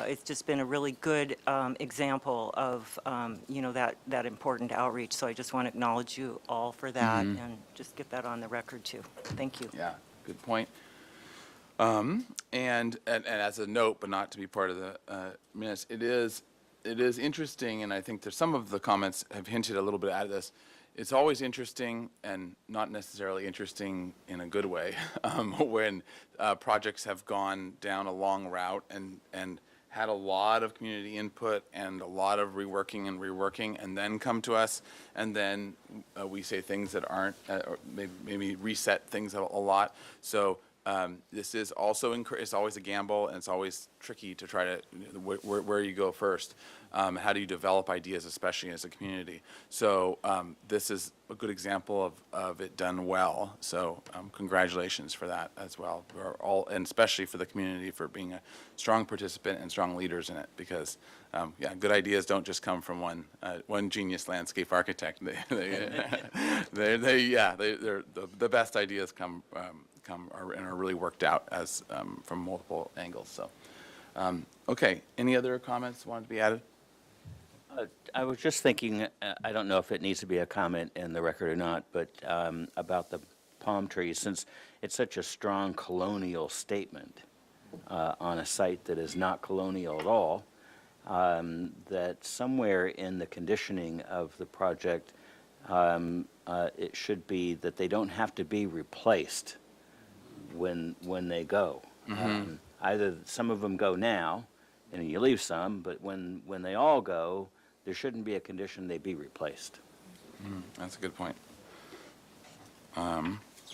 it's just been a really good example of, that important outreach. So I just want to acknowledge you all for that and just get that on the record, too. Thank you. Yeah, good point. And as a note, but not to be part of the minutes, it is interesting, and I think there's some of the comments have hinted a little bit at this. It's always interesting and not necessarily interesting in a good way when projects have gone down a long route and had a lot of community input and a lot of reworking and then come to us, and then we say things that aren't, or maybe reset things a lot. So this is also, it's always a gamble, and it's always tricky to try to, where you go first. How do you develop ideas, especially as a community? So this is a good example of it done well. So congratulations for that as well. We're all, and especially for the community for being a strong participant and strong leaders in it, because good ideas don't just come from one genius landscape architect. They're the best ideas come and are really worked out as from multiple angles. So, okay. Any other comments wanted to be added? I was just thinking, I don't know if it needs to be a comment in the record or not, but about the palm trees, since it's such a strong colonial statement on a site that is not colonial at all, that somewhere in the conditioning of the project, it should be that they don't have to be replaced when they go. Either some of them go now, and you leave some, but when they all go, there shouldn't be a condition they be replaced. That's a good point.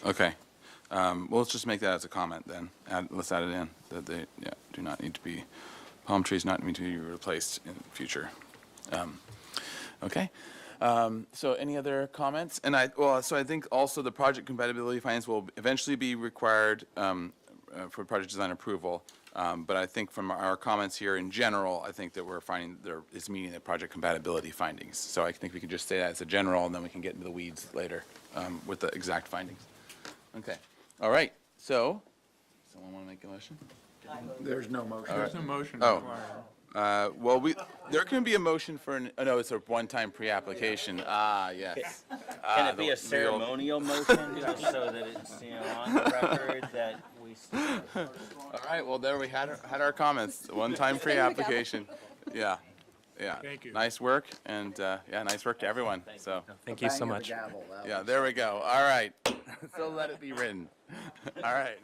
Okay. Well, let's just make that as a comment then. Let's add it in, that they, do not need to be, palm trees not need to be replaced in the future. Okay. So any other comments? And so I think also the project compatibility findings will eventually be required for project design approval. But I think from our comments here in general, I think that we're finding there is meeting the project compatibility findings. So I think we can just say that as a general, and then we can get into the weeds later with the exact findings. Okay. All right. So, someone want to make a motion? There's no motion. There's no motion Oh. required. Well, there can be a motion for no, it's a one-time pre-application. Yes. Can it be a ceremonial motion, just so that it's, on the record that we... All right, well, there we had our comments. One-time pre-application. Yeah. Thank you. Nice work, and, nice work to everyone, so. Thank you so much. Yeah, there we go. All right. So let it be written. All right.